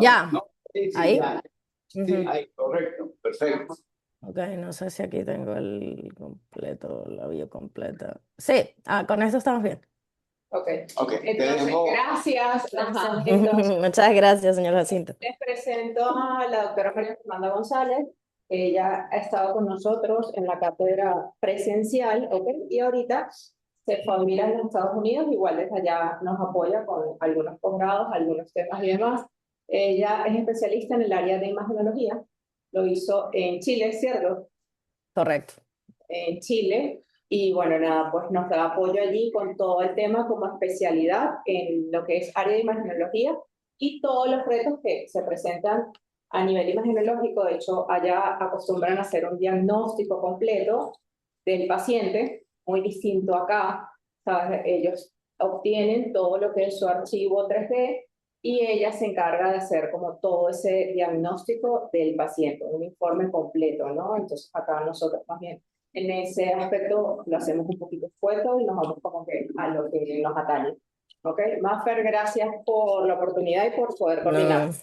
Ya, ¿No? Sí, sí, ahí. ya. Sí, Ujú. ahí, correcto, perfecto. Ok, no sé si aquí tengo el completo, la bio completa. Sí, con eso estamos bien. Ok, Ok, te entonces, dejo. gracias. Ajá. Entonces, Muchas gracias, señor Jacinto. les presento a la doctora María Fernanda González. Ella ha estado con nosotros en la cátedra presencial, ¿ok? Y ahorita se fue a vivir a los Estados Unidos, igual desde allá nos apoya con algunos posgrados, algunos temas y demás. Ella es especialista en el área de imagenología, lo hizo en Chile, ¿cierto? Correcto. En Chile. Y bueno, nada, pues nos da apoyo allí con todo el tema como especialidad en lo que es área de imagenología y todos los retos que se presentan a nivel imagenológico. De hecho, allá acostumbran a hacer un diagnóstico completo del paciente, muy distinto acá. ¿Sabes? Ellos obtienen todo lo que es su archivo 3D y ella se encarga de hacer como todo ese diagnóstico del paciente, un informe completo, ¿no? Entonces acá nosotros más bien en ese aspecto lo hacemos un poquito esfuerzo y nos vamos como que a lo que nos atañe. ¿Ok? Mafer, gracias por la oportunidad y por poder coordinar. No,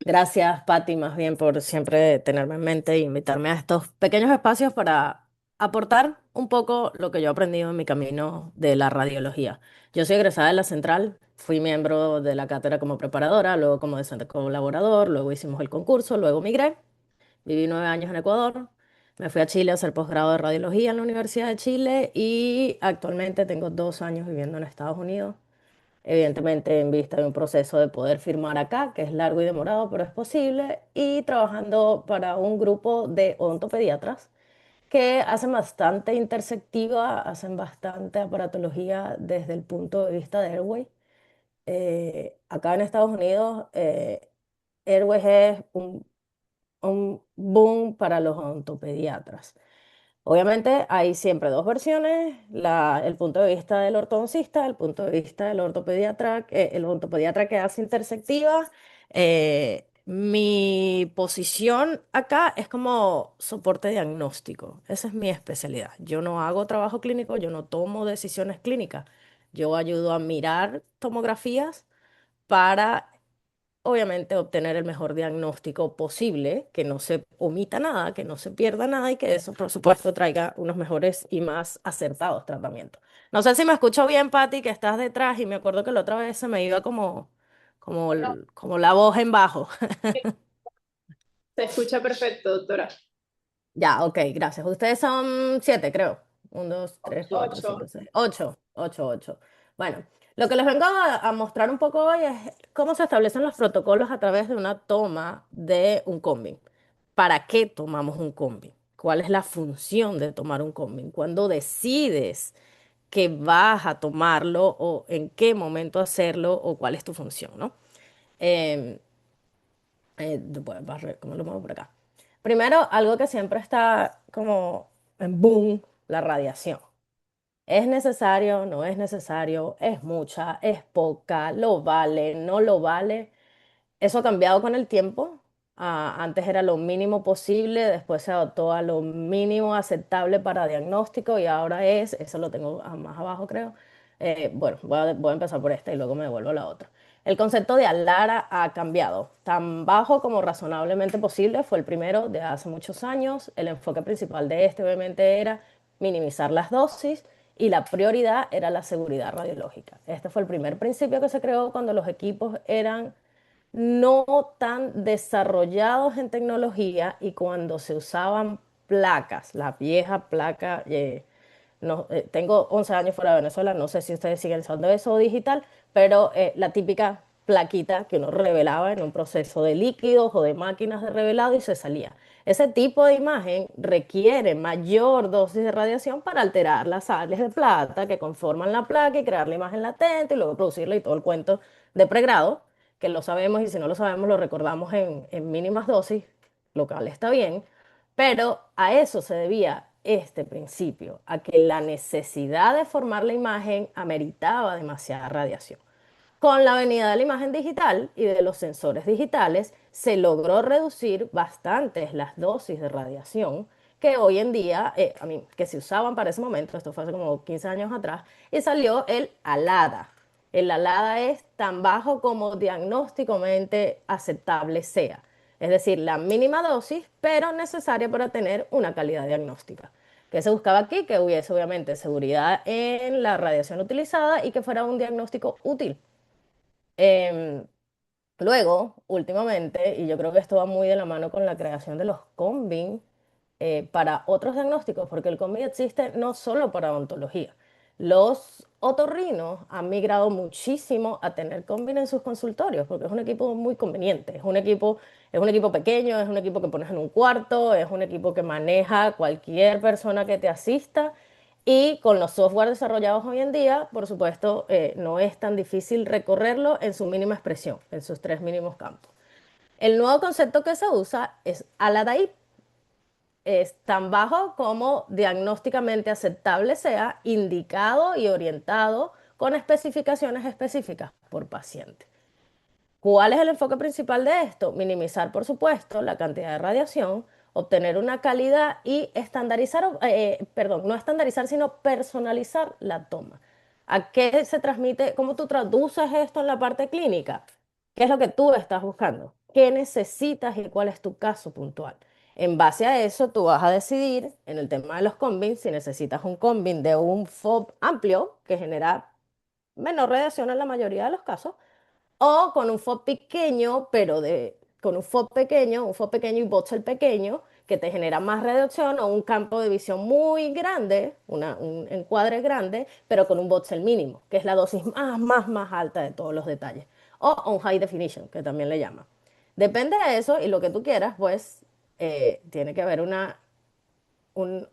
gracias, Patti, más bien por siempre tenerme en mente e invitarme a estos pequeños espacios para aportar un poco lo que yo he aprendido en mi camino de la radiología. Yo soy egresada de la Central, fui miembro de la cátedra como preparadora, luego como docente colaborador, luego hicimos el concurso, luego migré, viví 9 años en Ecuador, me fui a Chile a hacer posgrado de radiología en la Universidad de Chile y actualmente tengo 2 años viviendo en Estados Unidos. Evidentemente en vista de un proceso de poder firmar acá, que es largo y demorado, pero es posible, y trabajando para un grupo de odontopediatras que hacen bastante intersectiva, hacen bastante aparatología desde el punto de vista de Airway. Acá en Estados Unidos, Airway es un boom para los odontopediatras. Obviamente hay siempre dos versiones, el punto de vista del ortodoncista, el punto de vista del ortopediatra, el ortopediatra que hace intersectiva. Mi posición acá es como soporte diagnóstico, esa es mi especialidad. Yo no hago trabajo clínico, yo no tomo decisiones clínicas, yo ayudo a mirar tomografías para obviamente obtener el mejor diagnóstico posible, que no se omita nada, que no se pierda nada y que eso, por supuesto, traiga unos mejores y más acertados tratamientos. No sé si me escucho bien, Patti, que estás detrás y me acuerdo que la otra vez se me iba No, como la voz en bajo. se escucha perfecto, doctora. Ya, ok, gracias. Ustedes son 7, creo. 1, 2, 3, 4, 5, Ocho. 6, 8, 8, 8. Bueno, lo que les vengo a mostrar un poco hoy es cómo se establecen los protocolos a través de una toma de un combing. ¿Para qué tomamos un combing? ¿Cuál es la función de tomar un combing? ¿Cuándo decides que vas a tomarlo o en qué momento hacerlo o cuál es tu función, ¿no? Em, ¿Cómo lo muevo por acá? Primero, algo que siempre está como en boom, la radiación. ¿Es necesario? ¿No es necesario? ¿Es mucha? ¿Es poca? ¿Lo vale? ¿No lo vale? Eso ha cambiado con el tiempo. Antes era lo mínimo posible, después se adoptó a lo mínimo aceptable para diagnóstico y ahora eso lo tengo más abajo creo. Bueno, voy a empezar por esta y luego me devuelvo a la otra. El concepto de alara ha cambiado. Tan bajo como razonablemente posible fue el primero de hace muchos años. El enfoque principal de este obviamente era minimizar las dosis y la prioridad era la seguridad radiológica. Este fue el primer principio que se creó cuando los equipos eran no tan desarrollados en tecnología y cuando se usaban placas, la vieja placa, no, tengo 11 años fuera de Venezuela, no sé si ustedes siguen usando eso digital, pero la típica plaquita que uno revelaba en un proceso de líquidos o de máquinas de revelado y se salía. Ese tipo de imagen requiere mayor dosis de radiación para alterar las sales de plata que conforman la placa y crear la imagen latente y luego producirla y todo el cuento de pregrado que lo sabemos y si no lo sabemos lo recordamos en mínimas dosis, lo cual está bien, pero a eso se debía este principio, a que la necesidad de formar la imagen ameritaba demasiada radiación. Con la venida de la imagen digital y de los sensores digitales, se logró reducir bastantes las dosis de radiación que hoy en día, que se usaban para ese momento, esto fue hace como 15 años atrás, y salió el ALADA, El ALADA es tan bajo como diagnósticamente aceptable sea. Es decir, la mínima dosis, pero necesaria para tener una calidad diagnóstica. ¿Qué se buscaba aquí? Que hubiese obviamente seguridad en la radiación utilizada y que fuera un diagnóstico útil. Em, Luego, últimamente, y yo creo que esto va muy de la mano con la creación de los combin para otros diagnósticos, porque el combin existe no solo para odontología. Los otorrinos han migrado muchísimo a tener combin en sus consultorios, porque es un equipo muy conveniente. Es un equipo pequeño, es un equipo que pones en un cuarto, es un equipo que maneja cualquier persona que te asista y con los software desarrollados hoy en día, por supuesto, no es tan difícil recorrerlo en su mínima expresión, en sus tres mínimos campos. El nuevo concepto que se usa es ALADAID. Es tan bajo como diagnósticamente aceptable sea, indicado y orientado con especificaciones específicas por paciente. ¿Cuál es el enfoque principal de esto? Minimizar, por supuesto, la cantidad de radiación, obtener una calidad y estandarizar, perdón, no estandarizar, sino personalizar la toma. ¿A qué se transmite? ¿Cómo tú traduces esto en la parte clínica? ¿Qué es lo que tú estás buscando? ¿Qué necesitas y cuál es tu caso puntual? En base a eso, tú vas a decidir en el tema de los combins si necesitas un combin de un FOB amplio que genera menor radiación en la mayoría de los casos o con un FOB pequeño, con un FOB pequeño y voxel pequeño, que te genera más reducción, o un campo de visión muy grande, un encuadre grande, pero con un voxel mínimo, que es la dosis más alta de todos los detalles. O un high definition, que también le llama. Depende de eso y lo que tú quieras, pues tiene que haber un,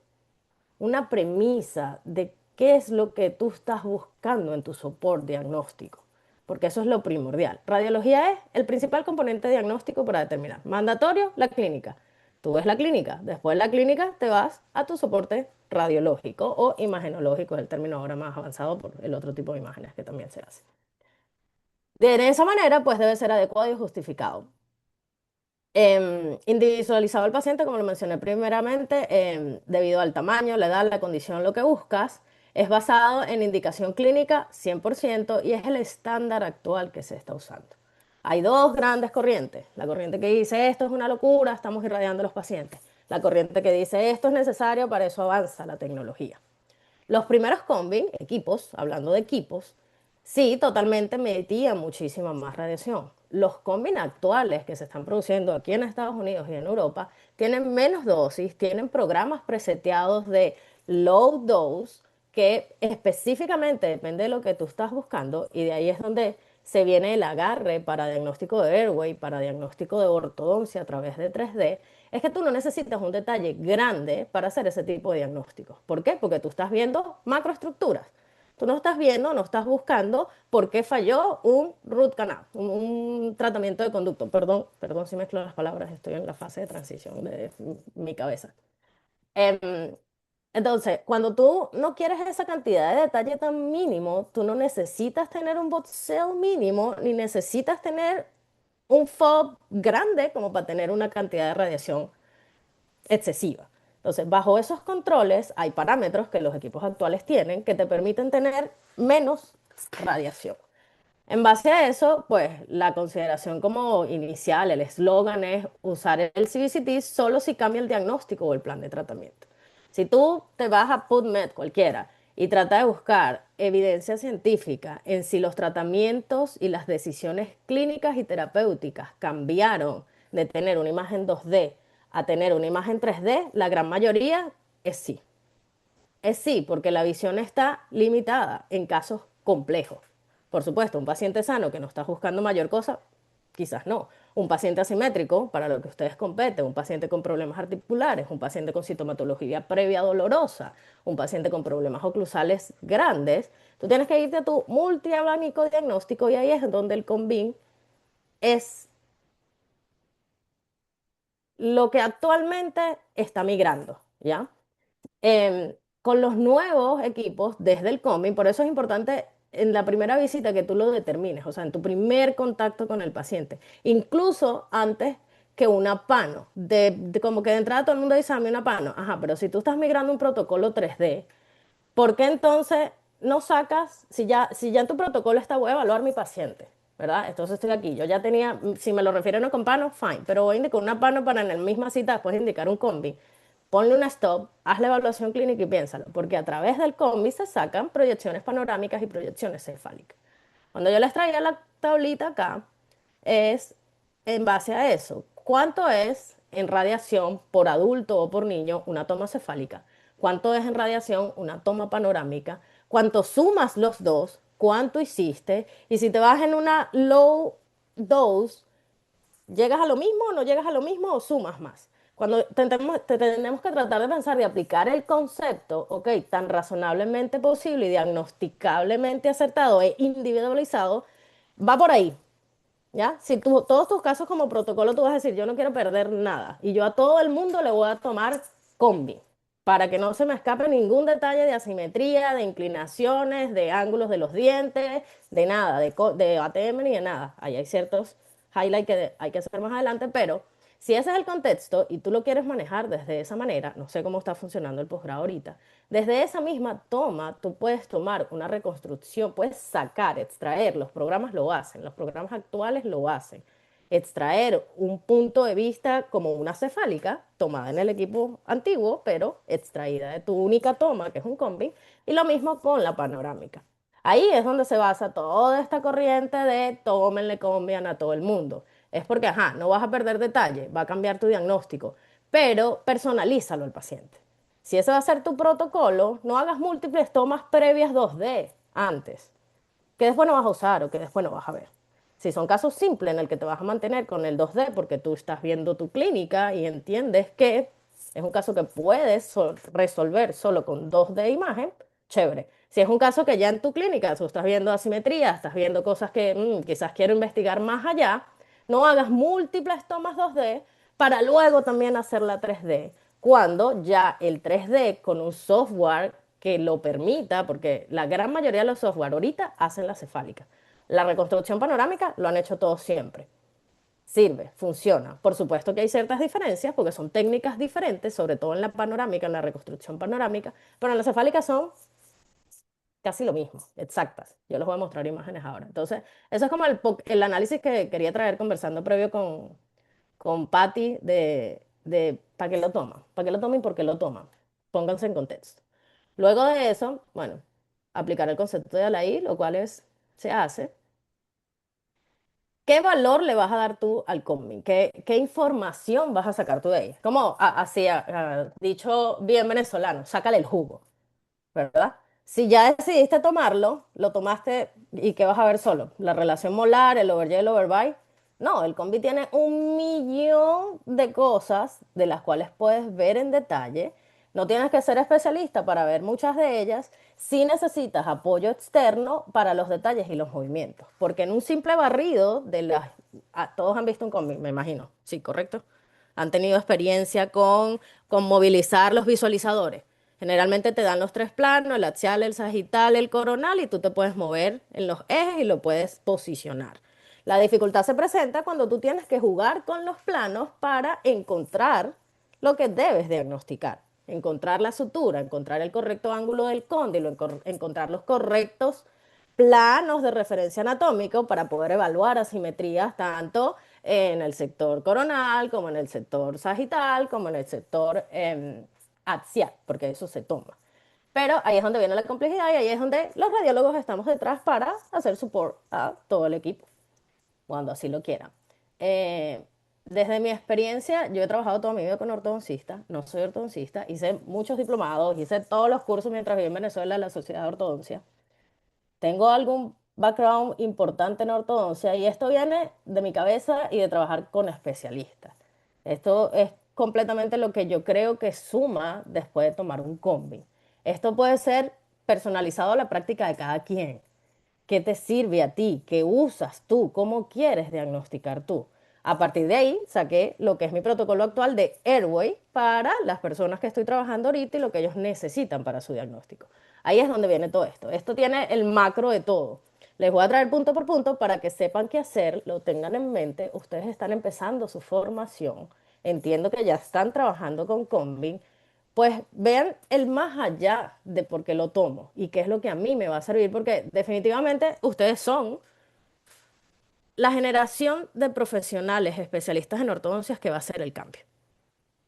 una premisa de qué es lo que tú estás buscando en tu soporte diagnóstico, porque eso es lo primordial. Radiología es el principal componente diagnóstico para determinar. Mandatorio, la clínica. Tú ves la clínica, después de la clínica te vas a tu soporte radiológico o imagenológico, es el término ahora más avanzado por el otro tipo de imágenes que también se hace. De esa manera, pues debe ser adecuado y justificado. Individualizado al paciente, como lo mencioné primeramente, debido al tamaño, la edad, la condición, lo que buscas, es basado en indicación clínica 100% y es el estándar actual que se está usando. Hay dos grandes corrientes. La corriente que dice esto es una locura, estamos irradiando a los pacientes. La corriente que dice esto es necesario, para eso avanza la tecnología. Los primeros combin, equipos, hablando de equipos, sí, totalmente metían muchísima más radiación. Los combin actuales que se están produciendo aquí en Estados Unidos y en Europa tienen menos dosis, tienen programas preseteados de low dose que específicamente depende de lo que tú estás buscando y de ahí es donde se viene el agarre para diagnóstico de airway, para diagnóstico de ortodoncia a través de 3D, es que tú no necesitas un detalle grande para hacer ese tipo de diagnósticos. ¿Por qué? Porque tú estás viendo macroestructuras. Tú no estás viendo, no estás buscando por qué falló un root canal, un tratamiento de conducto. Perdón si mezclo las palabras, estoy en la fase de transición de mi cabeza. Em, entonces, cuando tú no quieres esa cantidad de detalle tan mínimo, tú no necesitas tener un boxeo mínimo, ni necesitas tener un FOB grande como para tener una cantidad de radiación excesiva. Entonces, bajo esos controles hay parámetros que los equipos actuales tienen que te permiten tener menos radiación. En base a eso, pues la consideración como inicial, el eslogan es usar el CBCT solo si cambia el diagnóstico o el plan de tratamiento. Si tú te vas a PubMed cualquiera y trata de buscar evidencia científica en si los tratamientos y las decisiones clínicas y terapéuticas cambiaron de tener una imagen 2D a tener una imagen 3D, la gran mayoría es sí. Es sí, porque la visión está limitada en casos complejos. Por supuesto, un paciente sano que no está buscando mayor cosa, quizás no. Un paciente asimétrico, para lo que ustedes competen, un paciente con problemas articulares, un paciente con sintomatología previa dolorosa, un paciente con problemas oclusales grandes, tú tienes que irte a tu multiabanico diagnóstico y ahí es donde el CONVIN es lo que actualmente está migrando, ¿ya? Con los nuevos equipos desde el COMI, por eso es importante en la primera visita que tú lo determines, o sea, en tu primer contacto con el paciente, incluso antes que una pano, como que de entrada todo el mundo dice, "Dame una pano, ajá, pero si tú estás migrando un protocolo 3D, ¿por qué entonces no sacas, si ya en tu protocolo está, voy a evaluar mi paciente, ¿verdad? Entonces estoy aquí, yo ya tenía, si me lo refieren con pano, fine, pero voy a indicar una pano para en la misma cita después indicar un combi. Ponle una stop, haz la evaluación clínica y piénsalo, porque a través del combi se sacan proyecciones panorámicas y proyecciones cefálicas. Cuando yo les traía la tablita acá, es en base a eso. ¿Cuánto es en radiación por adulto o por niño una toma cefálica? ¿Cuánto es en radiación una toma panorámica? ¿Cuánto sumas los dos? ¿Cuánto hiciste? Y si te vas en una low dose, ¿llegas a lo mismo o no llegas a lo mismo o sumas más? Cuando tenemos que tratar de pensar de aplicar el concepto, ok, tan razonablemente posible y diagnosticablemente acertado e individualizado, va por ahí. ¿Ya? Si tú, todos tus casos como protocolo tú vas a decir, yo no quiero perder nada y yo a todo el mundo le voy a tomar combi para que no se me escape ningún detalle de asimetría, de inclinaciones, de ángulos de los dientes, de nada, de ATM ni de nada. Ahí hay ciertos highlights que hay que hacer más adelante, pero si ese es el contexto y tú lo quieres manejar desde esa manera, no sé cómo está funcionando el posgrado ahorita, desde esa misma toma tú puedes tomar una reconstrucción, puedes sacar, extraer, los programas lo hacen, los programas actuales lo hacen, extraer un punto de vista como una cefálica, tomada en el equipo antiguo, pero extraída de tu única toma, que es un combi, y lo mismo con la panorámica. Ahí es donde se basa toda esta corriente de tómenle combian a todo el mundo. Es porque, ajá, no vas a perder detalle, va a cambiar tu diagnóstico, pero personalízalo al paciente. Si ese va a ser tu protocolo, no hagas múltiples tomas previas 2D antes, que después no vas a usar o que después no vas a ver. Si son casos simples en el que te vas a mantener con el 2D porque tú estás viendo tu clínica y entiendes que es un caso que puedes resolver solo con 2D imagen, chévere. Si es un caso que ya en tu clínica tú estás viendo asimetría, estás viendo cosas que quizás quiero investigar más allá, no hagas múltiples tomas 2D para luego también hacer la 3D. Cuando ya el 3D con un software que lo permita, porque la gran mayoría de los software ahorita hacen la cefálica. La reconstrucción panorámica lo han hecho todos siempre. Sirve, funciona. Por supuesto que hay ciertas diferencias porque son técnicas diferentes, sobre todo en la panorámica, en la reconstrucción panorámica, pero en la cefálica son casi lo mismo, exactas. Yo les voy a mostrar imágenes ahora. Entonces, eso es como el análisis que quería traer conversando previo con Patty de para qué lo toman, para qué lo toman y por qué lo toman. Pónganse en contexto. Luego de eso, bueno, aplicar el concepto de Alain, lo cual se hace. ¿Qué valor le vas a dar tú al cómic? ¿Qué información vas a sacar tú de ahí? Como así, dicho bien venezolano, sácale el jugo. ¿Verdad? Si ya decidiste tomarlo, lo tomaste y ¿qué vas a ver solo? La relación molar, el over y el overbite. No, el combi tiene un millón de cosas de las cuales puedes ver en detalle. No tienes que ser especialista para ver muchas de ellas. Si necesitas apoyo externo para los detalles y los movimientos. Porque en un simple barrido de las... todos han visto un combi, me imagino. Sí, correcto. Han tenido experiencia con movilizar los visualizadores. Generalmente te dan los tres planos, el axial, el sagital, el coronal, y tú te puedes mover en los ejes y lo puedes posicionar. La dificultad se presenta cuando tú tienes que jugar con los planos para encontrar lo que debes diagnosticar. Encontrar la sutura, encontrar el correcto ángulo del cóndilo, encontrar los correctos planos de referencia anatómico para poder evaluar asimetrías tanto en el sector coronal como en el sector sagital, como en el sector axial, porque eso se toma. Pero ahí es donde viene la complejidad y ahí es donde los radiólogos estamos detrás para hacer support a todo el equipo, cuando así lo quieran. Eh, Desde mi experiencia, yo he trabajado toda mi vida con ortodoncistas, no soy ortodoncista, hice muchos diplomados, hice todos los cursos mientras viví en Venezuela en la Sociedad de Ortodoncia. Tengo algún background importante en ortodoncia y esto viene de mi cabeza y de trabajar con especialistas. Esto es completamente lo que yo creo que suma después de tomar un combi. Esto puede ser personalizado a la práctica de cada quien. ¿Qué te sirve a ti? ¿Qué usas tú? ¿Cómo quieres diagnosticar tú? A partir de ahí saqué lo que es mi protocolo actual de Airway para las personas que estoy trabajando ahorita y lo que ellos necesitan para su diagnóstico. Ahí es donde viene todo esto. Esto tiene el macro de todo. Les voy a traer punto por punto para que sepan qué hacer, lo tengan en mente. Ustedes están empezando su formación. Entiendo que ya están trabajando con Combin. pues vean el más allá de por qué lo tomo y qué es lo que a mí me va a servir, porque definitivamente ustedes son la generación de profesionales especialistas en ortodoncias que va a hacer el cambio.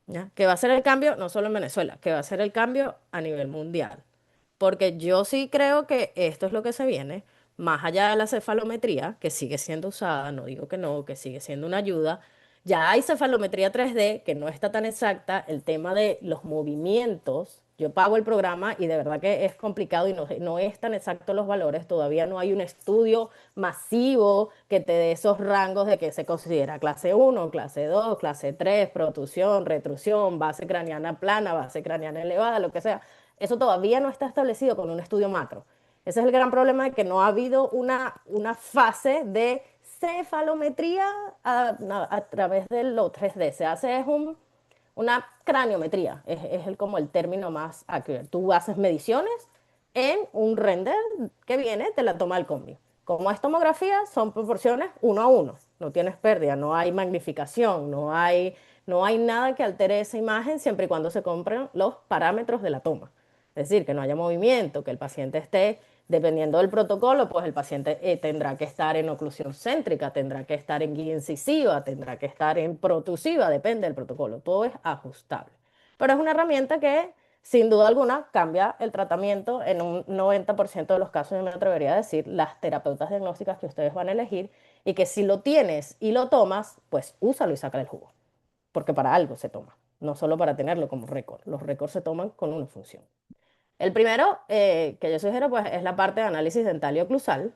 ¿Ya? Que va a ser el cambio no solo en Venezuela, que va a ser el cambio a nivel mundial. Porque yo sí creo que esto es lo que se viene, más allá de la cefalometría, que sigue siendo usada, no digo que no, que sigue siendo una ayuda. Ya hay cefalometría 3D que no está tan exacta, el tema de los movimientos. Yo pago el programa y de verdad que es complicado y no es tan exacto los valores. Todavía no hay un estudio masivo que te dé esos rangos de que se considera clase 1, clase 2, clase 3, protusión, retrusión, base craneana plana, base craneana elevada, lo que sea. Eso todavía no está establecido con un estudio macro. Ese es el gran problema de que no ha habido una fase de cefalometría a través de los 3D. Se hace es una craniometría, como el término más accurate. Tú haces mediciones en un render que viene de la toma del combi. Como es tomografía, son proporciones 1 a 1. No tienes pérdida, no hay magnificación, no hay nada que altere esa imagen siempre y cuando se compren los parámetros de la toma. Es decir, que no haya movimiento, que el paciente esté, dependiendo del protocolo, pues el paciente tendrá que estar en oclusión céntrica, tendrá que estar en guía incisiva, tendrá que estar en protusiva, depende del protocolo. Todo es ajustable. Pero es una herramienta que, sin duda alguna, cambia el tratamiento en un 90% de los casos, yo me atrevería a decir, las terapeutas diagnósticas que ustedes van a elegir y que si lo tienes y lo tomas, pues úsalo y saca el jugo, porque para algo se toma, no solo para tenerlo como récord. Los récords se toman con una función. El primero que yo sugiero pues, es la parte de análisis dental y oclusal,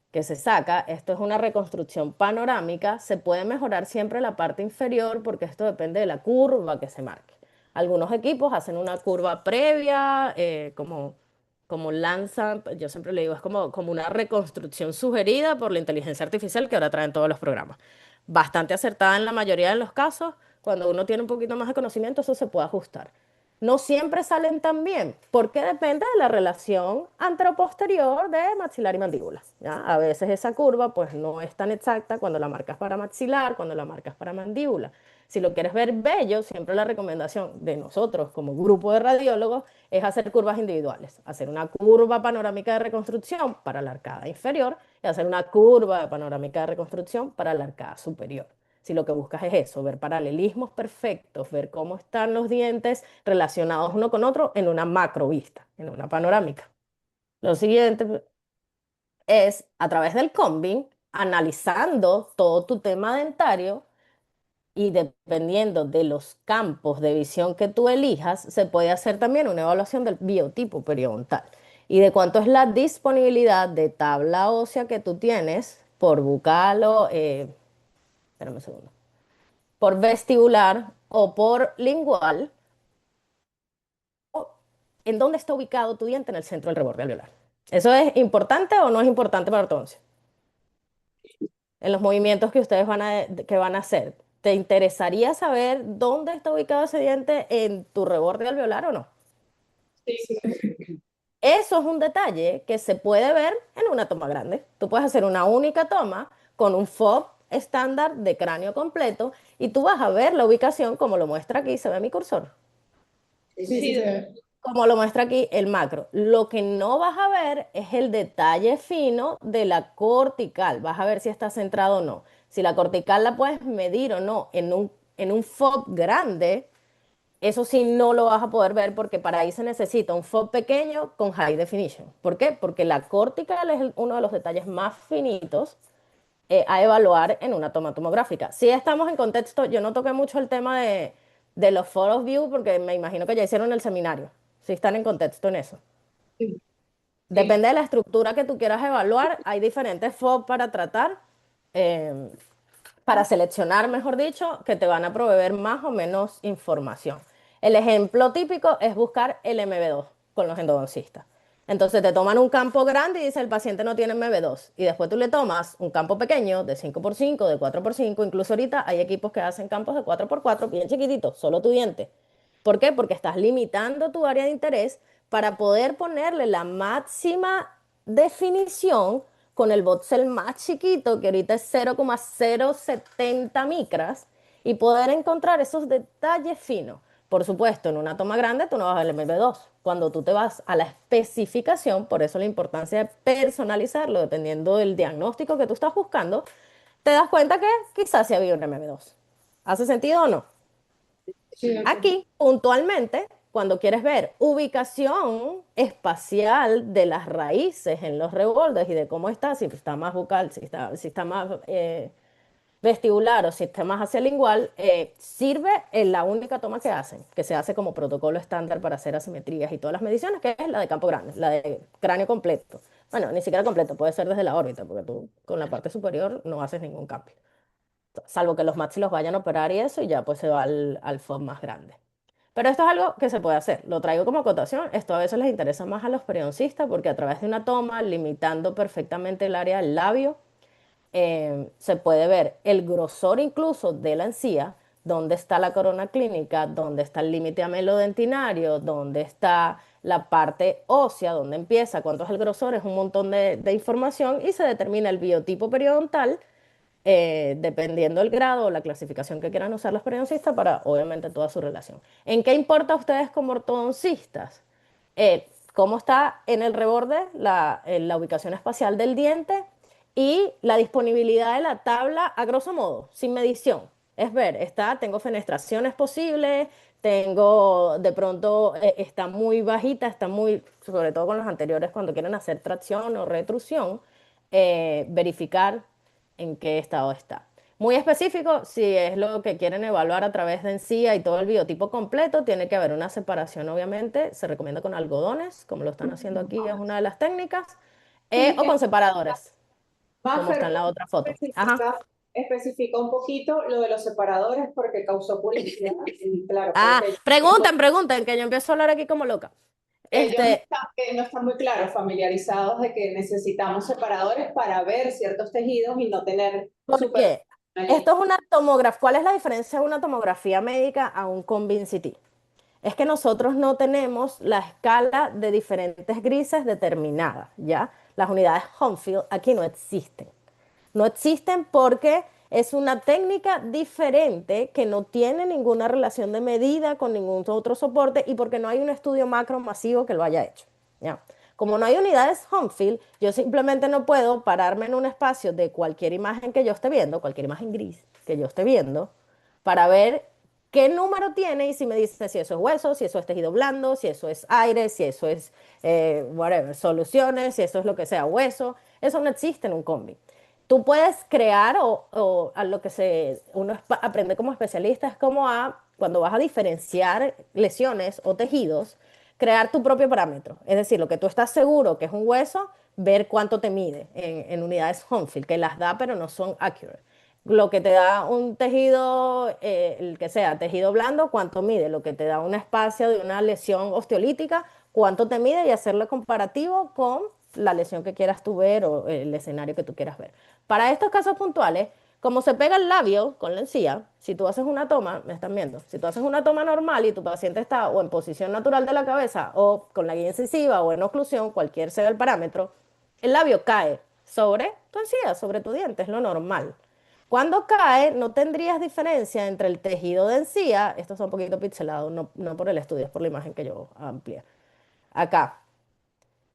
que se saca. Esto es una reconstrucción panorámica. Se puede mejorar siempre la parte inferior porque esto depende de la curva que se marque. Algunos equipos hacen una curva previa, como lanzan, yo siempre le digo, es como una reconstrucción sugerida por la inteligencia artificial que ahora traen todos los programas. Bastante acertada en la mayoría de los casos. Cuando uno tiene un poquito más de conocimiento, eso se puede ajustar. No siempre salen tan bien, porque depende de la relación anteroposterior de maxilar y mandíbula, ¿ya? A veces esa curva pues no es tan exacta cuando la marcas para maxilar, cuando la marcas para mandíbula. Si lo quieres ver bello, siempre la recomendación de nosotros como grupo de radiólogos es hacer curvas individuales, hacer una curva panorámica de reconstrucción para la arcada inferior y hacer una curva panorámica de reconstrucción para la arcada superior. Si lo que buscas es eso, ver paralelismos perfectos, ver cómo están los dientes relacionados uno con otro en una macro vista, en una panorámica. Lo siguiente es, a través del combing, analizando todo tu tema dentario y dependiendo de los campos de visión que tú elijas, se puede hacer también una evaluación del biotipo periodontal y de cuánto es la disponibilidad de tabla ósea que tú tienes por bucal o, espérame un segundo, por vestibular o por lingual, o en dónde está ubicado tu diente en el centro del reborde alveolar. ¿Eso es importante o no es importante para ortodoncia? En los movimientos que ustedes van a hacer, ¿te interesaría saber dónde está ubicado ese diente en tu reborde alveolar o no? Sí, sí. Eso es un detalle que se puede ver en una toma grande. Tú puedes hacer una única toma con un FOB estándar de cráneo completo y tú vas a ver la ubicación como lo muestra aquí, se ve mi cursor. Sí, sí, Como lo muestra aquí el macro. Lo que no vas a ver es el detalle fino de la cortical. Vas a ver si está centrado o no. Si la cortical la puedes medir o no en un FOB grande, eso sí no lo vas a poder ver porque para ahí se necesita un FOB pequeño con high definition. ¿Por qué? Porque la cortical es uno de los detalles más finitos a evaluar en una toma tomográfica. Si estamos en contexto, yo no toqué mucho el tema de los photos view porque me imagino que ya hicieron el seminario. Si están en contexto en eso. sí. Sí. Depende de la estructura que tú quieras evaluar, hay diferentes FOB para tratar, eh, para seleccionar, mejor dicho, que te van a proveer más o menos información. El ejemplo típico es buscar el MB2 con los endodoncistas. Entonces te toman un campo grande y dice el paciente no tiene MB2. Y después tú le tomas un campo pequeño de 5x5, de 4x5. Incluso ahorita hay equipos que hacen campos de 4x4, bien chiquititos, solo tu diente. ¿Por qué? Porque estás limitando tu área de interés para poder ponerle la máxima definición con el voxel más chiquito, que ahorita es 0,070 micras, y poder encontrar esos detalles finos. Por supuesto, en una toma grande tú no vas a ver el MB2. Cuando tú te vas a la especificación, por eso la importancia de personalizarlo, dependiendo del diagnóstico que tú estás buscando, te das cuenta que quizás sí había un MB2. ¿Hace sentido o no? Sí, Aquí, puntualmente, cuando quieres ver ubicación espacial de las raíces en los rebordes y de cómo está, si está más bucal, si está más vestibular o si está más hacia lingual, sirve en la única toma que hacen, que se hace como protocolo estándar para hacer asimetrías y todas las mediciones, que es la de campo grande, la de cráneo completo. Bueno, ni siquiera completo, puede ser desde la órbita, porque tú con la parte superior no haces ningún cambio. Salvo que los MATS los vayan a operar y eso, y ya pues se va al FOB más grande. Pero esto es algo que se puede hacer. Lo traigo como acotación. Esto a veces les interesa más a los periodoncistas porque a través de una toma, limitando perfectamente el área del labio, se puede ver el grosor incluso de la encía, dónde está la corona clínica, dónde está el límite amelodentinario, dónde está la parte ósea, dónde empieza, cuánto es el grosor, es un montón de información y se determina el biotipo periodontal dependiendo del grado o la clasificación que quieran usar los periodoncistas para, obviamente, toda su relación. ¿En qué importa a ustedes como ortodoncistas? Cómo está en el reborde la ubicación espacial del diente y la disponibilidad de la tabla a grosso modo, sin medición. Es ver, tengo fenestraciones posibles, tengo, de pronto, está muy bajita, está muy, sobre todo con los anteriores, cuando quieren hacer tracción o retrusión, verificar en qué estado está. Muy específico, si es lo que quieren evaluar a través de encía y todo el biotipo completo, tiene que haber una separación, obviamente. Se recomienda con algodones, como lo están haciendo aquí, es una de las técnicas, sí, o con separadores, como está Maffer, en la otra foto. Ajá. especifica un poquito lo de los separadores porque causó publicidad. Y claro, creo Ah, que pregunten, que yo empiezo a hablar aquí como loca. ellos no Este, están, no están muy claros, familiarizados de que necesitamos separadores para ver ciertos tejidos y no tener ¿por super qué? allí. Esto es una tomografía. ¿Cuál es la diferencia de una tomografía médica a un ConvinCT? Es que nosotros no tenemos la escala de diferentes grises determinada, ¿ya? Las unidades Hounsfield aquí no existen. No existen porque es una técnica diferente que no tiene ninguna relación de medida con ningún otro soporte y porque no hay un estudio macro masivo que lo haya hecho, ¿ya? Como no hay unidades Hounsfield, yo simplemente no puedo pararme en un espacio de cualquier imagen que yo esté viendo, cualquier imagen gris que yo esté viendo, para ver qué número tiene y si me dice si eso es hueso, si eso es tejido blando, si eso es aire, si eso es whatever, soluciones, si eso es lo que sea hueso. Eso no existe en un combi. Tú puedes crear o a lo que uno aprende como especialista es como cuando vas a diferenciar lesiones o tejidos, crear tu propio parámetro. Es decir, lo que tú estás seguro que es un hueso, ver cuánto te mide en unidades Hounsfield, que las da pero no son accurate. Lo que te da un tejido, el que sea, tejido blando, cuánto mide. Lo que te da un espacio de una lesión osteolítica, cuánto te mide y hacerlo comparativo con la lesión que quieras tú ver o el escenario que tú quieras ver. Para estos casos puntuales, como se pega el labio con la encía, si tú haces una toma, me están viendo, si tú haces una toma normal y tu paciente está o en posición natural de la cabeza o con la guía incisiva o en oclusión, cualquier sea el parámetro, el labio cae sobre tu encía, sobre tu diente, es lo normal. Cuando cae, no tendrías diferencia entre el tejido de encía, esto está un poquito pixelado, no por el estudio, es por la imagen que yo amplié, acá,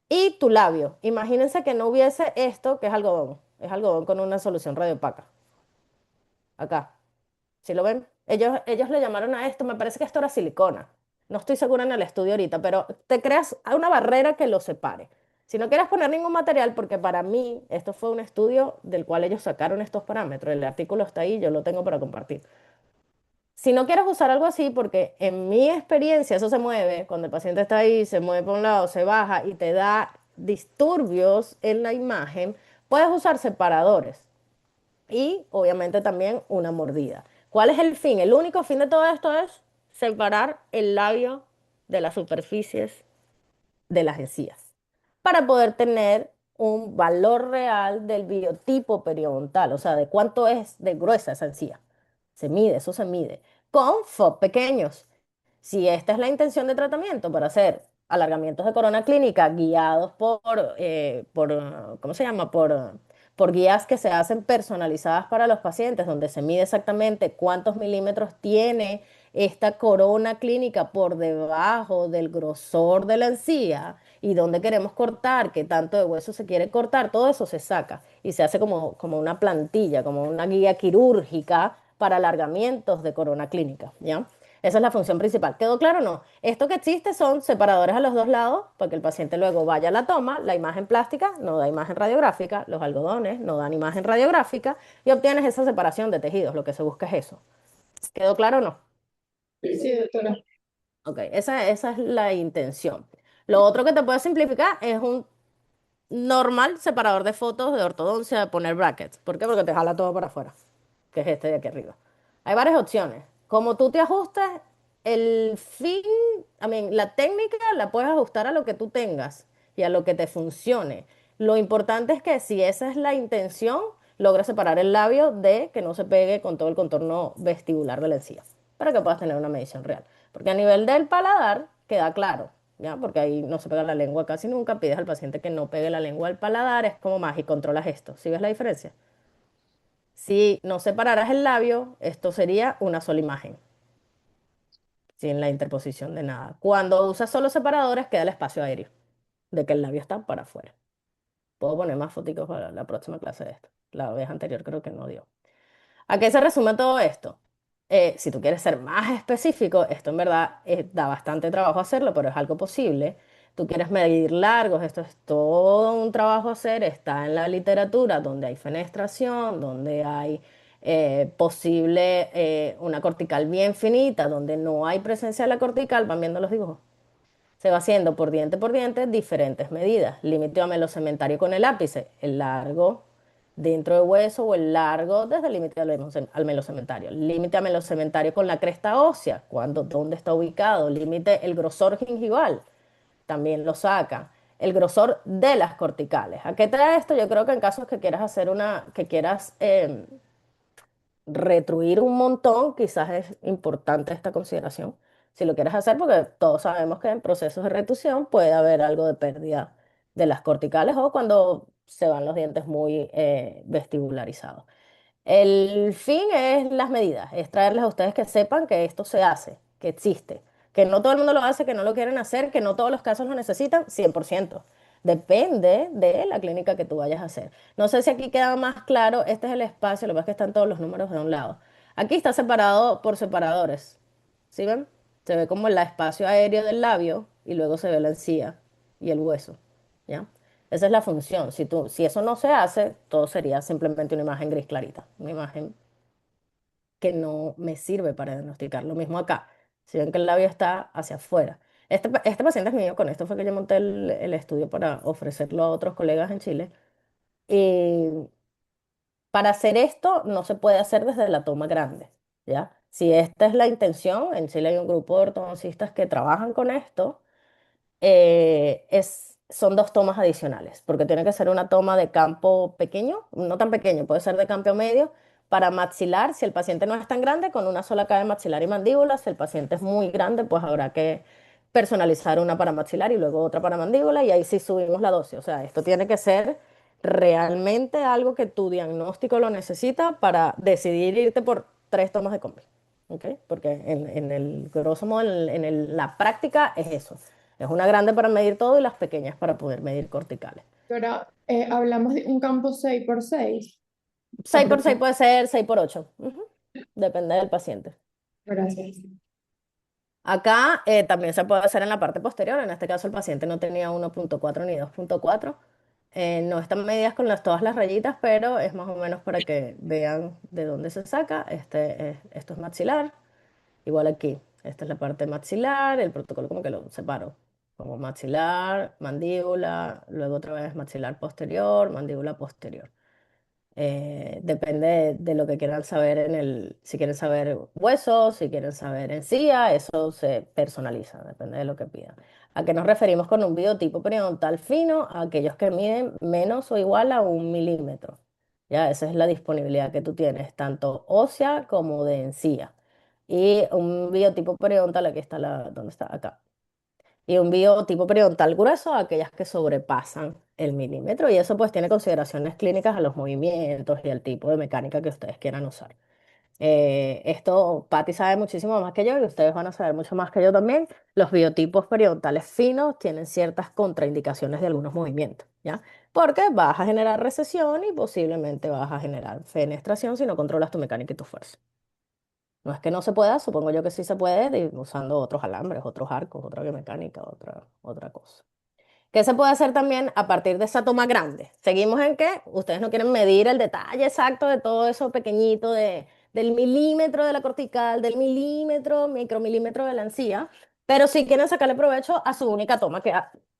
y tu labio. Imagínense que no hubiese esto, que es algodón con una solución radiopaca, acá. ¿Sí lo ven? Ellos le llamaron a esto, me parece que esto era silicona. No estoy segura en el estudio ahorita, pero te creas una barrera que lo separe. Si no quieres poner ningún material, porque para mí esto fue un estudio del cual ellos sacaron estos parámetros, el artículo está ahí, yo lo tengo para compartir. Si no quieres usar algo así, porque en mi experiencia eso se mueve, cuando el paciente está ahí, se mueve por un lado, se baja y te da disturbios en la imagen, puedes usar separadores y obviamente también una mordida. ¿Cuál es el fin? El único fin de todo esto es separar el labio de las superficies de las encías para poder tener un valor real del biotipo periodontal, o sea, de cuánto es de gruesa esa encía. Se mide, eso se mide. Con FOB pequeños. Si esta es la intención de tratamiento para hacer alargamientos de corona clínica guiados ¿cómo se llama? por guías que se hacen personalizadas para los pacientes, donde se mide exactamente cuántos milímetros tiene esta corona clínica por debajo del grosor de la encía y dónde queremos cortar, qué tanto de hueso se quiere cortar, todo eso se saca y se hace como una plantilla, como una guía quirúrgica para alargamientos de corona clínica, ¿ya? Esa es la función principal. ¿Quedó claro o no? Esto que existe son separadores a los dos lados para que el paciente luego vaya a la toma, la imagen plástica no da imagen radiográfica, los algodones no dan imagen radiográfica y obtienes esa separación de tejidos. Lo que se busca es eso. ¿Quedó claro o no? Sí, doctora. Ok, esa es la intención. Lo otro que te puede simplificar es un normal separador de fotos de ortodoncia de poner brackets. ¿Por qué? Porque te jala todo para afuera, que es este de aquí arriba. Hay varias opciones. Como tú te ajustes, el fin, la técnica la puedes ajustar a lo que tú tengas y a lo que te funcione. Lo importante es que si esa es la intención, logres separar el labio de que no se pegue con todo el contorno vestibular de la encía, para que puedas tener una medición real. Porque a nivel del paladar queda claro, ¿ya? Porque ahí no se pega la lengua casi nunca, pides al paciente que no pegue la lengua al paladar, es como más y controlas esto. ¿Sí ves la diferencia? Si no separaras el labio, esto sería una sola imagen, sin la interposición de nada. Cuando usas solo separadores, queda el espacio aéreo, de que el labio está para afuera. Puedo poner más fotitos para la próxima clase de esto. La vez anterior creo que no dio. ¿A qué se resume todo esto? Si tú quieres ser más específico, esto en verdad da bastante trabajo hacerlo, pero es algo posible. Tú quieres medir largos, esto es todo un trabajo a hacer, está en la literatura donde hay fenestración, donde hay posible una cortical bien finita, donde no hay presencia de la cortical, van viendo los dibujos. Se va haciendo por diente diferentes medidas. Límite amelocementario con el ápice, el largo dentro del hueso o el largo desde el límite al melocementario. Límite amelocementario con la cresta ósea, dónde está ubicado. Límite el grosor gingival, también lo saca. El grosor de las corticales. ¿A qué trae esto? Yo creo que en casos que quieras que quieras retruir un montón, quizás es importante esta consideración, si lo quieres hacer, porque todos sabemos que en procesos de retusión puede haber algo de pérdida de las corticales o cuando se van los dientes muy vestibularizados. El fin es las medidas, es traerles a ustedes que sepan que esto se hace, que existe, que no todo el mundo lo hace, que no lo quieren hacer, que no todos los casos lo necesitan, 100%. Depende de la clínica que tú vayas a hacer. No sé si aquí queda más claro, este es el espacio, lo que pasa es que están todos los números de un lado. Aquí está separado por separadores, ¿sí ven? Se ve como el espacio aéreo del labio y luego se ve la encía y el hueso, ¿ya? Esa es la función. Si eso no se hace, todo sería simplemente una imagen gris clarita, una imagen que no me sirve para diagnosticar. Lo mismo acá. Si ven que el labio está hacia afuera. Este paciente es mío, con esto fue que yo monté el estudio para ofrecerlo a otros colegas en Chile. Y para hacer esto no se puede hacer desde la toma grande, ¿ya? Si esta es la intención, en Chile hay un grupo de ortodoncistas que trabajan con esto, son dos tomas adicionales, porque tiene que ser una toma de campo pequeño, no tan pequeño, puede ser de campo medio, para maxilar, si el paciente no es tan grande, con una sola cabe maxilar y mandíbula, si el paciente es muy grande, pues habrá que personalizar una para maxilar y luego otra para mandíbula, y ahí sí subimos la dosis. O sea, esto tiene que ser realmente algo que tu diagnóstico lo necesita para decidir irte por 3 tomas de combi. ¿Ok? Porque en el grosso modo, la práctica es eso. Es una grande para medir todo y las pequeñas para poder medir corticales. Doctora, hablamos de un campo 6 por 6 6 por 6 aproximadamente. puede ser 6 por 8. Ujú. Depende del paciente. Gracias. Acá también se puede hacer en la parte posterior. En este caso el paciente no tenía 1.4 ni 2.4. No están medidas con todas las rayitas, pero es más o menos para que vean de dónde se saca. Esto es maxilar. Igual aquí. Esta es la parte maxilar. El protocolo como que lo separo. Como maxilar, mandíbula, luego otra vez maxilar posterior, mandíbula posterior. Depende de lo que quieran saber si quieren saber huesos, si quieren saber encía, eso se personaliza, depende de lo que pidan. ¿A qué nos referimos con un biotipo periodontal fino? A aquellos que miden menos o igual a 1 milímetro. Ya, esa es la disponibilidad que tú tienes, tanto ósea como de encía. Y un biotipo periodontal, aquí está ¿dónde está? Acá. Y un biotipo periodontal grueso, aquellas que sobrepasan el milímetro y eso pues tiene consideraciones clínicas a los movimientos y al tipo de mecánica que ustedes quieran usar. Esto Patty sabe muchísimo más que yo y ustedes van a saber mucho más que yo también. Los biotipos periodontales finos tienen ciertas contraindicaciones de algunos movimientos, ¿ya? Porque vas a generar recesión y posiblemente vas a generar fenestración si no controlas tu mecánica y tu fuerza. No es que no se pueda, supongo yo que sí se puede usando otros alambres, otros arcos, otra biomecánica, otra cosa. ¿Qué se puede hacer también a partir de esa toma grande? Seguimos en que ustedes no quieren medir el detalle exacto de todo eso pequeñito del milímetro de la cortical, del milímetro, micromilímetro de la encía, pero sí quieren sacarle provecho a su única toma que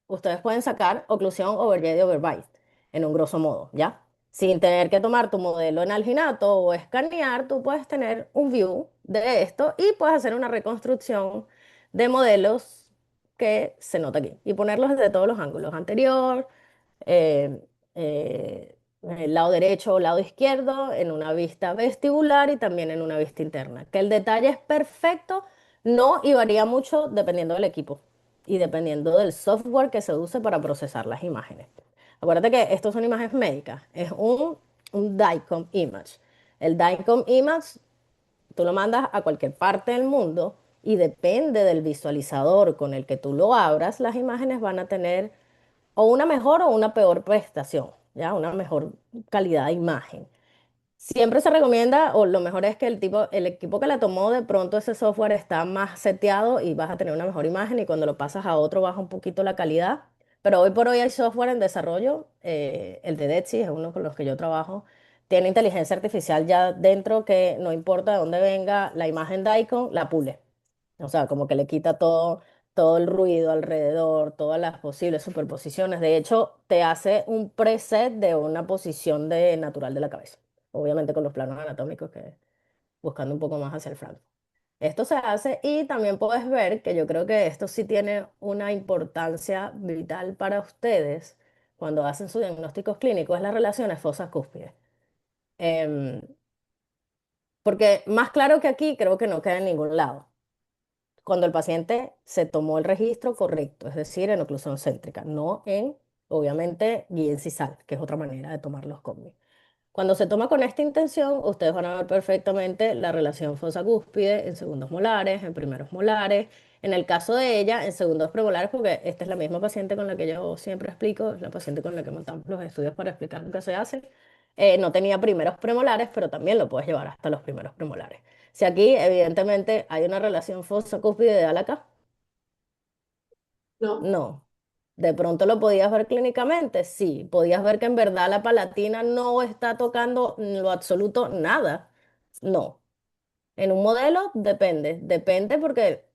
ustedes pueden sacar oclusión overjet overbite en un grosso modo, ¿ya? Sin tener que tomar tu modelo en alginato o escanear, tú puedes tener un view de esto y puedes hacer una reconstrucción de modelos que se nota aquí y ponerlos desde todos los ángulos, anterior, eh, el lado derecho o lado izquierdo, en una vista vestibular y también en una vista interna. Que el detalle es perfecto, no y varía mucho dependiendo del equipo y dependiendo del software que se use para procesar las imágenes. Acuérdate que estos son imágenes médicas, es un DICOM image. El DICOM image tú lo mandas a cualquier parte del mundo y depende del visualizador con el que tú lo abras, las imágenes van a tener o una mejor o una peor prestación, ¿ya? Una mejor calidad de imagen. Siempre se recomienda, o lo mejor es que el equipo que la tomó, de pronto ese software está más seteado y vas a tener una mejor imagen y cuando lo pasas a otro baja un poquito la calidad. Pero hoy por hoy hay software en desarrollo, el de Detsy es uno con los que yo trabajo, tiene inteligencia artificial ya dentro que no importa de dónde venga la imagen de icon, la pule. O sea, como que le quita todo el ruido alrededor, todas las posibles superposiciones. De hecho, te hace un preset de una posición natural de la cabeza obviamente con los planos anatómicos que buscando un poco más hacia el frente. Esto se hace y también puedes ver que yo creo que esto sí tiene una importancia vital para ustedes cuando hacen sus diagnósticos clínicos, es las relaciones fosas-cúspides. Em, Porque más claro que aquí creo que no queda en ningún lado. Cuando el paciente se tomó el registro correcto, es decir, en oclusión céntrica, no en, obviamente, guía incisal, que es otra manera de tomar los cómicos. Cuando se toma con esta intención, ustedes van a ver perfectamente la relación fosa-cúspide en segundos molares, en primeros molares. En el caso de ella, en segundos premolares, porque esta es la misma paciente con la que yo siempre explico, es la paciente con la que montamos los estudios para explicar lo que se hace. No tenía primeros premolares, pero también lo puedes llevar hasta los primeros premolares. Si aquí, evidentemente, hay una relación fosa-cúspide de acá, No, no. De pronto lo podías ver clínicamente, sí. Podías ver que en verdad la palatina no está tocando en lo absoluto nada. No. En un modelo depende porque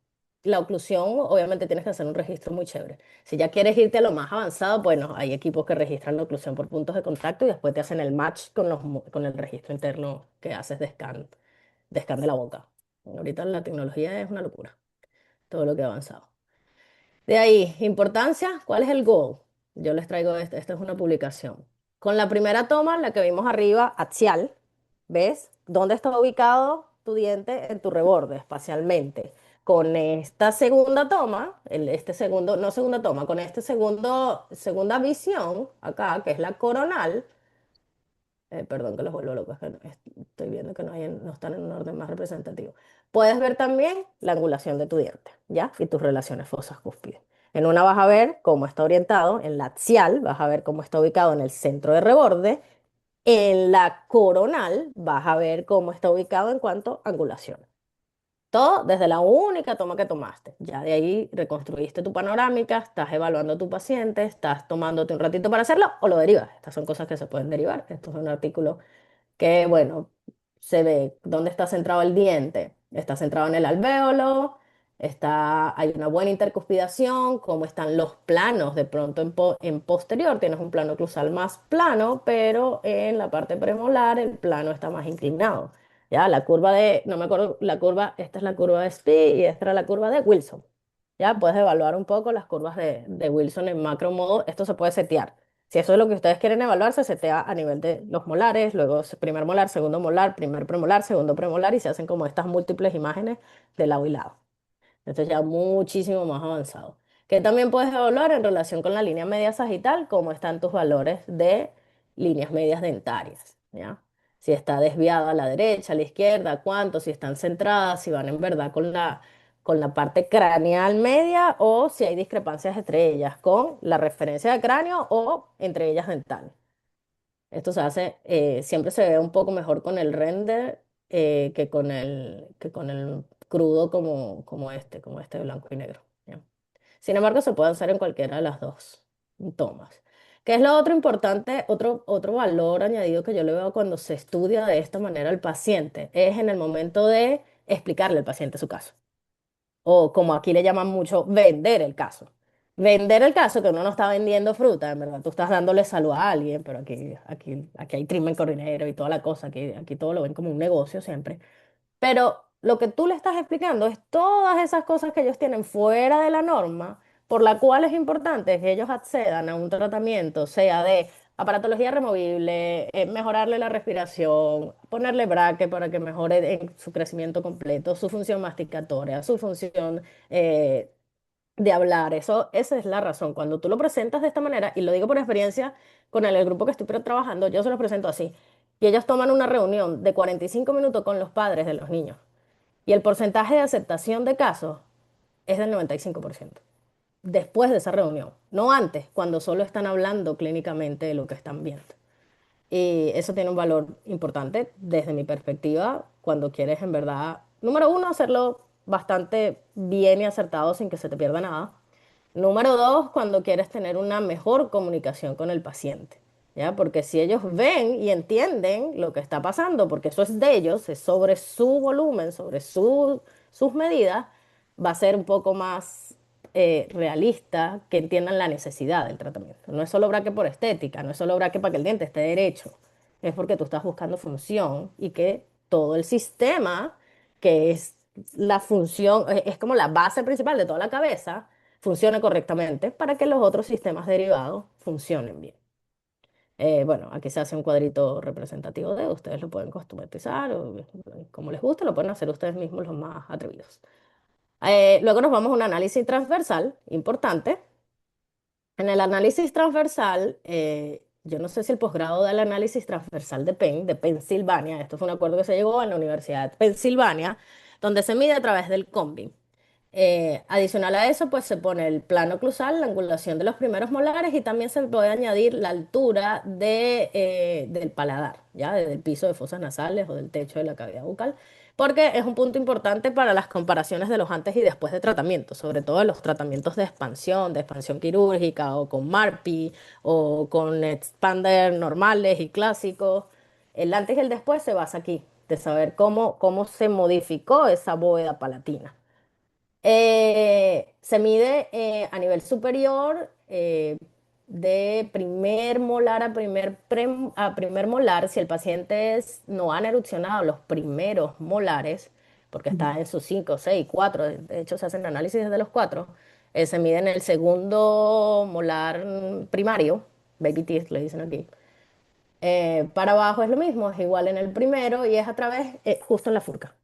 la oclusión, obviamente tienes que hacer un registro muy chévere. Si ya quieres irte a lo más avanzado, bueno, hay equipos que registran la oclusión por puntos de contacto y después te hacen el match con el registro interno que haces de scan de la boca. Ahorita la tecnología es una locura, todo lo que ha avanzado. De ahí, importancia, ¿cuál es el goal? Yo les traigo esta es una publicación. Con la primera toma, la que vimos arriba, axial, ¿ves? ¿Dónde está ubicado tu diente en tu reborde espacialmente? Con esta segunda toma, este segundo, no segunda toma, con este segunda visión, acá, que es la coronal, perdón que los vuelvo locos, es que estoy viendo que no están en un orden más representativo. Puedes ver también la angulación de tu diente, ¿ya? Y tus relaciones fosas cúspides. En una vas a ver cómo está orientado, en la axial vas a ver cómo está ubicado en el centro de reborde, en la coronal vas a ver cómo está ubicado en cuanto a angulación. Todo desde la única toma que tomaste. Ya de ahí reconstruiste tu panorámica, estás evaluando a tu paciente, estás tomándote un ratito para hacerlo o lo derivas. Estas son cosas que se pueden derivar. Esto es un artículo que, bueno, se ve dónde está centrado el diente. Está centrado en el alvéolo, hay una buena intercuspidación, cómo están los planos. De pronto en posterior tienes un plano oclusal más plano, pero en la parte premolar el plano está más inclinado. Ya, la curva no me acuerdo, esta es la curva de Spee y esta era la curva de Wilson. Ya, puedes evaluar un poco las curvas de Wilson en macro modo. Esto se puede setear. Si eso es lo que ustedes quieren evaluar, se setea a nivel de los molares, luego primer molar, segundo molar, primer premolar, segundo premolar y se hacen como estas múltiples imágenes de lado y lado. Esto es ya muchísimo más avanzado. que también puedes evaluar en relación con la línea media sagital, cómo están tus valores de líneas medias dentarias, ¿ya? Si está desviada a la derecha, a la izquierda, cuánto, si están centradas, si van en verdad con la parte craneal media o si hay discrepancias entre ellas con la referencia de cráneo o entre ellas dental. Esto se hace, siempre se ve un poco mejor con el render que con el crudo como este blanco y negro. ¿Ya? Sin embargo, se puede hacer en cualquiera de las dos tomas. ¿Qué es lo otro importante? Otro valor añadido que yo le veo cuando se estudia de esta manera al paciente es en el momento de explicarle al paciente su caso o como aquí le llaman mucho, vender el caso. Vender el caso que uno no está vendiendo fruta, en verdad, tú estás dándole salud a alguien, pero aquí hay treatment coordinator y toda la cosa, aquí todo lo ven como un negocio siempre. Pero lo que tú le estás explicando es todas esas cosas que ellos tienen fuera de la norma, por la cual es importante que ellos accedan a un tratamiento, sea de aparatología removible, mejorarle la respiración, ponerle braque para que mejore su crecimiento completo, su función masticatoria, su función de hablar. Esa es la razón. Cuando tú lo presentas de esta manera, y lo digo por experiencia con el grupo que estoy trabajando, yo se los presento así. Y ellos toman una reunión de 45 minutos con los padres de los niños. Y el porcentaje de aceptación de casos es del 95%. Después de esa reunión, no antes, cuando solo están hablando clínicamente de lo que están viendo. Y eso tiene un valor importante desde mi perspectiva, cuando quieres en verdad, número uno, hacerlo bastante bien y acertado sin que se te pierda nada. Número dos, cuando quieres tener una mejor comunicación con el paciente, ¿ya? Porque si ellos ven y entienden lo que está pasando, porque eso es de ellos, es sobre su volumen, sobre sus medidas, va a ser un poco más realista que entiendan la necesidad del tratamiento. No es solo braque por estética, no es solo braque para que el diente esté derecho, es porque tú estás buscando función y que todo el sistema, que es la función, es como la base principal de toda la cabeza, funcione correctamente para que los otros sistemas derivados funcionen bien. Bueno, aquí se hace un cuadrito representativo de, ustedes lo pueden customizar o como les guste, lo pueden hacer ustedes mismos los más atrevidos. Luego nos vamos a un análisis transversal importante. En el análisis transversal, yo no sé si el posgrado del análisis transversal de Penn, de Pensilvania, esto fue un acuerdo que se llegó en la Universidad de Pensilvania, donde se mide a través del combi. Adicional a eso, pues se pone el plano oclusal, la angulación de los primeros molares y también se puede añadir la altura del paladar, ¿ya? Desde el piso de fosas nasales o del techo de la cavidad bucal, porque es un punto importante para las comparaciones de los antes y después de tratamiento, sobre todo en los tratamientos de expansión quirúrgica o con MARPI o con expander normales y clásicos. El antes y el después se basa aquí, de saber cómo se modificó esa bóveda palatina. Se mide a nivel superior de primer molar a primer molar. Si el paciente no han erupcionado los primeros molares, porque está en sus 5, 6, 4, de hecho se hacen análisis desde los 4, se mide en el segundo molar primario, baby teeth le dicen aquí. Para abajo es lo mismo, es igual en el primero y es a través, justo en la furca.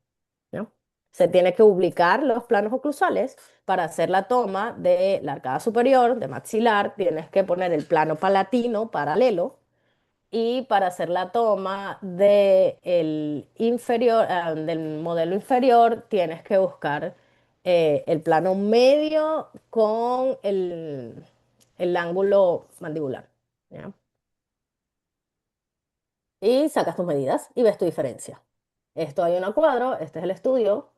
¿No? Se tiene que ubicar los planos oclusales para hacer la toma de la arcada superior, de maxilar, tienes que poner el plano palatino paralelo y para hacer la toma del modelo inferior tienes que buscar el plano medio con el ángulo mandibular. ¿Ya? Y sacas tus medidas y ves tu diferencia. Esto hay un cuadro, este es el estudio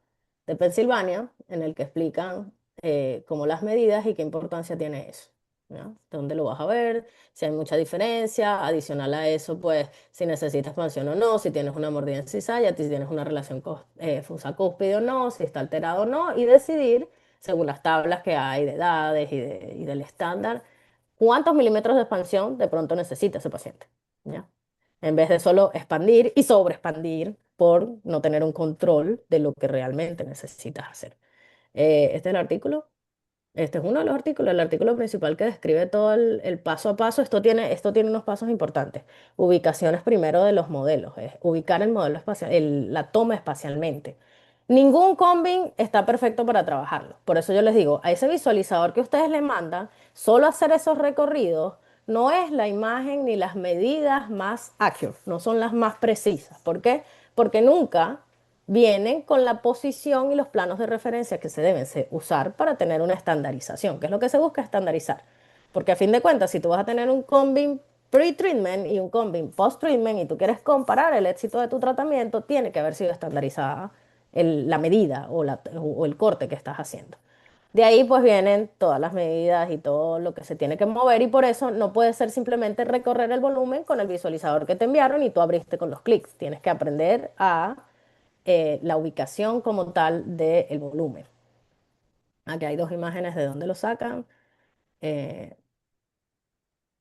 de Pensilvania en el que explican cómo las medidas y qué importancia tiene eso. ¿Ya? ¿Dónde lo vas a ver? Si hay mucha diferencia, adicional a eso, pues si necesitas expansión o no, si tienes una mordida en cizalla, si tienes una relación fosa cúspide o no, si está alterado o no, y decidir, según las tablas que hay de edades y del estándar, cuántos milímetros de expansión de pronto necesita ese paciente. ¿Ya? En vez de solo expandir y sobreexpandir por no tener un control de lo que realmente necesitas hacer. Este es el artículo. Este es uno de los artículos, el artículo principal que describe todo el paso a paso. Esto tiene unos pasos importantes. Ubicaciones primero de los modelos, es ubicar el modelo espacial, la toma espacialmente. Ningún combing está perfecto para trabajarlo. Por eso yo les digo, a ese visualizador que ustedes le mandan, solo hacer esos recorridos no es la imagen ni las medidas más accurate, no son las más precisas. ¿Por qué? Porque nunca vienen con la posición y los planos de referencia que se deben usar para tener una estandarización, que es lo que se busca estandarizar. Porque a fin de cuentas, si tú vas a tener un combing pre-treatment y un combing post-treatment y tú quieres comparar el éxito de tu tratamiento, tiene que haber sido estandarizada la medida o el corte que estás haciendo. De ahí pues vienen todas las medidas y todo lo que se tiene que mover y por eso no puede ser simplemente recorrer el volumen con el visualizador que te enviaron y tú abriste con los clics. Tienes que aprender a la ubicación como tal del volumen. Aquí hay dos imágenes de dónde lo sacan. Eh,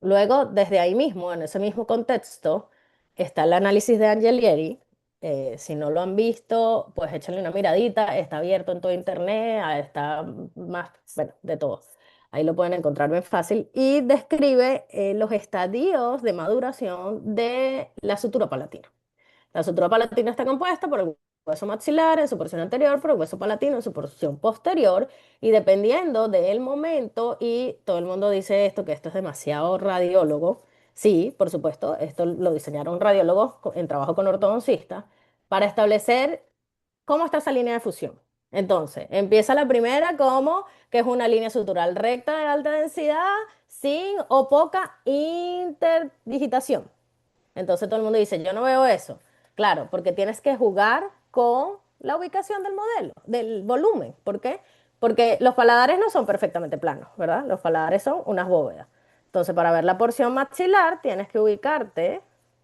Luego, desde ahí mismo, en ese mismo contexto, está el análisis de Angelieri. Si no lo han visto, pues échenle una miradita. Está abierto en todo internet, está más, bueno, de todo. Ahí lo pueden encontrar bien fácil. Y describe los estadios de maduración de la sutura palatina. La sutura palatina está compuesta por el hueso maxilar en su porción anterior, por el hueso palatino en su porción posterior, y dependiendo del momento, y todo el mundo dice esto, que esto es demasiado radiólogo. Sí, por supuesto, esto lo diseñaron radiólogos en trabajo con ortodoncistas para establecer cómo está esa línea de fusión. Entonces, empieza la primera como que es una línea sutural recta de alta densidad sin o poca interdigitación. Entonces todo el mundo dice, yo no veo eso. Claro, porque tienes que jugar con la ubicación del modelo, del volumen. ¿Por qué? Porque los paladares no son perfectamente planos, ¿verdad? Los paladares son unas bóvedas. Entonces, para ver la porción maxilar, tienes que ubicarte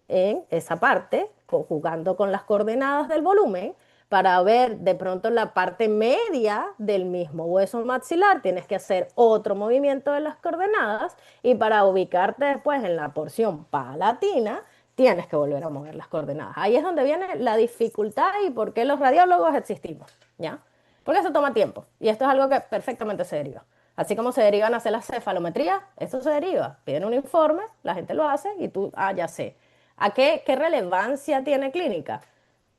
en esa parte, jugando con las coordenadas del volumen. Para ver de pronto la parte media del mismo hueso maxilar, tienes que hacer otro movimiento de las coordenadas. Y para ubicarte después en la porción palatina, tienes que volver a mover las coordenadas. Ahí es donde viene la dificultad y por qué los radiólogos existimos, ¿ya? Porque eso toma tiempo y esto es algo que perfectamente se deriva. Así como se derivan a hacer las cefalometrías, esto se deriva. Piden un informe, la gente lo hace y tú, ya sé. ¿A qué relevancia tiene clínica?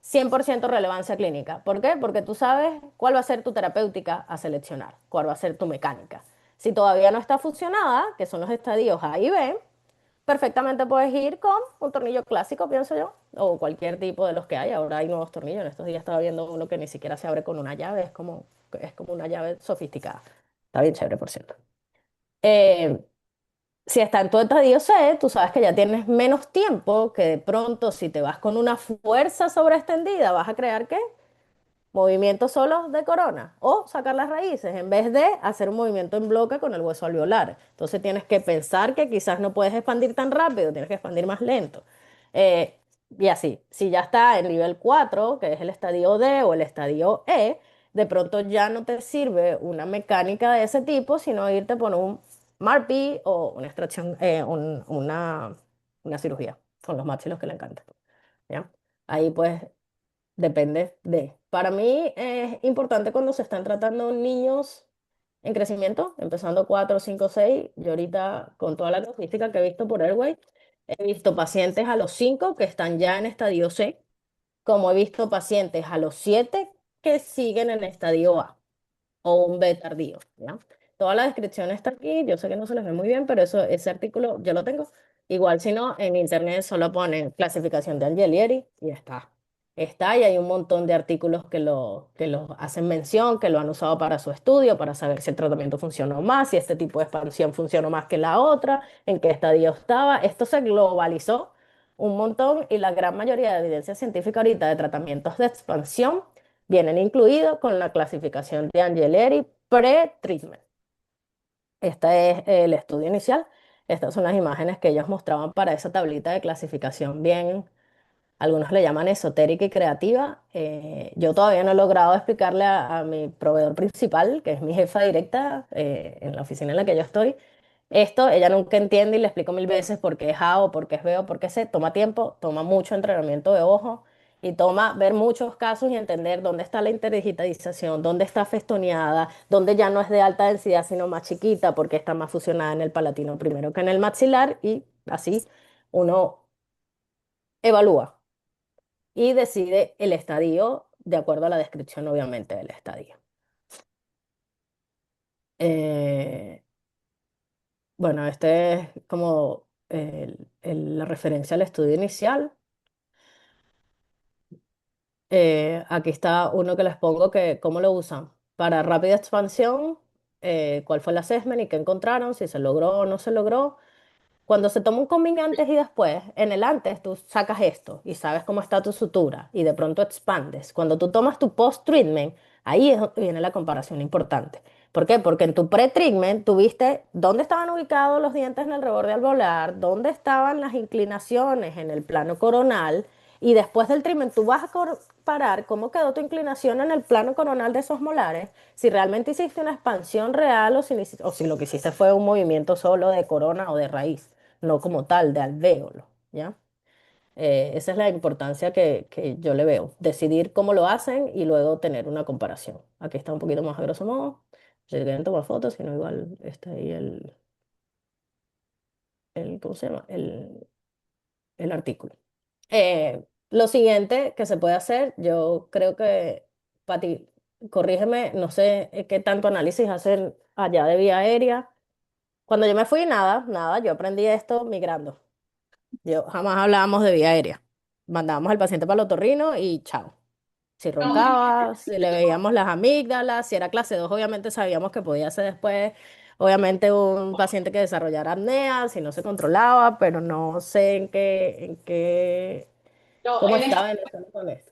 100% relevancia clínica. ¿Por qué? Porque tú sabes cuál va a ser tu terapéutica a seleccionar, cuál va a ser tu mecánica. Si todavía no está fusionada, que son los estadios A y B, perfectamente puedes ir con un tornillo clásico, pienso yo, o cualquier tipo de los que hay. Ahora hay nuevos tornillos. En estos días estaba viendo uno que ni siquiera se abre con una llave, es como una llave sofisticada. Está bien chévere, por cierto. Eh, si está en tu estadio C, tú sabes que ya tienes menos tiempo, que de pronto si te vas con una fuerza sobreextendida, vas a crear ¿qué? Movimientos solos de corona o sacar las raíces en vez de hacer un movimiento en bloque con el hueso alveolar. Entonces tienes que pensar que quizás no puedes expandir tan rápido, tienes que expandir más lento. Eh, y así, si ya está en nivel 4 que es el estadio D o el estadio E, de pronto ya no te sirve una mecánica de ese tipo, sino irte por un MARPI o una extracción, una cirugía con los maxilos que le encantan. ¿Ya? Ahí pues depende de. Para mí es importante cuando se están tratando niños en crecimiento, empezando 4, 5, 6. Yo ahorita, con toda la logística que he visto por Airway, he visto pacientes a los 5 que están ya en estadio C, como he visto pacientes a los 7 que siguen en estadio A o un B tardío, ¿ya? Toda la descripción está aquí, yo sé que no se les ve muy bien, pero ese artículo yo lo tengo. Igual si no, en internet solo ponen clasificación de Angelieri y ya está. Está y hay un montón de artículos que lo hacen mención, que lo han usado para su estudio, para saber si el tratamiento funcionó más, si este tipo de expansión funcionó más que la otra, en qué estadio estaba. Esto se globalizó un montón y la gran mayoría de evidencia científica ahorita de tratamientos de expansión vienen incluidos con la clasificación de Angelieri pre-treatment. Este es el estudio inicial. Estas son las imágenes que ellos mostraban para esa tablita de clasificación bien, algunos le llaman esotérica y creativa. Yo todavía no he logrado explicarle a mi proveedor principal, que es mi jefa directa en la oficina en la que yo estoy, esto. Ella nunca entiende y le explico mil veces por qué es A o por qué es B o por qué C. Toma tiempo, toma mucho entrenamiento de ojo y toma ver muchos casos y entender dónde está la interdigitalización, dónde está festoneada, dónde ya no es de alta densidad sino más chiquita porque está más fusionada en el palatino primero que en el maxilar y así uno evalúa y decide el estadio de acuerdo a la descripción, obviamente, del estadio. Eh, bueno, este es como la referencia al estudio inicial. Aquí está uno que les pongo que cómo lo usan. Para rápida expansión, cuál fue el assessment y qué encontraron, si se logró o no se logró. Cuando se toma un coming antes y después, en el antes tú sacas esto y sabes cómo está tu sutura y de pronto expandes. Cuando tú tomas tu post-treatment, ahí es donde viene la comparación importante. ¿Por qué? Porque en tu pre-treatment tú viste dónde estaban ubicados los dientes en el reborde alveolar, dónde estaban las inclinaciones en el plano coronal y después del treatment tú vas a comparar cómo quedó tu inclinación en el plano coronal de esos molares, si realmente hiciste una expansión real o si lo que hiciste fue un movimiento solo de corona o de raíz, no como tal, de alvéolo, ¿ya? Esa es la importancia que yo le veo, decidir cómo lo hacen y luego tener una comparación. Aquí está un poquito más a grosso modo, si quieren tomar fotos, si no igual está ahí ¿cómo se llama? El artículo. Lo siguiente que se puede hacer, yo creo que, Pati, corrígeme, no sé qué tanto análisis hacen allá de vía aérea. Cuando yo me fui, nada, yo aprendí esto migrando. Yo jamás hablábamos de vía aérea. Mandábamos al paciente para el otorrino y chao. Si No, roncaba, si le veíamos las amígdalas, si era clase 2 obviamente sabíamos que podía ser después, obviamente un paciente que desarrollara apnea, si no se controlaba, pero no sé no, cómo estaba Venezuela con esto.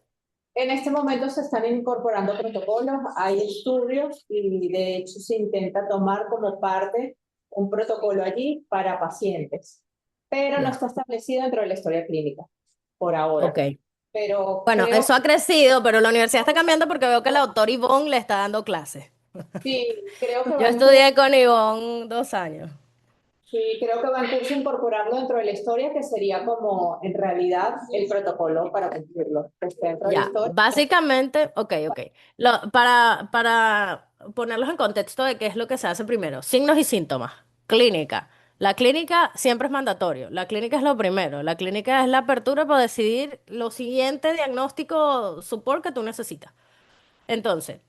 en este momento se están incorporando protocolos, hay estudios y de hecho se intenta tomar como parte un protocolo allí para pacientes, pero no Ya, está establecido dentro de la historia clínica por ahora. ok. Pero Bueno, creo eso ha crecido, pero la universidad está cambiando porque veo que la doctora Ivonne le está dando clases. sí, creo que Yo va en curso, estudié con Ivonne 2 años. sí, creo que va en curso incorporarlo dentro de la historia, que sería como en realidad el protocolo para cumplirlo, que esté dentro de la Ya, historia. básicamente, ok. Para ponerlos en contexto de qué es lo que se hace primero, signos y síntomas, clínica. La clínica siempre es mandatorio, la clínica es lo primero, la clínica es la apertura para decidir lo siguiente diagnóstico support que tú necesitas. Entonces,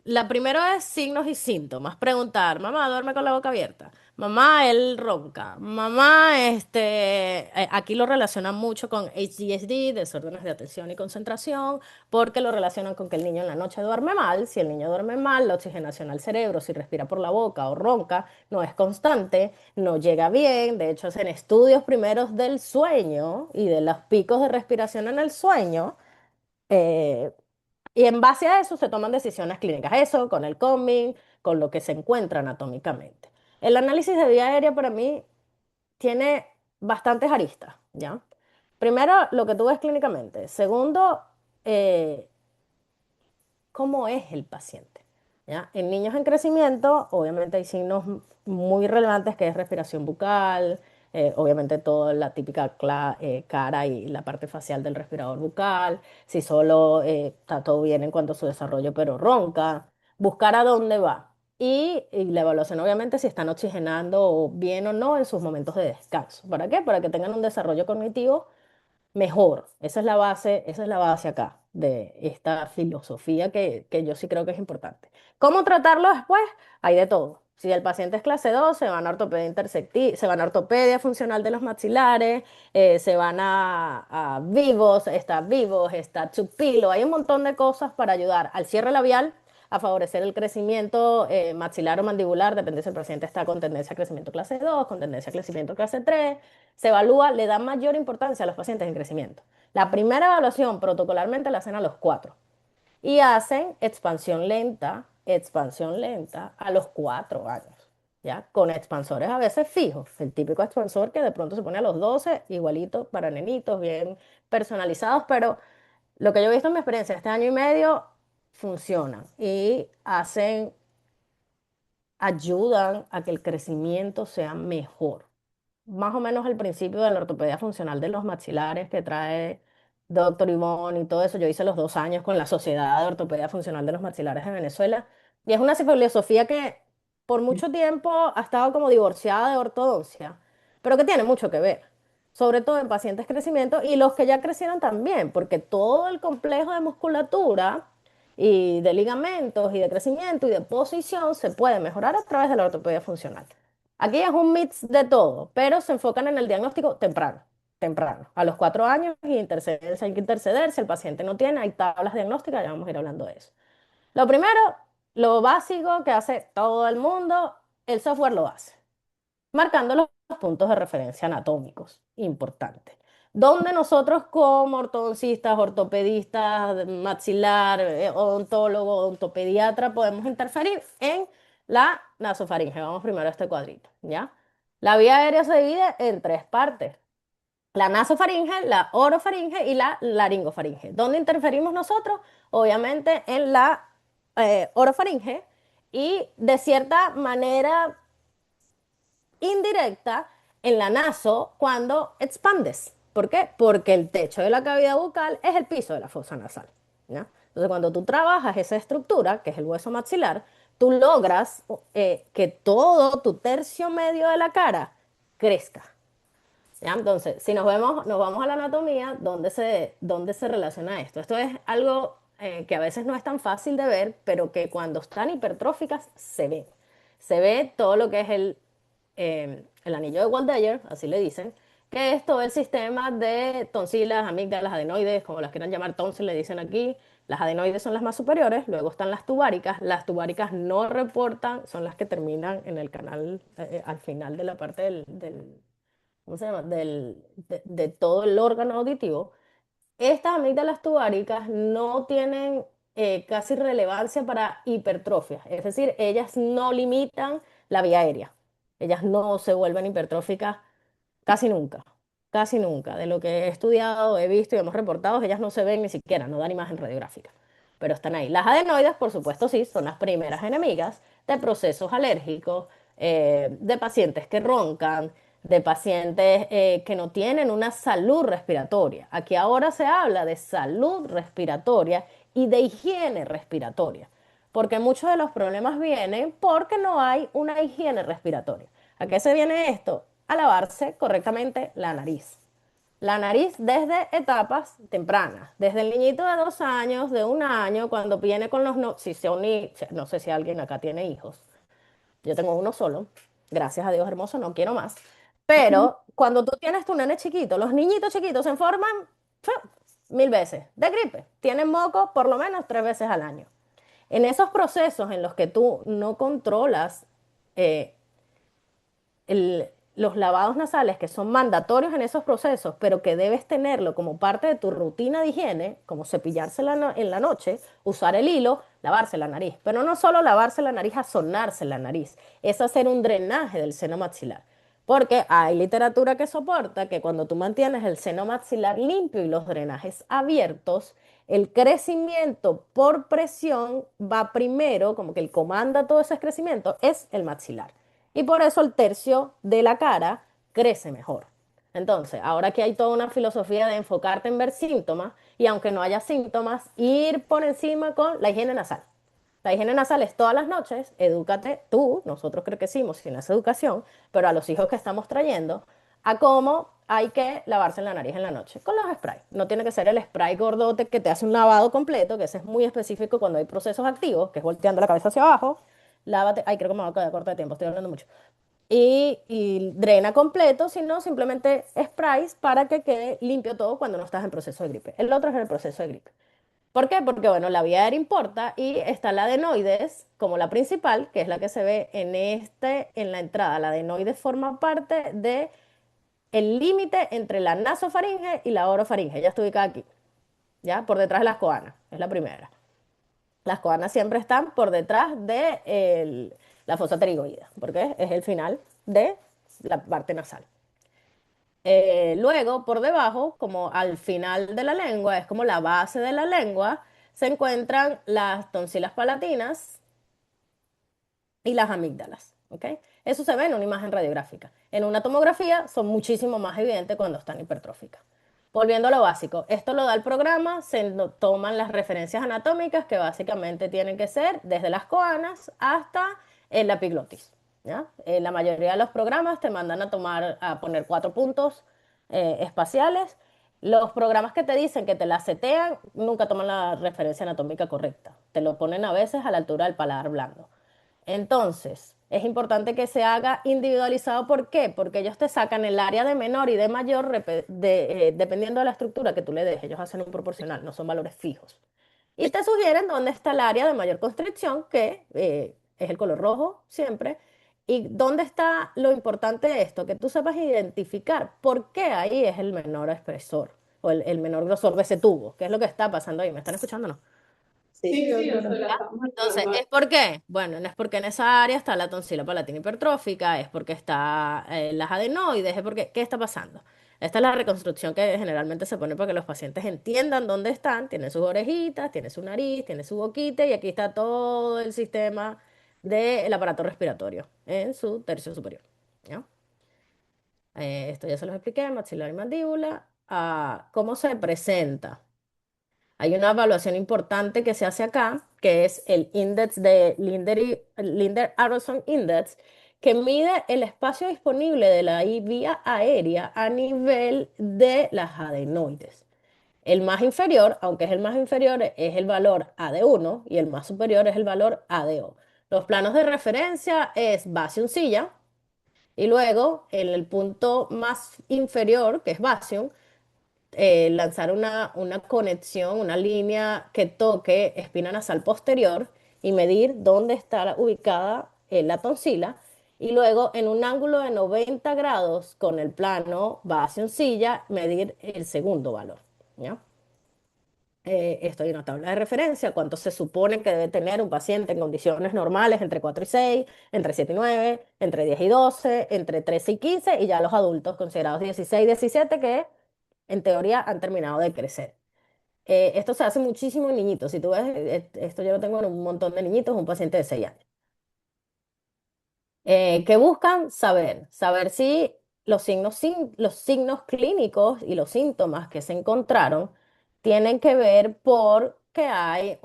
la primera es signos y síntomas. Preguntar, mamá, duerme con la boca abierta. Mamá, él ronca. Mamá, aquí lo relacionan mucho con HDSD, desórdenes de atención y concentración, porque lo relacionan con que el niño en la noche duerme mal. Si el niño duerme mal, la oxigenación al cerebro, si respira por la boca o ronca, no es constante, no llega bien. De hecho, hacen estudios primeros del sueño y de los picos de respiración en el sueño. eh, y en base a eso se toman decisiones clínicas. Eso con el COMING, con lo que se encuentra anatómicamente. El análisis de vía aérea para mí tiene bastantes aristas, ¿ya? Primero, lo que tú ves clínicamente. Segundo, eh, cómo es el paciente. ¿Ya? En niños en crecimiento, obviamente hay signos muy relevantes que es respiración bucal, obviamente toda la típica cara y la parte facial del respirador bucal, si solo está todo bien en cuanto a su desarrollo, pero ronca, buscar a dónde va. Y la evaluación, obviamente, si están oxigenando bien o no en sus momentos de descanso. ¿Para qué? Para que tengan un desarrollo cognitivo mejor. Esa es la base acá de esta filosofía que yo sí creo que es importante. ¿Cómo tratarlo después? Hay de todo. Si el paciente es clase 2 se van a ortopedia se van a ortopedia funcional de los maxilares, se van a vivos, está chupilo, hay un montón de cosas para ayudar al cierre labial, a favorecer el crecimiento maxilar o mandibular, depende si el paciente está con tendencia a crecimiento clase 2 con tendencia a crecimiento clase 3 se evalúa, le da mayor importancia a los pacientes en crecimiento. La primera evaluación protocolarmente la hacen a los 4 y hacen expansión lenta a los 4 años, ¿ya? Con expansores a veces fijos, el típico expansor que de pronto se pone a los 12 igualito para nenitos, bien personalizados, pero lo que yo he visto en mi experiencia este año y medio funcionan y ayudan a que el crecimiento sea mejor más o menos al principio de la ortopedia funcional de los maxilares que trae Doctor Ivonne y todo eso. Yo hice los 2 años con la Sociedad de Ortopedia Funcional de los Maxilares de Venezuela. Y es una filosofía que por mucho tiempo ha estado como divorciada de ortodoncia, pero que tiene mucho que ver. sobre todo en pacientes de crecimiento y los que ya crecieron también, porque todo el complejo de musculatura y de ligamentos y de crecimiento y de posición se puede mejorar a través de la ortopedia funcional. Aquí es un mix de todo, pero se enfocan en el diagnóstico temprano, temprano, a los 4 años y interceder, si hay que interceder, si el paciente no tiene, hay tablas diagnósticas, ya vamos a ir hablando de eso. Lo primero, lo básico que hace todo el mundo, el software lo hace marcando los puntos de referencia anatómicos, importante. Donde nosotros como ortodoncistas, ortopedistas, maxilar, odontólogo, odontopediatra, podemos interferir en la nasofaringe. Vamos primero a este cuadrito, ¿ya? La vía aérea se divide en tres partes. La nasofaringe, la orofaringe y la laringofaringe. ¿Dónde interferimos nosotros? Obviamente en la orofaringe y de cierta manera indirecta en la naso cuando expandes. ¿Por qué? Porque el techo de la cavidad bucal es el piso de la fosa nasal, ¿ya? Entonces, cuando tú trabajas esa estructura, que es el hueso maxilar, tú logras que todo tu tercio medio de la cara crezca. ¿Ya? Entonces, si nos vamos a la anatomía, dónde se relaciona esto? Esto es algo que a veces no es tan fácil de ver, pero que cuando están hipertróficas se ve. Se ve todo lo que es el anillo de Waldeyer, así le dicen, que es todo el sistema de tonsilas, amígdalas, adenoides, como las quieran llamar, tonsil le dicen aquí. Las adenoides son las más superiores, luego están las tubáricas no reportan, son las que terminan en el canal al final de la parte ¿cómo se llama? De todo el órgano auditivo. Estas amígdalas tubáricas no tienen casi relevancia para hipertrofia, es decir, ellas no limitan la vía aérea, ellas no se vuelven hipertróficas casi nunca, casi nunca. De lo que he estudiado, he visto y hemos reportado, ellas no se ven ni siquiera, no dan imagen radiográfica, pero están ahí. Las adenoides, por supuesto, sí, son las primeras enemigas de procesos alérgicos, de pacientes que roncan, de pacientes que no tienen una salud respiratoria. Aquí ahora se habla de salud respiratoria y de higiene respiratoria, porque muchos de los problemas vienen porque no hay una higiene respiratoria. ¿A qué se viene esto? A lavarse correctamente la nariz. La nariz desde etapas tempranas, desde el niñito de 2 años, de 1 año, cuando viene con los no, si son no sé si alguien acá tiene hijos. Yo tengo uno solo, gracias a Dios hermoso, no quiero más. Pero cuando tú tienes tu nene chiquito, los niñitos chiquitos se enferman 1000 veces de gripe. Tienen moco por lo menos 3 veces al año. En esos procesos en los que tú no controlas eh, los lavados nasales, que son mandatorios en esos procesos, pero que debes tenerlo como parte de tu rutina de higiene, como cepillarse en la noche, usar el hilo, lavarse la nariz. Pero no solo lavarse la nariz, sonarse la nariz, es hacer un drenaje del seno maxilar. Porque hay literatura que soporta que cuando tú mantienes el seno maxilar limpio y los drenajes abiertos, el crecimiento por presión va primero, como que el comanda todo ese crecimiento, es el maxilar. Y por eso el tercio de la cara crece mejor. Entonces, ahora que hay toda una filosofía de enfocarte en ver síntomas, y aunque no haya síntomas, ir por encima con la higiene nasal. La higiene nasal es todas las noches, edúcate tú, nosotros creo que hicimos sin esa educación, pero a los hijos que estamos trayendo, a cómo hay que lavarse la nariz en la noche con los sprays. No tiene que ser el spray gordote que te hace un lavado completo, que ese es muy específico cuando hay procesos activos, que es volteando la cabeza hacia abajo. Lávate, ay, creo que me va a quedar corta de tiempo, estoy hablando mucho. Y drena completo, sino simplemente sprays para que quede limpio todo cuando no estás en proceso de gripe. El otro es el proceso de gripe. ¿Por qué? Porque, bueno, la vía aérea importa y está la adenoides como la principal, que es la que se ve en la entrada. La adenoides forma parte de el límite entre la nasofaringe y la orofaringe. Ya está ubicada aquí, ¿ya? Por detrás de las coanas, es la primera. Las coanas siempre están por detrás de la fosa pterigoidea, porque es el final de la parte nasal. Luego, por debajo, como al final de la lengua, es como la base de la lengua, se encuentran las tonsilas palatinas y las amígdalas, ¿ok? Eso se ve en una imagen radiográfica. En una tomografía son muchísimo más evidentes cuando están hipertróficas. Volviendo a lo básico, esto lo da el programa, toman las referencias anatómicas que básicamente tienen que ser desde las coanas hasta la epiglotis, ¿ya? La mayoría de los programas te mandan a poner 4 puntos espaciales, los programas que te dicen que te la setean nunca toman la referencia anatómica correcta. Te lo ponen a veces a la altura del paladar blando. Entonces, es importante que se haga individualizado. ¿Por qué? Porque ellos te sacan el área de menor y de mayor dependiendo de la estructura que tú le des. Ellos hacen un proporcional, no son valores fijos. Y te sugieren dónde está el área de mayor constricción, que es el color rojo siempre. Y dónde está lo importante de esto, que tú sepas identificar por qué ahí es el menor espesor o el menor grosor de ese tubo. ¿Qué es lo que está pasando ahí? ¿Me están escuchando o no? Sí, Sí, sí, doctora. la estamos Entonces, hablando. ¿es por qué? Bueno, no es porque en esa área está la tonsila palatina hipertrófica, es porque está las adenoides, es porque, ¿qué está pasando? Esta es la reconstrucción que generalmente se pone para que los pacientes entiendan dónde están. Tienen sus orejitas, tiene su nariz, tiene su boquita y aquí está todo el sistema del aparato respiratorio en su tercio superior. ¿Ya? Esto ya se los expliqué, maxilar y mandíbula. ¿Cómo se presenta? Hay una evaluación importante que se hace acá, que es el índice de Linder-Aronson Index, que mide el espacio disponible de la vía aérea a nivel de las adenoides. El más inferior, aunque es el más inferior, es el valor AD1 y el más superior es el valor ADO. Los planos de referencia es base uncilla y luego en el punto más inferior, que es basium, lanzar una conexión, una línea que toque espina nasal posterior y medir dónde está ubicada la tonsila. Y luego en un ángulo de 90 grados con el plano base-uncilla, medir el segundo valor. ¿Ya? Esto hay una tabla de referencia, cuánto se supone que debe tener un paciente en condiciones normales, entre 4 y 6, entre 7 y 9, entre 10 y 12, entre 13 y 15, y ya los adultos considerados 16 y 17 que en teoría han terminado de crecer. Esto se hace muchísimo en niñitos. Si tú ves, esto yo lo tengo en un montón de niñitos, un paciente de 6 años. ¿Qué buscan? Saber si los signos clínicos y los síntomas que se encontraron tienen que ver porque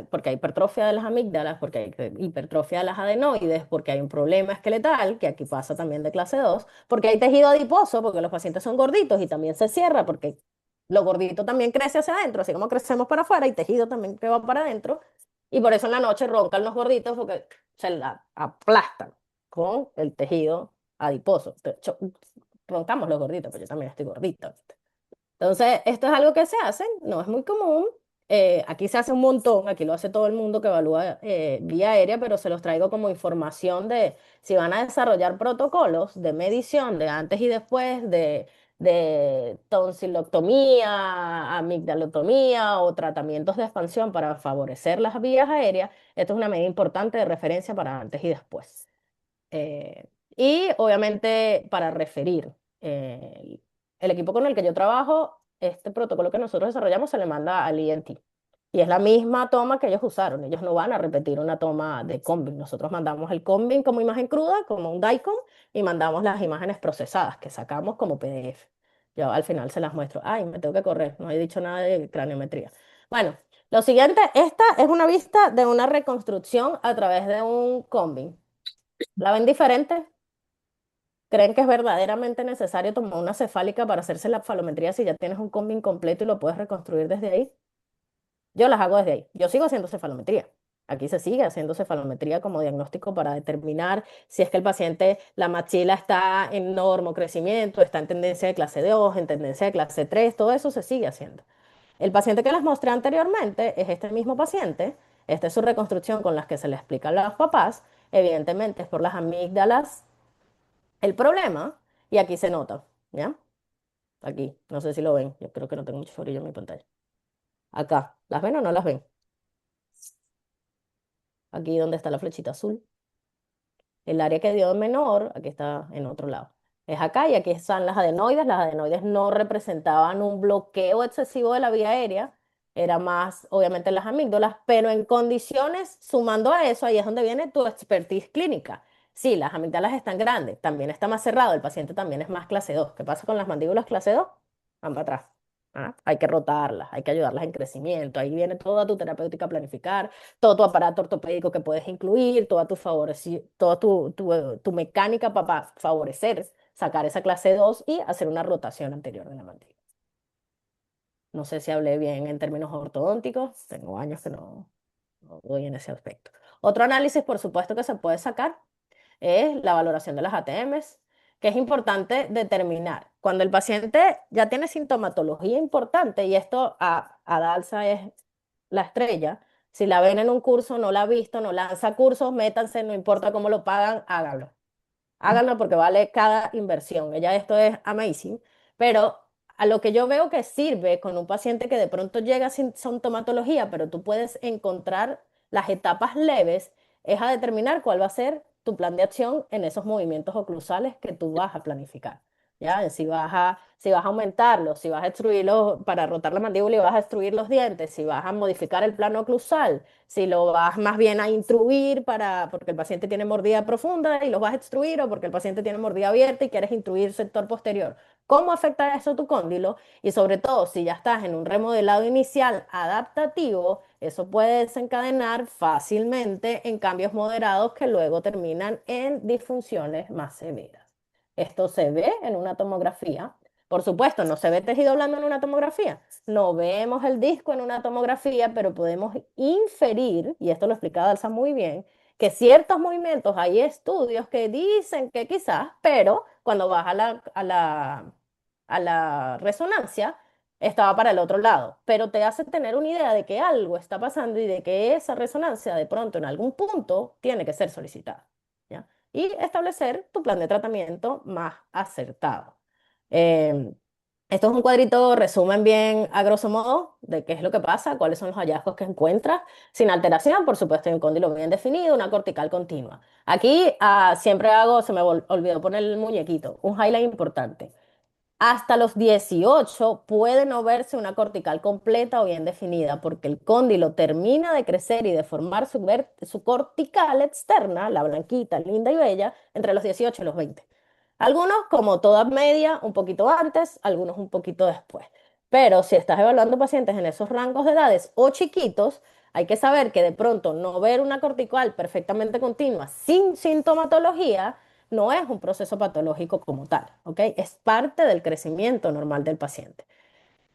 porque hay hipertrofia de las amígdalas, porque hay hipertrofia de las adenoides, porque hay un problema esqueletal, que aquí pasa también de clase 2, porque hay tejido adiposo, porque los pacientes son gorditos y también se cierra, porque lo gordito también crece hacia adentro, así como crecemos para afuera, y tejido también que va para adentro. Y por eso en la noche roncan los gorditos porque se la aplastan con el tejido adiposo. De hecho, roncamos los gorditos, pero yo también estoy gordita. ¿Viste? Entonces, esto es algo que se hace, no es muy común. Aquí se hace un montón, aquí lo hace todo el mundo que evalúa vía aérea, pero se los traigo como información de si van a desarrollar protocolos de medición de antes y después de tonsiloctomía, amigdalotomía o tratamientos de expansión para favorecer las vías aéreas. Esto es una medida importante de referencia para antes y después. Y obviamente para referir. El equipo con el que yo trabajo, este protocolo que nosotros desarrollamos se le manda al ENT. Y es la misma toma que ellos usaron. Ellos no van a repetir una toma de Combin. Nosotros mandamos el Combin como imagen cruda, como un DICOM, y mandamos las imágenes procesadas que sacamos como PDF. Yo al final se las muestro. Ay, me tengo que correr. No he dicho nada de craniometría. Bueno, lo siguiente, esta es una vista de una reconstrucción a través de un Combin. ¿La ven diferente? ¿Creen que es verdaderamente necesario tomar una cefálica para hacerse la falometría si ya tienes un combi incompleto y lo puedes reconstruir desde ahí? Yo las hago desde ahí. Yo sigo haciendo cefalometría. Aquí se sigue haciendo cefalometría como diagnóstico para determinar si es que el paciente, la maxila está en crecimiento, está en tendencia de clase 2, en tendencia de clase 3, todo eso se sigue haciendo. El paciente que les mostré anteriormente es este mismo paciente. Esta es su reconstrucción con las que se le explica a los papás. Evidentemente es por las amígdalas el problema, y aquí se nota, ¿ya? Aquí, no sé si lo ven, yo creo que no tengo mucho brillo en mi pantalla. Acá, ¿las ven o no las ven? Aquí donde está la flechita azul. El área que dio menor, aquí está en otro lado. Es acá y aquí están las adenoides. Las adenoides no representaban un bloqueo excesivo de la vía aérea, era más obviamente las amígdalas, pero en condiciones, sumando a eso, ahí es donde viene tu expertise clínica. Sí, las amígdalas están grandes, también está más cerrado, el paciente también es más clase 2. ¿Qué pasa con las mandíbulas clase 2? Van para atrás. ¿Ah? Hay que rotarlas, hay que ayudarlas en crecimiento. Ahí viene toda tu terapéutica a planificar, todo tu aparato ortopédico que puedes incluir, toda tu mecánica para favorecer sacar esa clase 2 y hacer una rotación anterior de la mandíbula. No sé si hablé bien en términos ortodónticos, tengo años que no doy en ese aspecto. Otro análisis, por supuesto, que se puede sacar es la valoración de las ATMs, que es importante determinar. Cuando el paciente ya tiene sintomatología importante, y esto a Dalsa es la estrella, si la ven en un curso, no la ha visto, no lanza cursos, métanse, no importa cómo lo pagan, háganlo. Háganlo porque vale cada inversión. Ella esto es amazing, pero a lo que yo veo que sirve con un paciente que de pronto llega sin sintomatología, pero tú puedes encontrar las etapas leves, es a determinar cuál va a ser tu plan de acción en esos movimientos oclusales que tú vas a planificar. ¿Ya? Si vas a aumentarlos, si vas a extruirlos para rotar la mandíbula y vas a extruir los dientes, si vas a modificar el plano oclusal, si lo vas más bien a intruir porque el paciente tiene mordida profunda y los vas a extruir, o porque el paciente tiene mordida abierta y quieres intruir sector posterior. ¿Cómo afecta eso tu cóndilo? Y sobre todo, si ya estás en un remodelado inicial adaptativo, eso puede desencadenar fácilmente en cambios moderados que luego terminan en disfunciones más severas. Esto se ve en una tomografía. Por supuesto, no se ve tejido blando en una tomografía. No vemos el disco en una tomografía, pero podemos inferir, y esto lo explicaba Alza muy bien, que ciertos movimientos, hay estudios que dicen que quizás, pero cuando vas a la resonancia, estaba para el otro lado. Pero te hace tener una idea de que algo está pasando y de que esa resonancia de pronto en algún punto tiene que ser solicitada. ¿Ya? Y establecer tu plan de tratamiento más acertado. Em, Esto es un cuadrito, resumen bien a grosso modo de qué es lo que pasa, cuáles son los hallazgos que encuentras, sin alteración, por supuesto, hay un cóndilo bien definido, una cortical continua. Aquí siempre hago, se me olvidó poner el muñequito, un highlight importante. Hasta los 18 puede no verse una cortical completa o bien definida, porque el cóndilo termina de crecer y de formar su cortical externa, la blanquita, linda y bella, entre los 18 y los 20. Algunos, como toda media, un poquito antes, algunos un poquito después. Pero si estás evaluando pacientes en esos rangos de edades o chiquitos, hay que saber que de pronto no ver una cortical perfectamente continua sin sintomatología no es un proceso patológico como tal, ¿ok? Es parte del crecimiento normal del paciente.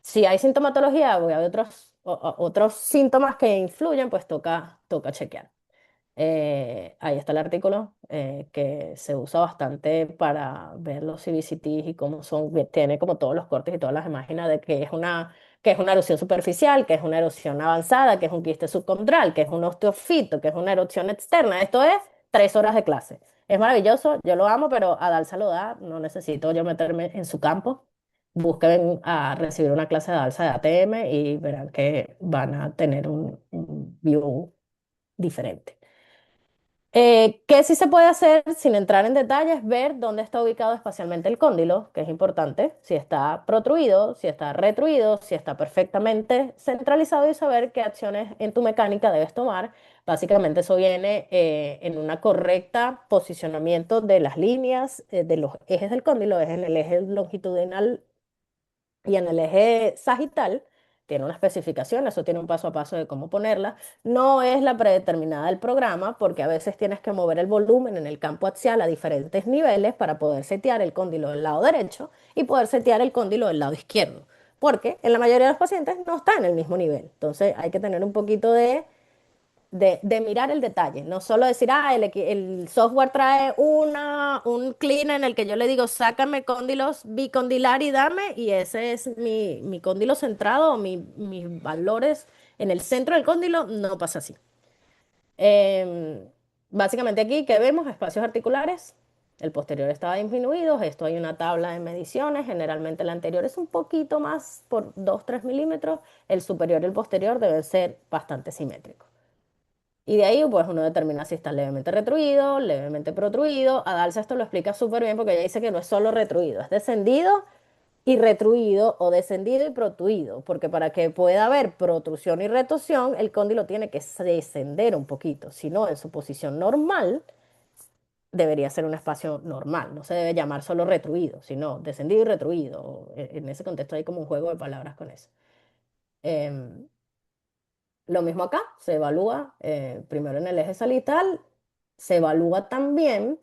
Si hay sintomatología o hay otros síntomas que influyen, pues toca chequear. Ahí está el artículo que se usa bastante para ver los CBCTs y cómo son, tiene como todos los cortes y todas las imágenes de que es una erosión superficial, que es una erosión avanzada, que es un quiste subcondral, que es un osteofito, que es una erosión externa. Esto es 3 horas de clase. Es maravilloso, yo lo amo, pero a Dalsa lo da, no necesito yo meterme en su campo. Busquen a recibir una clase de Dalsa de ATM y verán que van a tener un view diferente. ¿Qué sí se puede hacer sin entrar en detalles? Ver dónde está ubicado espacialmente el cóndilo, que es importante, si está protruido, si está retruido, si está perfectamente centralizado y saber qué acciones en tu mecánica debes tomar. Básicamente eso viene en una correcta posicionamiento de las líneas, de los ejes del cóndilo, es en el eje longitudinal y en el eje sagital. Tiene una especificación, eso tiene un paso a paso de cómo ponerla. No es la predeterminada del programa, porque a veces tienes que mover el volumen en el campo axial a diferentes niveles para poder setear el cóndilo del lado derecho y poder setear el cóndilo del lado izquierdo, porque en la mayoría de los pacientes no está en el mismo nivel. Entonces hay que tener un poquito de mirar el detalle, no solo decir, el software trae un clean en el que yo le digo, sácame cóndilos bicondilar y dame, y ese es mi cóndilo centrado, o mis valores en el centro del cóndilo, no pasa así. Em, Básicamente aquí que vemos espacios articulares, el posterior estaba disminuido, esto hay una tabla de mediciones, generalmente el anterior es un poquito más por 2-3 milímetros, el superior y el posterior deben ser bastante simétricos. Y de ahí, pues uno determina si está levemente retruido, levemente protruido. Adalza esto lo explica súper bien porque ella dice que no es solo retruido, es descendido y retruido o descendido y protruido. Porque para que pueda haber protrusión y retorsión, el cóndilo tiene que descender un poquito. Si no, en su posición normal, debería ser un espacio normal. No se debe llamar solo retruido, sino descendido y retruido. En ese contexto hay como un juego de palabras con eso. Em, Lo mismo acá, se evalúa primero en el eje salital, se evalúa también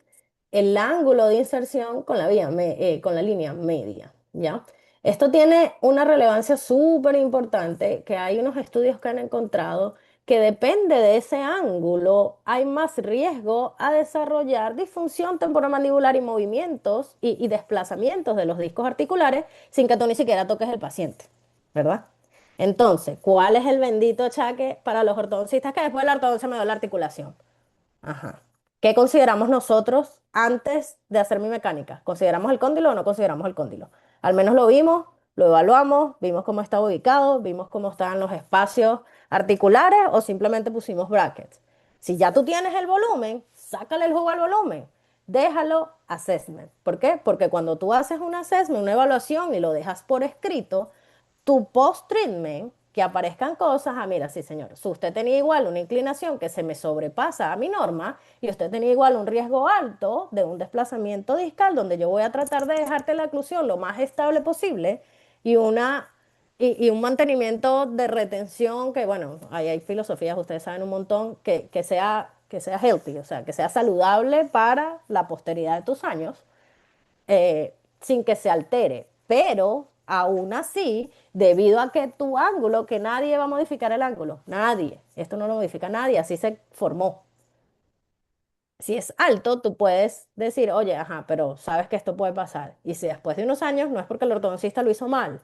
el ángulo de inserción con con la línea media, ¿ya? Esto tiene una relevancia súper importante, que hay unos estudios que han encontrado que depende de ese ángulo, hay más riesgo a desarrollar disfunción temporomandibular y movimientos y desplazamientos de los discos articulares sin que tú ni siquiera toques el paciente, ¿verdad? Entonces, ¿cuál es el bendito achaque para los ortodoncistas? Que después de la ortodoncia me da la articulación. Ajá. ¿Qué consideramos nosotros antes de hacer mi mecánica? ¿Consideramos el cóndilo o no consideramos el cóndilo? Al menos lo vimos, lo evaluamos, vimos cómo estaba ubicado, vimos cómo estaban los espacios articulares o simplemente pusimos brackets. Si ya tú tienes el volumen, sácale el jugo al volumen. Déjalo assessment. ¿Por qué? Porque cuando tú haces un assessment, una evaluación y lo dejas por escrito, tu post-treatment, que aparezcan cosas, mira, sí, señor, si usted tenía igual una inclinación que se me sobrepasa a mi norma y usted tenía igual un riesgo alto de un desplazamiento discal, donde yo voy a tratar de dejarte la oclusión lo más estable posible y y un mantenimiento de retención que, bueno, ahí hay filosofías, ustedes saben un montón, que sea healthy, o sea, que sea saludable para la posteridad de tus años sin que se altere. Pero aún así, debido a que tu ángulo, que nadie va a modificar el ángulo, nadie, esto no lo modifica nadie, así se formó. Si es alto, tú puedes decir, oye, ajá, pero sabes que esto puede pasar. Y si después de unos años, no es porque el ortodoncista lo hizo mal,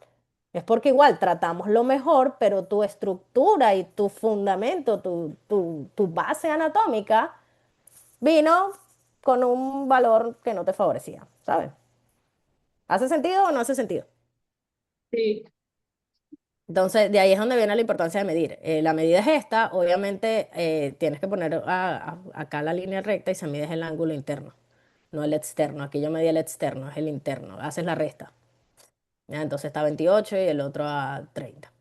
es porque igual tratamos lo mejor, pero tu estructura y tu fundamento, tu base anatómica, vino con un valor que no te favorecía, ¿sabes? ¿Hace sentido o no hace sentido? Sí. Entonces, de ahí es donde viene la importancia de medir. La medida es esta, obviamente tienes que poner acá la línea recta y se mide el ángulo interno, no el externo. Aquí yo medí el externo, es el interno. Haces la resta. ¿Ya? Entonces está a 28 y el otro a 30.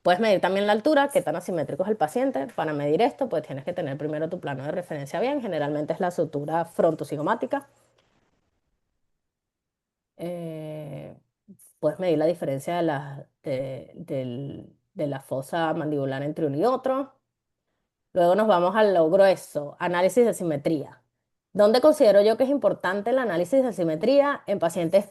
Puedes medir también la altura, qué tan asimétrico es el paciente. Para medir esto, pues tienes que tener primero tu plano de referencia bien. Generalmente es la sutura frontocigomática. Eh, Puedes medir la diferencia de la fosa mandibular entre uno y otro. Luego nos vamos a lo grueso, análisis de simetría. ¿Dónde considero yo que es importante el análisis de simetría? En pacientes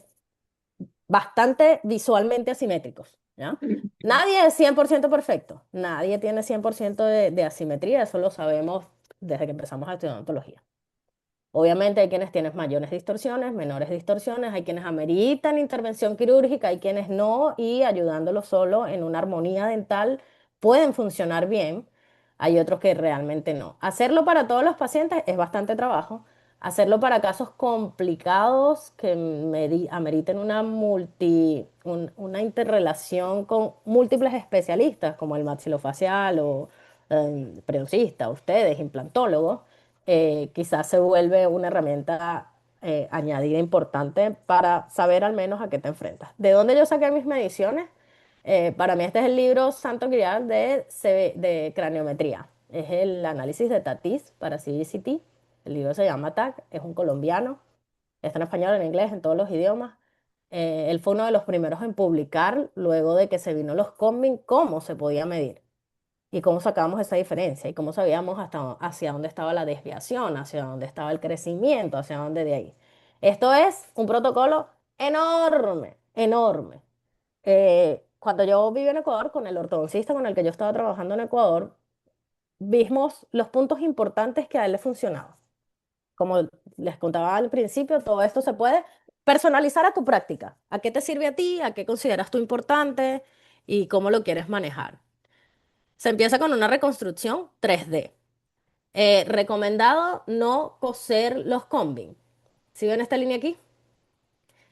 bastante visualmente asimétricos, ¿ya? Nadie es 100% perfecto, nadie tiene 100% de asimetría, eso lo sabemos desde que empezamos a estudiar odontología. Obviamente hay quienes tienen mayores distorsiones, menores distorsiones, hay quienes ameritan intervención quirúrgica, hay quienes no, y ayudándolos solo en una armonía dental pueden funcionar bien, hay otros que realmente no. Hacerlo para todos los pacientes es bastante trabajo. Hacerlo para casos complicados que ameriten una interrelación con múltiples especialistas, como el maxilofacial o periodoncista, ustedes, implantólogos quizás se vuelve una herramienta añadida importante para saber al menos a qué te enfrentas. ¿De dónde yo saqué mis mediciones? Para mí este es el libro Santo Grial de craniometría. Es el análisis de Tatis para CBCT. El libro se llama TAC, es un colombiano. Está en español, en inglés, en todos los idiomas. Él fue uno de los primeros en publicar, luego de que se vino los combing, cómo se podía medir y cómo sacábamos esa diferencia y cómo sabíamos hacia dónde estaba la desviación, hacia dónde estaba el crecimiento, hacia dónde de ahí. Esto es un protocolo enorme, enorme. Cuando yo viví en Ecuador, con el ortodoncista con el que yo estaba trabajando en Ecuador, vimos los puntos importantes que a él le funcionaban. Como les contaba al principio, todo esto se puede personalizar a tu práctica. ¿A qué te sirve a ti? ¿A qué consideras tú importante? ¿Y cómo lo quieres manejar? Se empieza con una reconstrucción 3D. Recomendado no coser los combing. ¿Sí ven esta línea aquí?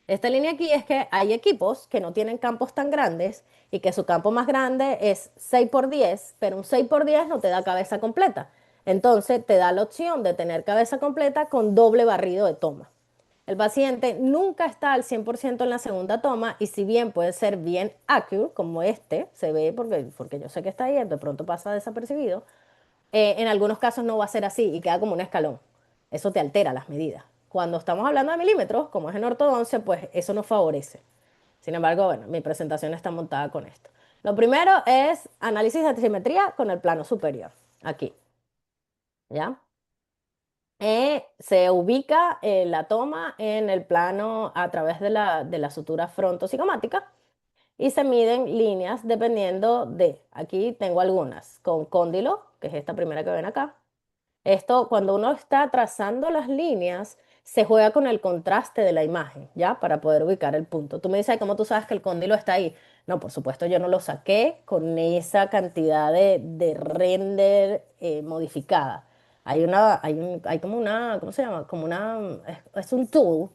Esta línea aquí es que hay equipos que no tienen campos tan grandes y que su campo más grande es 6 por 10, pero un 6 por 10 no te da cabeza completa. Entonces te da la opción de tener cabeza completa con doble barrido de toma. El paciente nunca está al 100% en la segunda toma y si bien puede ser bien accurate, como este, se ve porque yo sé que está ahí, de pronto pasa desapercibido, en algunos casos no va a ser así y queda como un escalón. Eso te altera las medidas. Cuando estamos hablando de milímetros, como es en ortodoncia, pues eso nos favorece. Sin embargo, bueno, mi presentación está montada con esto. Lo primero es análisis de simetría con el plano superior. Aquí. ¿Ya? Se ubica la toma en el plano a través de la sutura frontocigomática y se miden líneas dependiendo de, aquí tengo algunas, con cóndilo, que es esta primera que ven acá. Esto, cuando uno está trazando las líneas, se juega con el contraste de la imagen, ¿ya? Para poder ubicar el punto. Tú me dices, ¿cómo tú sabes que el cóndilo está ahí? No, por supuesto, yo no lo saqué con esa cantidad de render modificada. Hay como una, ¿cómo se llama? Como una, es un tool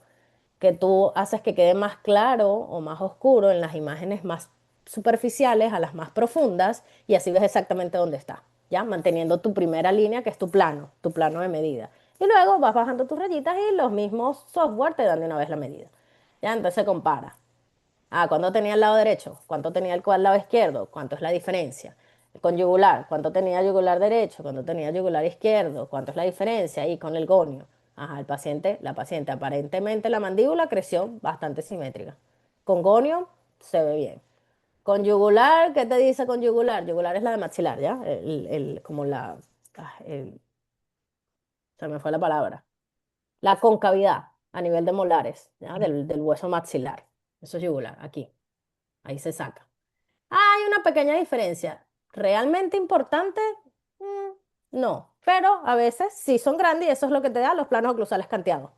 que tú haces que quede más claro o más oscuro en las imágenes más superficiales a las más profundas y así ves exactamente dónde está, ¿ya? Manteniendo tu primera línea que es tu plano de medida. Y luego vas bajando tus rayitas y los mismos software te dan de una vez la medida. ¿Ya? Entonces se compara. Ah, ¿cuánto tenía el lado derecho? ¿Cuánto tenía el lado izquierdo? ¿Cuánto es la diferencia? Con yugular, ¿cuánto tenía yugular derecho? ¿Cuánto tenía yugular izquierdo? ¿Cuánto es la diferencia ahí con el gonio? Ajá, la paciente, aparentemente la mandíbula creció bastante simétrica. Con gonio se ve bien. Con yugular, ¿qué te dice con yugular? Yugular es la de maxilar, ¿ya? Como se me fue la palabra. La concavidad a nivel de molares, ¿ya? Del hueso maxilar. Eso es yugular, aquí. Ahí se saca. Hay una pequeña diferencia. ¿Realmente importante? No, pero a veces sí son grandes y eso es lo que te da los planos oclusales canteados.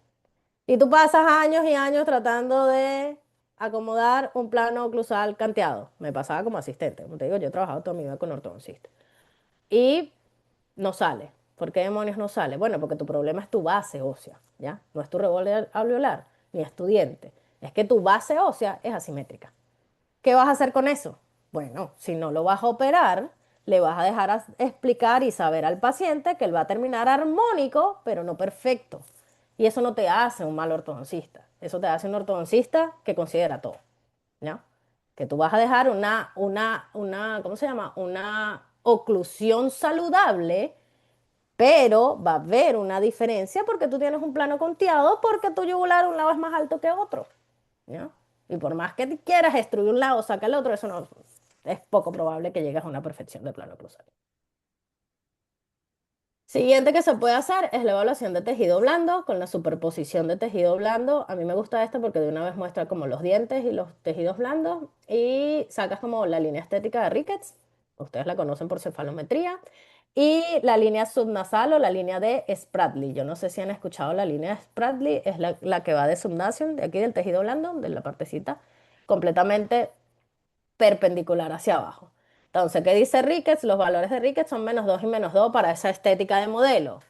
Y tú pasas años y años tratando de acomodar un plano oclusal canteado. Me pasaba como asistente. Como te digo, yo he trabajado toda mi vida con ortodoncista. Y no sale. ¿Por qué demonios no sale? Bueno, porque tu problema es tu base ósea, ¿ya? No es tu revolver alveolar, ni es tu diente. Es que tu base ósea es asimétrica. ¿Qué vas a hacer con eso? Bueno, si no lo vas a operar, le vas a dejar explicar y saber al paciente que él va a terminar armónico, pero no perfecto. Y eso no te hace un mal ortodoncista. Eso te hace un ortodoncista que considera todo, ¿no? Que tú vas a dejar ¿cómo se llama? Una oclusión saludable, pero va a haber una diferencia porque tú tienes un plano conteado, porque tu yugular un lado es más alto que otro. ¿No? Y por más que quieras destruir un lado, saca el otro, eso no es poco probable que llegues a una perfección de plano cruzado. Siguiente que se puede hacer es la evaluación de tejido blando con la superposición de tejido blando. A mí me gusta esto porque de una vez muestra como los dientes y los tejidos blandos y sacas como la línea estética de Ricketts. Ustedes la conocen por cefalometría. Y la línea subnasal o la línea de Spradley. Yo no sé si han escuchado la línea de Spradley, es la que va de subnation, de aquí del tejido blando, de la partecita, completamente perpendicular hacia abajo. Entonces, ¿qué dice Ricketts? Los valores de Ricketts son -2 y -2 para esa estética de modelo.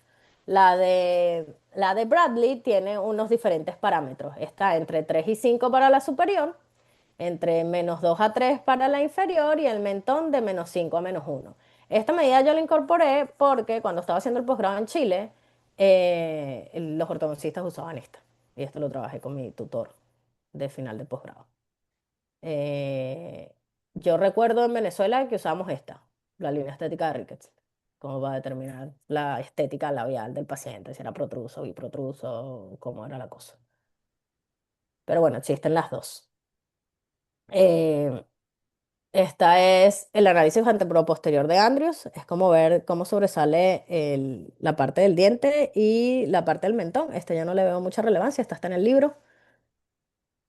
La de Bradley tiene unos diferentes parámetros. Está entre 3 y 5 para la superior, entre -2 a 3 para la inferior y el mentón de -5 a -1. Esta medida yo la incorporé porque cuando estaba haciendo el posgrado en Chile, los ortodoncistas usaban esta. Y esto lo trabajé con mi tutor de final de posgrado. Eh, yo recuerdo en Venezuela que usábamos esta, la línea estética de Ricketts, como para determinar la estética labial del paciente, si era protruso, biprotruso, cómo era la cosa. Pero bueno, existen las dos. Eh, Esta es el análisis antepro-posterior de Andrews. Es como ver cómo sobresale la parte del diente y la parte del mentón. Este ya no le veo mucha relevancia, esta está en el libro.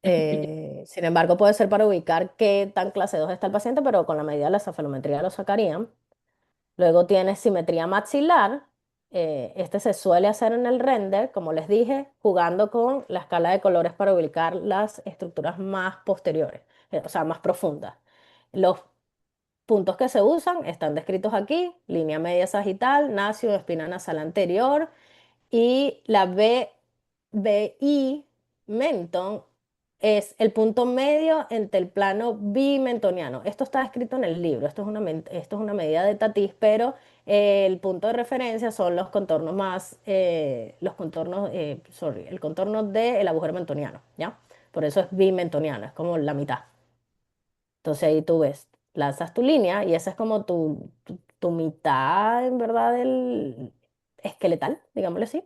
Sin embargo, puede ser para ubicar qué tan clase 2 está el paciente, pero con la medida de la cefalometría lo sacarían. Luego tienes simetría maxilar. Este se suele hacer en el render, como les dije, jugando con la escala de colores para ubicar las estructuras más posteriores, o sea, más profundas. Los puntos que se usan están descritos aquí: línea media sagital, nacio, espina nasal anterior y la BI menton es el punto medio entre el plano bimentoniano. Esto está escrito en el libro, esto es una medida de Tatis, pero el punto de referencia son los contornos el contorno del agujero mentoniano, ¿ya? Por eso es bimentoniano, es como la mitad. Entonces ahí tú ves, lanzas tu línea y esa es como tu mitad, en verdad, del esqueletal, digámoslo así.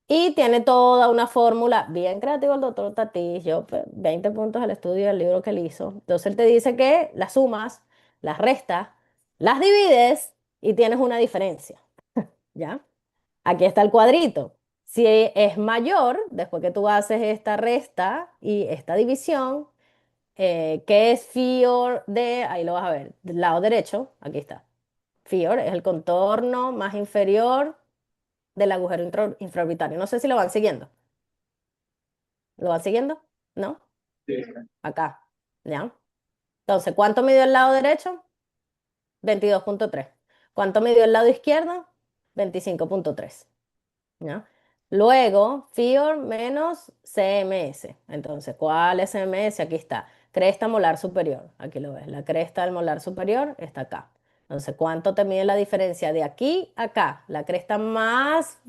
Y tiene toda una fórmula bien creativa el doctor Tatis. Yo, pues, 20 puntos al estudio del libro que él hizo. Entonces él te dice que las sumas, las restas, las divides y tienes una diferencia, ¿ya? Aquí está el cuadrito. Si es mayor, después que tú haces esta resta y esta división, ¿qué es FIOR de? Ahí lo vas a ver. Del lado derecho, aquí está. FIOR es el contorno más inferior del agujero infraorbitario. No sé si lo van siguiendo. ¿Lo van siguiendo? ¿No? Sí. Acá. ¿Ya? Entonces, ¿cuánto midió el lado derecho? 22,3. ¿Cuánto midió el lado izquierdo? 25,3. ¿Ya? Luego, FIOR menos CMS. Entonces, ¿cuál es CMS? Aquí está. Cresta molar superior. Aquí lo ves. La cresta del molar superior está acá. Entonces, ¿cuánto te mide la diferencia de aquí a acá? La cresta más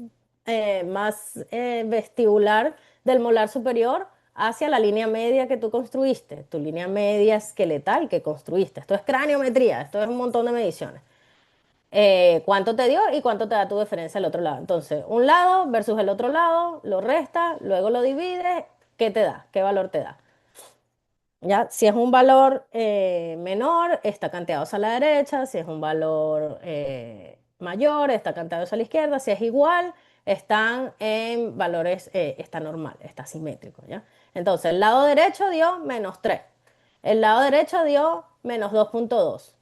vestibular del molar superior hacia la línea media que tú construiste. Tu línea media esqueletal que construiste. Esto es craniometría. Esto es un montón de mediciones. ¿Cuánto te dio y cuánto te da tu diferencia al otro lado? Entonces, un lado versus el otro lado, lo resta, luego lo divides, ¿qué te da? ¿Qué valor te da? ¿Ya? Si es un valor menor, está canteado hacia la derecha, si es un valor mayor, está canteado hacia la izquierda, si es igual, están en valores, está normal, está simétrico, ¿ya? Entonces, el lado derecho dio -3, el lado derecho dio -2,2.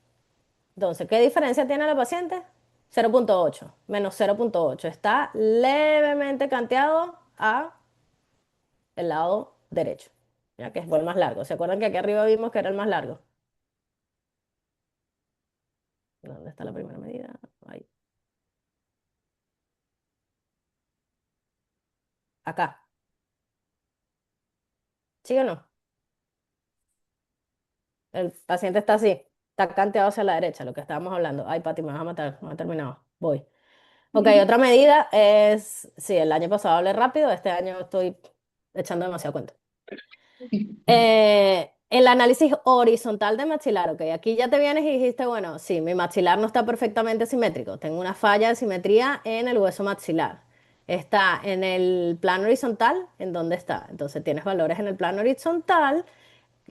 Entonces, ¿qué diferencia tiene la paciente? 0,8 menos 0,8. Está levemente canteado a el lado derecho, ya que fue el más largo. ¿Se acuerdan que aquí arriba vimos que era el más largo? ¿Dónde está la primera medida? Ahí. Acá. ¿Sí o no? El paciente está así. Está canteado hacia la derecha, lo que estábamos hablando. Ay, Pati, me vas a matar. No he terminado. Voy. Ok, otra medida es, sí, el año pasado hablé rápido, este año estoy echando demasiado cuento. El análisis horizontal de maxilar, ok, aquí ya te vienes y dijiste, bueno, sí, mi maxilar no está perfectamente simétrico, tengo una falla de simetría en el hueso maxilar. Está en el plano horizontal, ¿en dónde está? Entonces tienes valores en el plano horizontal,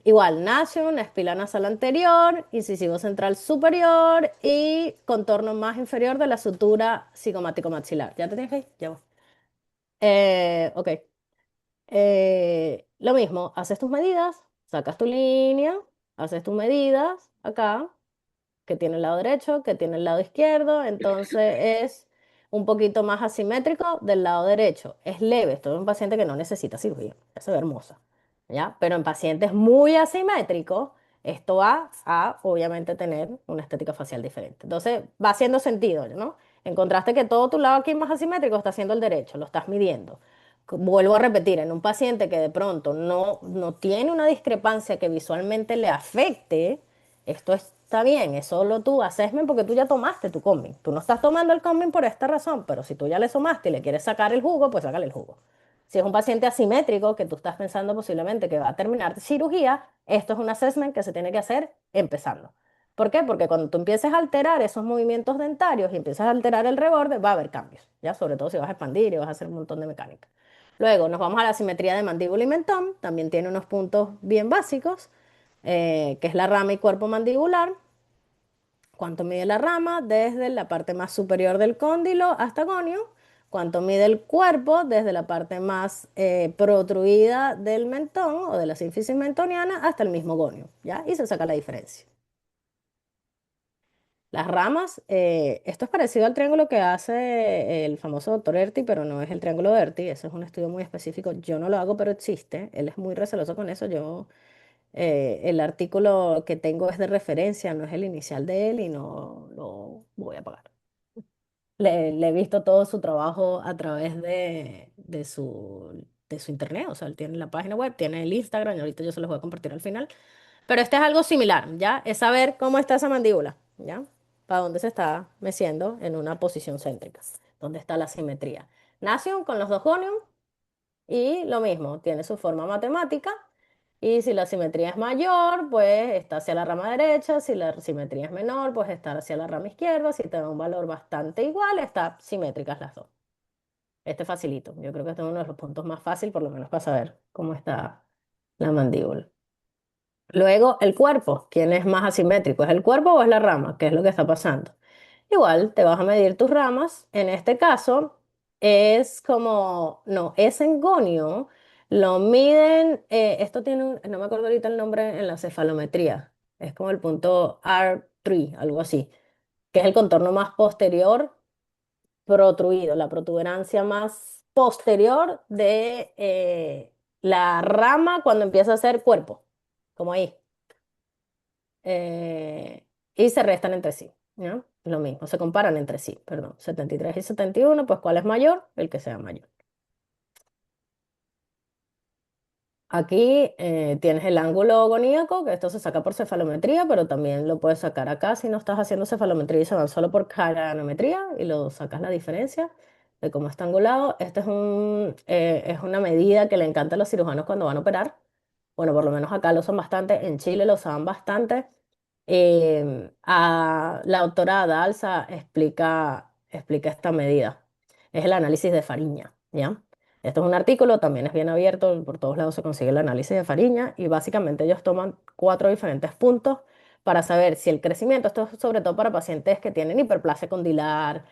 igual nasion, espila nasal anterior, incisivo central superior y contorno más inferior de la sutura cigomático maxilar. ¿Ya te tienes ahí? Ya voy. Ok. Lo mismo, haces tus medidas, sacas tu línea, haces tus medidas acá, que tiene el lado derecho, que tiene el lado izquierdo, entonces es un poquito más asimétrico del lado derecho. Es leve, esto es un paciente que no necesita cirugía, ya se ve hermosa, ¿ya? Pero en pacientes muy asimétricos, esto va a obviamente tener una estética facial diferente. Entonces va haciendo sentido, ¿no? Encontraste que todo tu lado aquí más asimétrico está haciendo el derecho, lo estás midiendo. Vuelvo a repetir, en un paciente que de pronto no tiene una discrepancia que visualmente le afecte, esto está bien, es solo tu assessment porque tú ya tomaste tu combing. Tú no estás tomando el combing por esta razón, pero si tú ya le sumaste y le quieres sacar el jugo, pues sácale el jugo. Si es un paciente asimétrico que tú estás pensando posiblemente que va a terminar cirugía, esto es un assessment que se tiene que hacer empezando. ¿Por qué? Porque cuando tú empieces a alterar esos movimientos dentarios y empiezas a alterar el reborde, va a haber cambios, ¿ya? Sobre todo si vas a expandir y vas a hacer un montón de mecánica. Luego nos vamos a la simetría de mandíbula y mentón, también tiene unos puntos bien básicos, que es la rama y cuerpo mandibular. ¿Cuánto mide la rama? Desde la parte más superior del cóndilo hasta gonio. ¿Cuánto mide el cuerpo? Desde la parte más protruida del mentón o de la sínfisis mentoniana hasta el mismo gonio, ¿ya? Y se saca la diferencia. Las ramas, esto es parecido al triángulo que hace el famoso doctor Erti, pero no es el triángulo de Erti, eso es un estudio muy específico. Yo no lo hago, pero existe. Él es muy receloso con eso. El artículo que tengo es de referencia, no es el inicial de él y no lo voy a pagar. Le he visto todo su trabajo a través de su internet, o sea, él tiene la página web, tiene el Instagram, y ahorita yo se los voy a compartir al final. Pero este es algo similar, ¿ya? Es saber cómo está esa mandíbula, ¿ya? Para dónde se está meciendo en una posición céntrica, dónde está la simetría. Nación con los dos gonios y lo mismo, tiene su forma matemática y si la simetría es mayor, pues está hacia la rama derecha, si la simetría es menor, pues está hacia la rama izquierda, si te da un valor bastante igual, está simétricas las dos. Este facilito, yo creo que este es uno de los puntos más fáciles, por lo menos para saber cómo está la mandíbula. Luego, el cuerpo. ¿Quién es más asimétrico? ¿Es el cuerpo o es la rama? ¿Qué es lo que está pasando? Igual, te vas a medir tus ramas. En este caso, es como, no, es en gonio, lo miden, esto tiene no me acuerdo ahorita el nombre en la cefalometría, es como el punto R3, algo así, que es el contorno más posterior protruido, la protuberancia más posterior de la rama cuando empieza a ser cuerpo, como ahí. Y se restan entre sí, ¿no? Lo mismo, se comparan entre sí, perdón. 73 y 71, pues ¿cuál es mayor? El que sea mayor. Aquí tienes el ángulo agoníaco, que esto se saca por cefalometría, pero también lo puedes sacar acá si no estás haciendo cefalometría y se van solo por caranometría y lo sacas la diferencia de cómo está angulado. Este es una medida que le encanta a los cirujanos cuando van a operar. Bueno, por lo menos acá lo usan bastante, en Chile lo usaban bastante. La doctora Dalsa explica esta medida. Es el análisis de Fariña, ¿ya? Esto es un artículo, también es bien abierto, por todos lados se consigue el análisis de Fariña y básicamente ellos toman cuatro diferentes puntos para saber si el crecimiento, esto es sobre todo para pacientes que tienen hiperplasia condilar,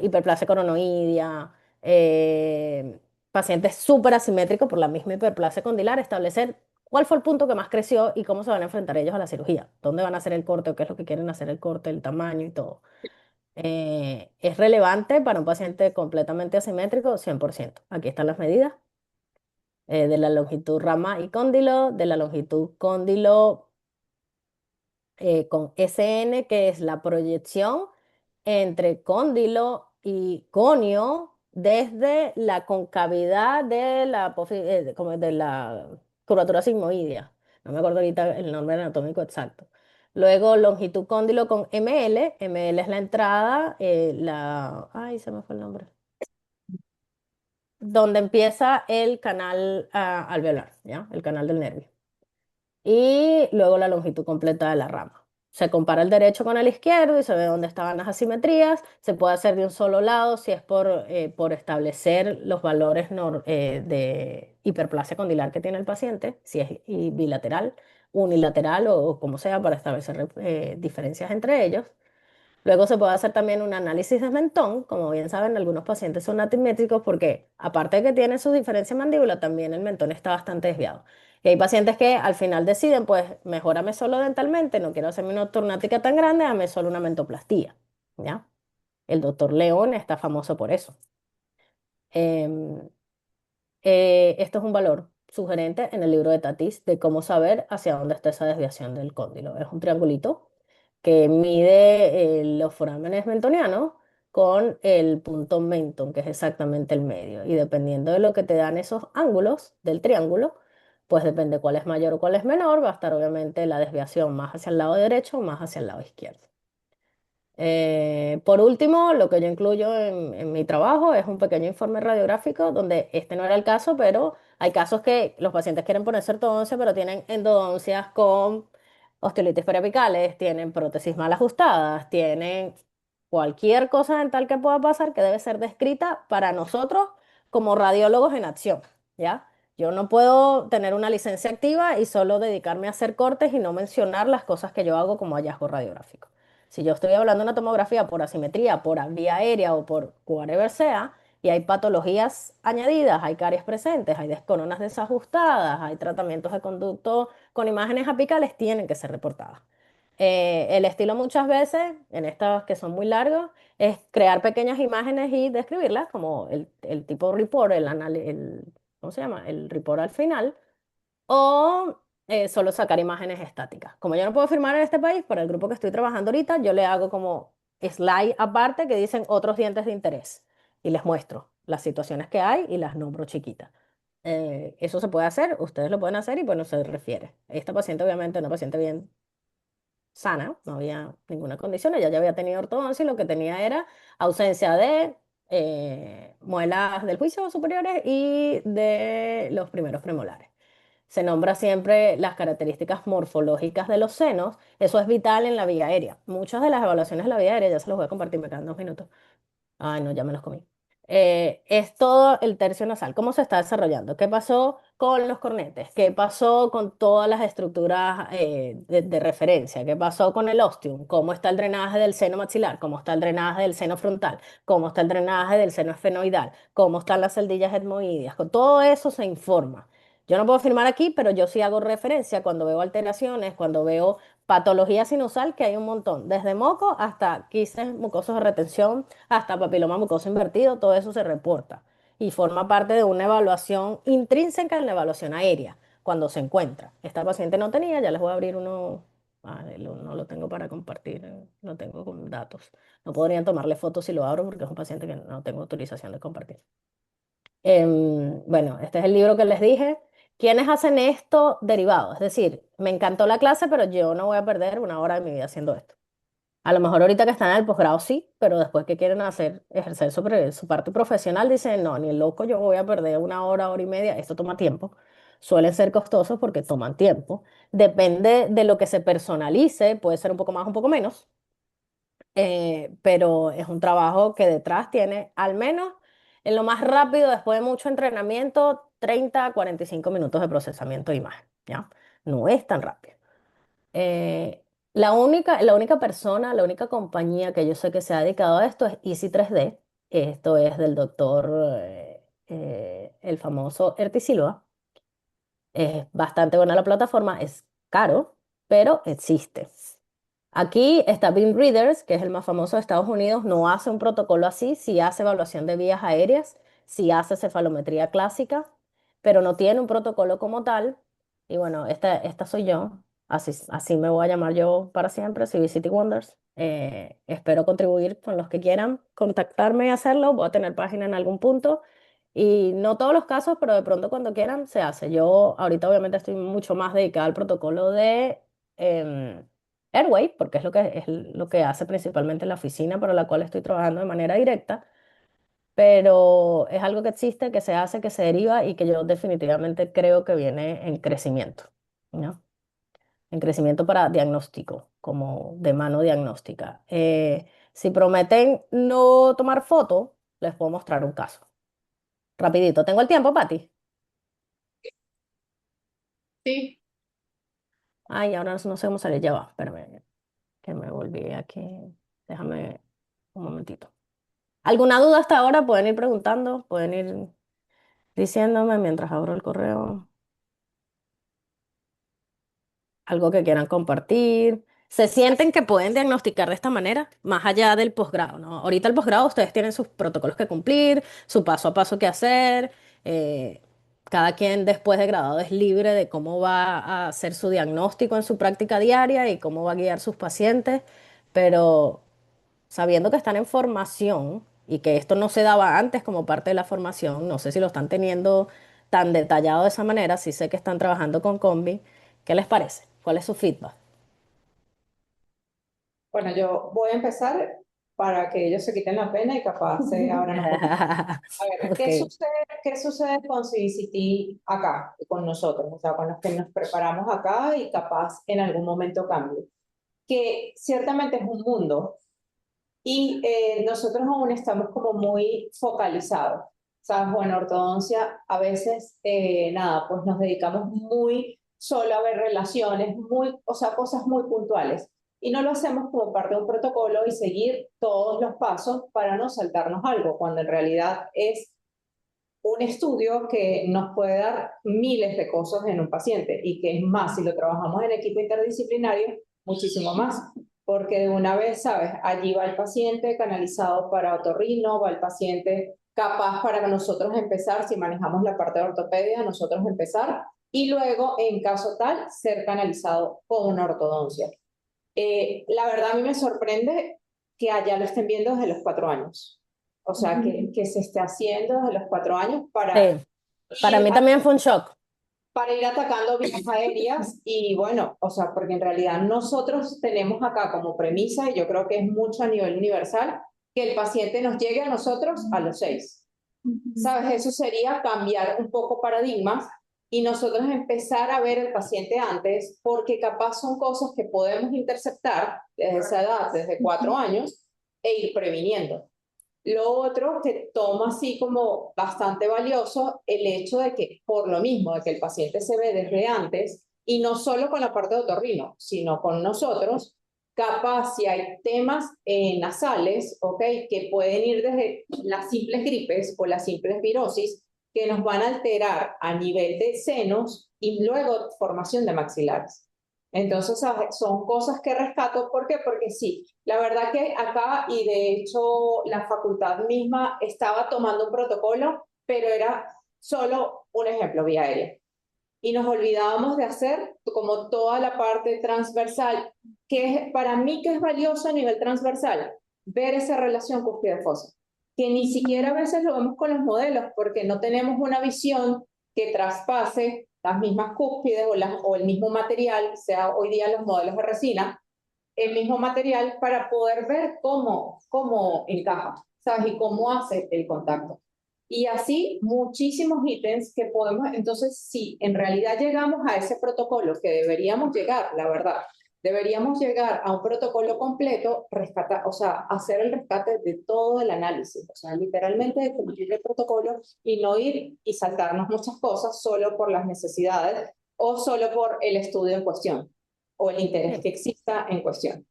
hiperplasia coronoidea, pacientes súper asimétricos por la misma hiperplasia condilar, establecer cuál fue el punto que más creció y cómo se van a enfrentar ellos a la cirugía, dónde van a hacer el corte o qué es lo que quieren hacer el corte, el tamaño y todo. ¿Es relevante para un paciente completamente asimétrico? 100%. Aquí están las medidas de la longitud rama y cóndilo, de la longitud cóndilo con SN, que es la proyección entre cóndilo y conio desde la concavidad de como de la curvatura sigmoidea. No me acuerdo ahorita el nombre anatómico exacto. Luego longitud cóndilo con ML. ML es la entrada, ay, se me fue el nombre. Donde empieza el canal alveolar, ¿ya? El canal del nervio y luego la longitud completa de la rama. Se compara el derecho con el izquierdo y se ve dónde estaban las asimetrías. Se puede hacer de un solo lado si es por establecer los valores de hiperplasia condilar que tiene el paciente, si es bilateral, unilateral o como sea para establecer diferencias entre ellos. Luego se puede hacer también un análisis de mentón. Como bien saben, algunos pacientes son asimétricos porque aparte de que tienen su diferencia en mandíbula, también el mentón está bastante desviado. Y hay pacientes que al final deciden, pues, mejórame solo dentalmente, no quiero hacerme una ortognática tan grande, dame solo una mentoplastía, ¿ya? El doctor León está famoso por eso. Em, esto es un valor sugerente en el libro de Tatis de cómo saber hacia dónde está esa desviación del cóndilo. Es un triangulito que mide los forámenes mentonianos con el punto menton, que es exactamente el medio. Y dependiendo de lo que te dan esos ángulos del triángulo, pues depende cuál es mayor o cuál es menor, va a estar obviamente la desviación más hacia el lado derecho o más hacia el lado izquierdo. Por último, lo que yo incluyo en mi trabajo es un pequeño informe radiográfico donde este no era el caso, pero hay casos que los pacientes quieren ponerse ortodoncia, pero tienen endodoncias con osteolitis periapicales, tienen prótesis mal ajustadas, tienen cualquier cosa dental que pueda pasar que debe ser descrita para nosotros como radiólogos en acción, ¿ya? Yo no puedo tener una licencia activa y solo dedicarme a hacer cortes y no mencionar las cosas que yo hago como hallazgo radiográfico. Si yo estoy hablando de una tomografía por asimetría, por vía aérea o por whatever sea, y hay patologías añadidas, hay caries presentes, hay coronas desajustadas, hay tratamientos de conducto con imágenes apicales, tienen que ser reportadas. El estilo muchas veces, en estas que son muy largos, es crear pequeñas imágenes y describirlas, como el tipo report, ¿cómo se llama? El report al final, o solo sacar imágenes estáticas. Como yo no puedo firmar en este país, para el grupo que estoy trabajando ahorita, yo le hago como slide aparte que dicen otros dientes de interés y les muestro las situaciones que hay y las nombro chiquitas. Eso se puede hacer, ustedes lo pueden hacer y bueno, se refiere. Esta paciente obviamente es una paciente bien sana, no había ninguna condición, ella ya había tenido ortodoncia y lo que tenía era ausencia de muelas del juicio superiores y de los primeros premolares. Se nombra siempre las características morfológicas de los senos. Eso es vital en la vía aérea. Muchas de las evaluaciones de la vía aérea, ya se los voy a compartir, me quedan 2 minutos. Ay, no, ya me los comí. Es todo el tercio nasal. ¿Cómo se está desarrollando? ¿Qué pasó con los cornetes? ¿Qué pasó con todas las estructuras de referencia? ¿Qué pasó con el ostium? ¿Cómo está el drenaje del seno maxilar? ¿Cómo está el drenaje del seno frontal? ¿Cómo está el drenaje del seno esfenoidal? ¿Cómo están las celdillas etmoideas? Con todo eso se informa. Yo no puedo afirmar aquí, pero yo sí hago referencia cuando veo alteraciones, cuando veo patología sinusal, que hay un montón, desde moco hasta quistes mucosos de retención, hasta papiloma mucoso invertido, todo eso se reporta y forma parte de una evaluación intrínseca en la evaluación aérea, cuando se encuentra. Esta paciente no tenía, ya les voy a abrir uno, no lo tengo para compartir, no tengo con datos. No podrían tomarle fotos si lo abro porque es un paciente que no tengo autorización de compartir. Bueno, este es el libro que les dije. ¿Quiénes hacen esto derivado? Es decir, me encantó la clase, pero yo no voy a perder una hora de mi vida haciendo esto. A lo mejor ahorita que están en el posgrado sí, pero después que quieren hacer, ejercer sobre su parte profesional, dicen, no, ni el loco, yo voy a perder una hora, hora y media, esto toma tiempo. Suelen ser costosos porque toman tiempo. Depende de lo que se personalice, puede ser un poco más, un poco menos, pero es un trabajo que detrás tiene, al menos en lo más rápido, después de mucho entrenamiento, 30 a 45 minutos de procesamiento de imagen, ¿ya? No es tan rápido. La única persona, la única compañía que yo sé que se ha dedicado a esto es Easy 3D. Esto es del doctor, el famoso Erti Silva. Es bastante buena la plataforma, es caro, pero existe. Aquí está Beam Readers, que es el más famoso de Estados Unidos, no hace un protocolo así, sí hace evaluación de vías aéreas, sí hace cefalometría clásica, pero no tiene un protocolo como tal. Y bueno, esta soy yo, así me voy a llamar yo para siempre, City Wonders. Espero contribuir con los que quieran contactarme y hacerlo, voy a tener página en algún punto. Y no todos los casos, pero de pronto cuando quieran se hace. Yo ahorita obviamente estoy mucho más dedicada al protocolo de... em, Airway, porque es lo que hace principalmente la oficina para la cual estoy trabajando de manera directa, pero es algo que existe, que se hace, que se deriva y que yo definitivamente creo que viene en crecimiento, ¿no? En crecimiento para diagnóstico, como de mano diagnóstica. Si prometen no tomar foto, les puedo mostrar un caso. Rapidito, ¿tengo el tiempo, Pati? Sí, Ay, ahora no sé cómo salir, ya va, espérame, que me volví aquí. Déjame un momentito. ¿Alguna duda hasta ahora? Pueden ir preguntando, pueden ir diciéndome mientras abro el correo. Algo que quieran compartir. ¿Se sienten que pueden diagnosticar de esta manera, más allá del posgrado, ¿no? Ahorita el posgrado ustedes tienen sus protocolos que cumplir, su paso a paso que hacer. eh, Cada quien después de graduado es libre de cómo va a hacer su diagnóstico en su práctica diaria y cómo va a guiar sus pacientes, pero sabiendo que están en formación y que esto no se daba antes como parte de la formación, no sé si lo están teniendo tan detallado de esa manera, sí sé que están trabajando con Combi. ¿Qué les parece? ¿Cuál es su feedback? Bueno, yo voy a empezar para que ellos se quiten la pena y capaz se abran un poquito. A ver, Ok. qué sucede con CBCT acá, con nosotros? O sea, con los que nos preparamos acá y capaz en algún momento cambie. Que ciertamente es un mundo y nosotros aún estamos como muy focalizados. ¿Sabes? Bueno, ortodoncia a veces, nada, pues nos dedicamos muy solo a ver relaciones, muy, o sea, cosas muy puntuales. Y no lo hacemos como parte de un protocolo y seguir todos los pasos para no saltarnos algo, cuando en realidad es un estudio que nos puede dar miles de cosas en un paciente y que es más, si lo trabajamos en equipo interdisciplinario, muchísimo más, porque de una vez, ¿sabes? Allí va el paciente canalizado para otorrino, va el paciente capaz para nosotros empezar, si manejamos la parte de ortopedia, nosotros empezar y luego, en caso tal, ser canalizado con una ortodoncia. La verdad a mí me sorprende que allá lo estén viendo desde los 4 años. O sea, que se esté haciendo desde los 4 años Sí, para ir, mí también fue un shock. para ir atacando vías aéreas y bueno, o sea, porque en realidad nosotros tenemos acá como premisa, y yo creo que es mucho a nivel universal, que el paciente nos llegue a nosotros a los 6. ¿Sabes? Eso sería cambiar un poco paradigmas y nosotros empezar a ver el paciente antes, porque capaz son cosas que podemos interceptar desde esa edad, desde 4 años, e ir previniendo. Lo otro que tomo así como bastante valioso, el hecho de que por lo mismo, de que el paciente se ve desde antes, y no solo con la parte de otorrino, sino con nosotros, capaz si hay temas nasales, ¿ok? Que pueden ir desde las simples gripes o las simples virosis, que nos van a alterar a nivel de senos y luego formación de maxilares. Entonces, ¿sabes? Son cosas que rescato. ¿Por qué? Porque sí, la verdad que acá, y de hecho la facultad misma estaba tomando un protocolo, pero era solo un ejemplo vía aérea. Y nos olvidábamos de hacer como toda la parte transversal, que es, para mí que es valioso a nivel transversal, ver esa relación cúspide-fosa, que ni siquiera a veces lo vemos con los modelos, porque no tenemos una visión que traspase las mismas cúspides o el mismo material, sea hoy día los modelos de resina, el mismo material para poder ver cómo encaja, ¿sabes? Y cómo hace el contacto. Y así muchísimos ítems que podemos, entonces, si en realidad llegamos a ese protocolo que deberíamos llegar, la verdad, deberíamos llegar a un protocolo completo, rescatar, o sea, hacer el rescate de todo el análisis, o sea, literalmente de cumplir el protocolo y no ir y saltarnos muchas cosas solo por las necesidades o solo por el estudio en cuestión o el interés Sí. que exista en cuestión.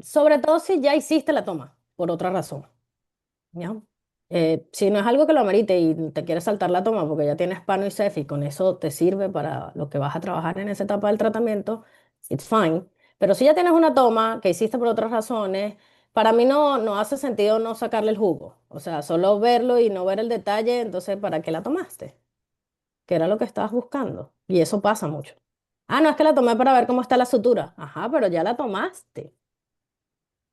Sobre todo si ya hiciste la toma, por otra razón, ¿ya? Si no es algo que lo amerite y te quieres saltar la toma porque ya tienes Pano y Cef y con eso te sirve para lo que vas a trabajar en esa etapa del tratamiento, it's fine. Pero si ya tienes una toma que hiciste por otras razones, para mí no hace sentido no sacarle el jugo. O sea, solo verlo y no ver el detalle, entonces, ¿para qué la tomaste? Que era lo que estabas buscando. Y eso pasa mucho. Ah, no, es que la tomé para ver cómo está la sutura. Ajá, pero ya la tomaste.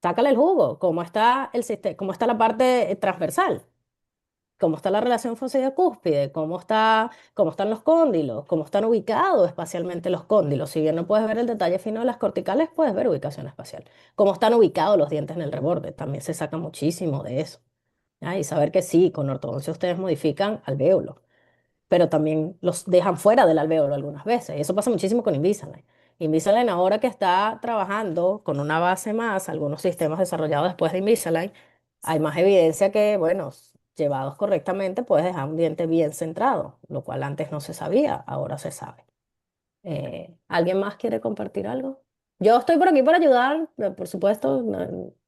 Sácale el jugo. ¿Cómo está el sistema? ¿Cómo está la parte transversal? ¿Cómo está la relación fosáeo-cúspide? ¿Cómo están los cóndilos? ¿Cómo están ubicados espacialmente los cóndilos? Si bien no puedes ver el detalle fino de las corticales, puedes ver ubicación espacial. ¿Cómo están ubicados los dientes en el reborde? También se saca muchísimo de eso. ¿Ya? Y saber que sí, con ortodoncia ustedes modifican alvéolos, pero también los dejan fuera del alvéolo algunas veces. Y eso pasa muchísimo con Invisalign. Invisalign ahora que está trabajando con una base más, algunos sistemas desarrollados después de Invisalign, hay más evidencia que, bueno, llevados correctamente puedes dejar un diente bien centrado, lo cual antes no se sabía, ahora se sabe. ¿Alguien más quiere compartir algo? Yo estoy por aquí para ayudar, por supuesto,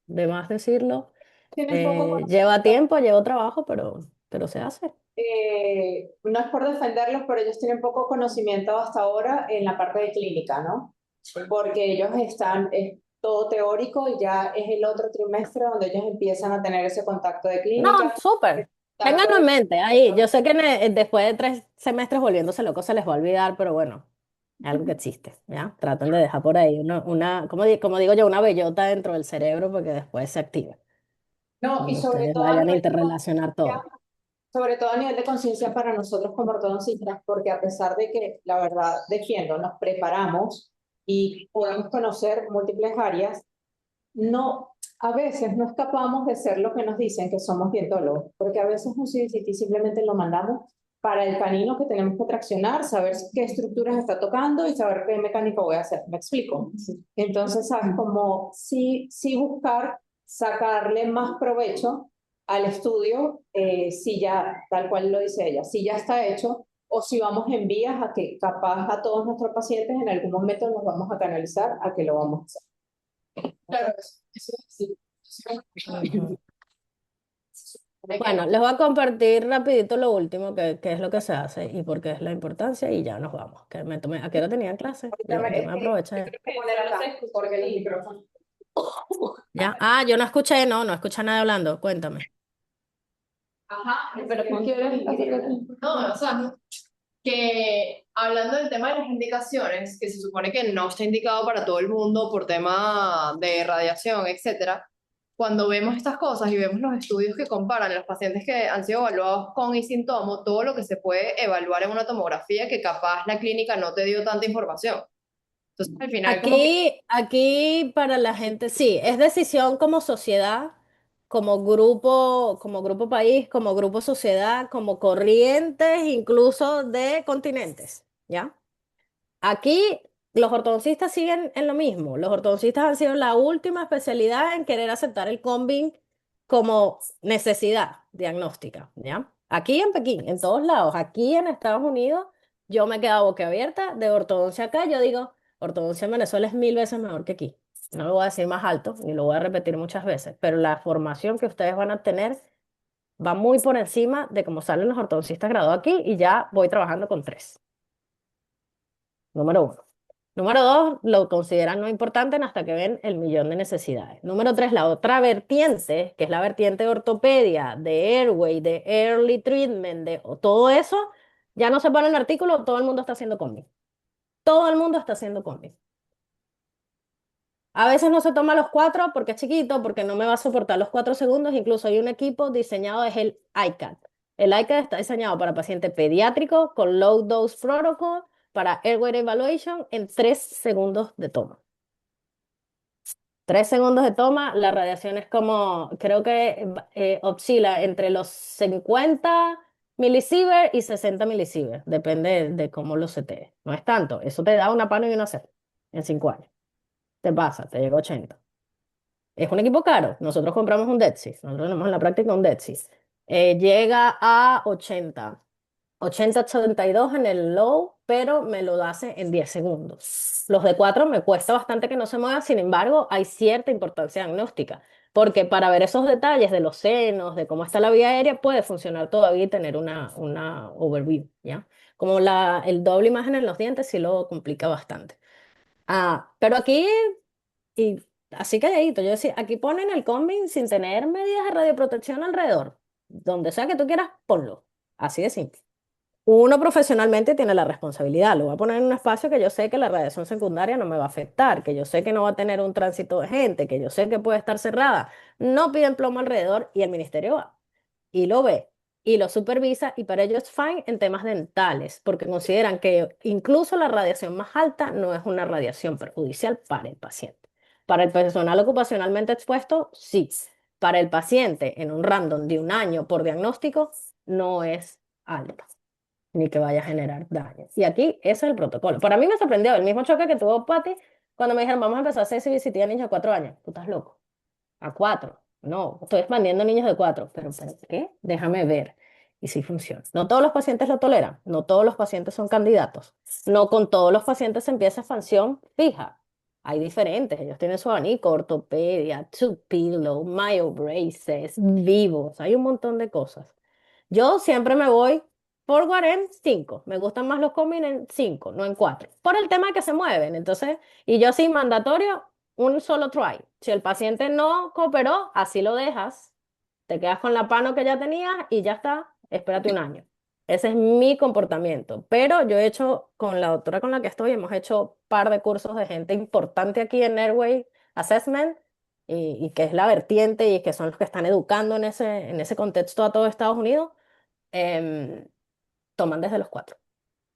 de más decirlo. Tienes poco Lleva conocimiento. tiempo, lleva trabajo, pero se hace. No es por defenderlos, pero ellos tienen poco conocimiento hasta ahora en la parte de clínica, ¿no? Porque ellos están, es todo teórico y ya es el otro trimestre donde ellos empiezan a tener ese contacto de No, clínica, súper. contacto Ténganlo en de... mente ahí. Yo sé que después de 3 semestres volviéndose loco se les va a olvidar, pero bueno, es algo que existe, ¿ya? Traten de dejar por ahí como digo yo, una bellota dentro del cerebro porque después se activa. No, y Cuando ustedes vayan a interrelacionar todo. sobre todo a nivel de conciencia para nosotros como ortodoncistas, porque a pesar de que, la verdad, defiendo, nos preparamos y podemos conocer múltiples áreas, no, a veces no escapamos de ser lo que nos dicen que somos dientólogos, porque a veces un CBCT simplemente lo mandamos para el canino que tenemos que traccionar, saber qué estructuras está tocando y saber qué mecánica voy a hacer. ¿Me explico? Sí. Entonces, ¿sabes? Como sí buscar sacarle más provecho al estudio, si ya, tal cual lo dice ella, si ya está hecho, o si vamos en vías a que capaz a todos nuestros pacientes en algún momento nos vamos a canalizar a que lo vamos a hacer. Claro, eso sí. Ujú. Bueno, les voy a compartir rapidito lo último, que es lo que se hace y por qué es la importancia y ya nos vamos. ¿A qué hora tenían clase? Yo me aprovecho ya. Poner acá, porque los micrófonos. ¿Ya? Ah, yo no escuché, no escuché nadie hablando. Cuéntame. Ajá, pero ¿qué quieres hacer? No, o sea, que hablando del tema de las indicaciones, que se supone que no está indicado para todo el mundo por tema de radiación, etcétera, cuando vemos estas cosas y vemos los estudios que comparan los pacientes que han sido evaluados con y sin tomo, todo lo que se puede evaluar en una tomografía que capaz la clínica no te dio tanta información. Entonces, al final, como que Aquí para la gente, sí, es decisión como sociedad, como grupo país, como grupo sociedad, como corrientes, incluso de continentes, ¿ya? Aquí los ortodoncistas siguen en lo mismo. Los ortodoncistas han sido la última especialidad en querer aceptar el combing como necesidad diagnóstica, ¿ya? Aquí en Pekín, en todos lados, aquí en Estados Unidos, yo me he quedado boquiabierta de ortodoncia acá. Yo digo, ortodoncia en Venezuela es 1000 veces mejor que aquí. No lo voy a decir más alto, ni lo voy a repetir muchas veces, pero la formación que ustedes van a tener va muy por encima de cómo salen los ortodoncistas graduados aquí y ya voy trabajando con 3. Número 1. Número 2, lo consideran no importante hasta que ven el millón de necesidades. Número 3, la otra vertiente, que es la vertiente de ortopedia, de airway, de early treatment, todo eso, ya no se pone en el artículo, todo el mundo está haciendo combi. Todo el mundo está haciendo combi. A veces no se toma los 4 porque es chiquito, porque no me va a soportar los 4 segundos. Incluso hay un equipo diseñado, es el ICAT. El ICAT está diseñado para paciente pediátrico con low dose protocol para airway evaluation en 3 segundos de toma. 3 segundos de toma, la radiación es como, creo que oscila entre los 50 milisievert y 60 milisievert, depende de cómo lo setees. No es tanto, eso te da una pano y una cero en 5 años. Te pasa, te llega a 80. Es un equipo caro. Nosotros compramos un DeadSys. Nosotros tenemos en la práctica un DeadSys. Llega a 80. 80-82 en el low, pero me lo hace en 10 segundos. Los de 4 me cuesta bastante que no se muevan, sin embargo, hay cierta importancia diagnóstica, porque para ver esos detalles de los senos, de cómo está la vía aérea, puede funcionar todavía y tener una overview, ¿ya? Como el doble imagen en los dientes sí lo complica bastante. Pero aquí y así calladito, yo decía, aquí ponen el combi sin tener medidas de radioprotección alrededor. Donde sea que tú quieras, ponlo. Así de simple. Uno profesionalmente tiene la responsabilidad. Lo voy a poner en un espacio que yo sé que la radiación secundaria no me va a afectar, que yo sé que no va a tener un tránsito de gente, que yo sé que puede estar cerrada. No piden plomo alrededor y el ministerio va y lo ve y lo supervisa y para ellos es fine en temas dentales, porque consideran que incluso la radiación más alta no es una radiación perjudicial para el paciente. Para el personal ocupacionalmente expuesto, sí. Para el paciente en un random de 1 año por diagnóstico, no es alta, ni que vaya a generar daño. Y aquí ese es el protocolo. Para mí me sorprendió el mismo choque que tuvo Patty cuando me dijeron, vamos a empezar a hacer CBCT a niños de 4 años. Tú estás loco. A 4. No, estoy expandiendo niños de 4. ¿Pero qué? Déjame ver. Y sí funciona. No todos los pacientes lo toleran. No todos los pacientes son candidatos. No con todos los pacientes se empieza expansión fija. Hay diferentes. Ellos tienen su abanico, ortopedia, two pillow, myobraces, vivos. Hay un montón de cosas. Yo siempre me voy forward en 5. Me gustan más los combin en 5, no en 4. Por el tema que se mueven. Entonces, y yo sí, mandatorio, un solo try. Si el paciente no cooperó, así lo dejas. Te quedas con la pano que ya tenías y ya está. Espérate 1 año. Ese es mi comportamiento. Pero yo he hecho, con la doctora con la que estoy, hemos hecho par de cursos de gente importante aquí en Airway Assessment y que es la vertiente y que son los que están educando en ese contexto a todo Estados Unidos em, toman desde los 4.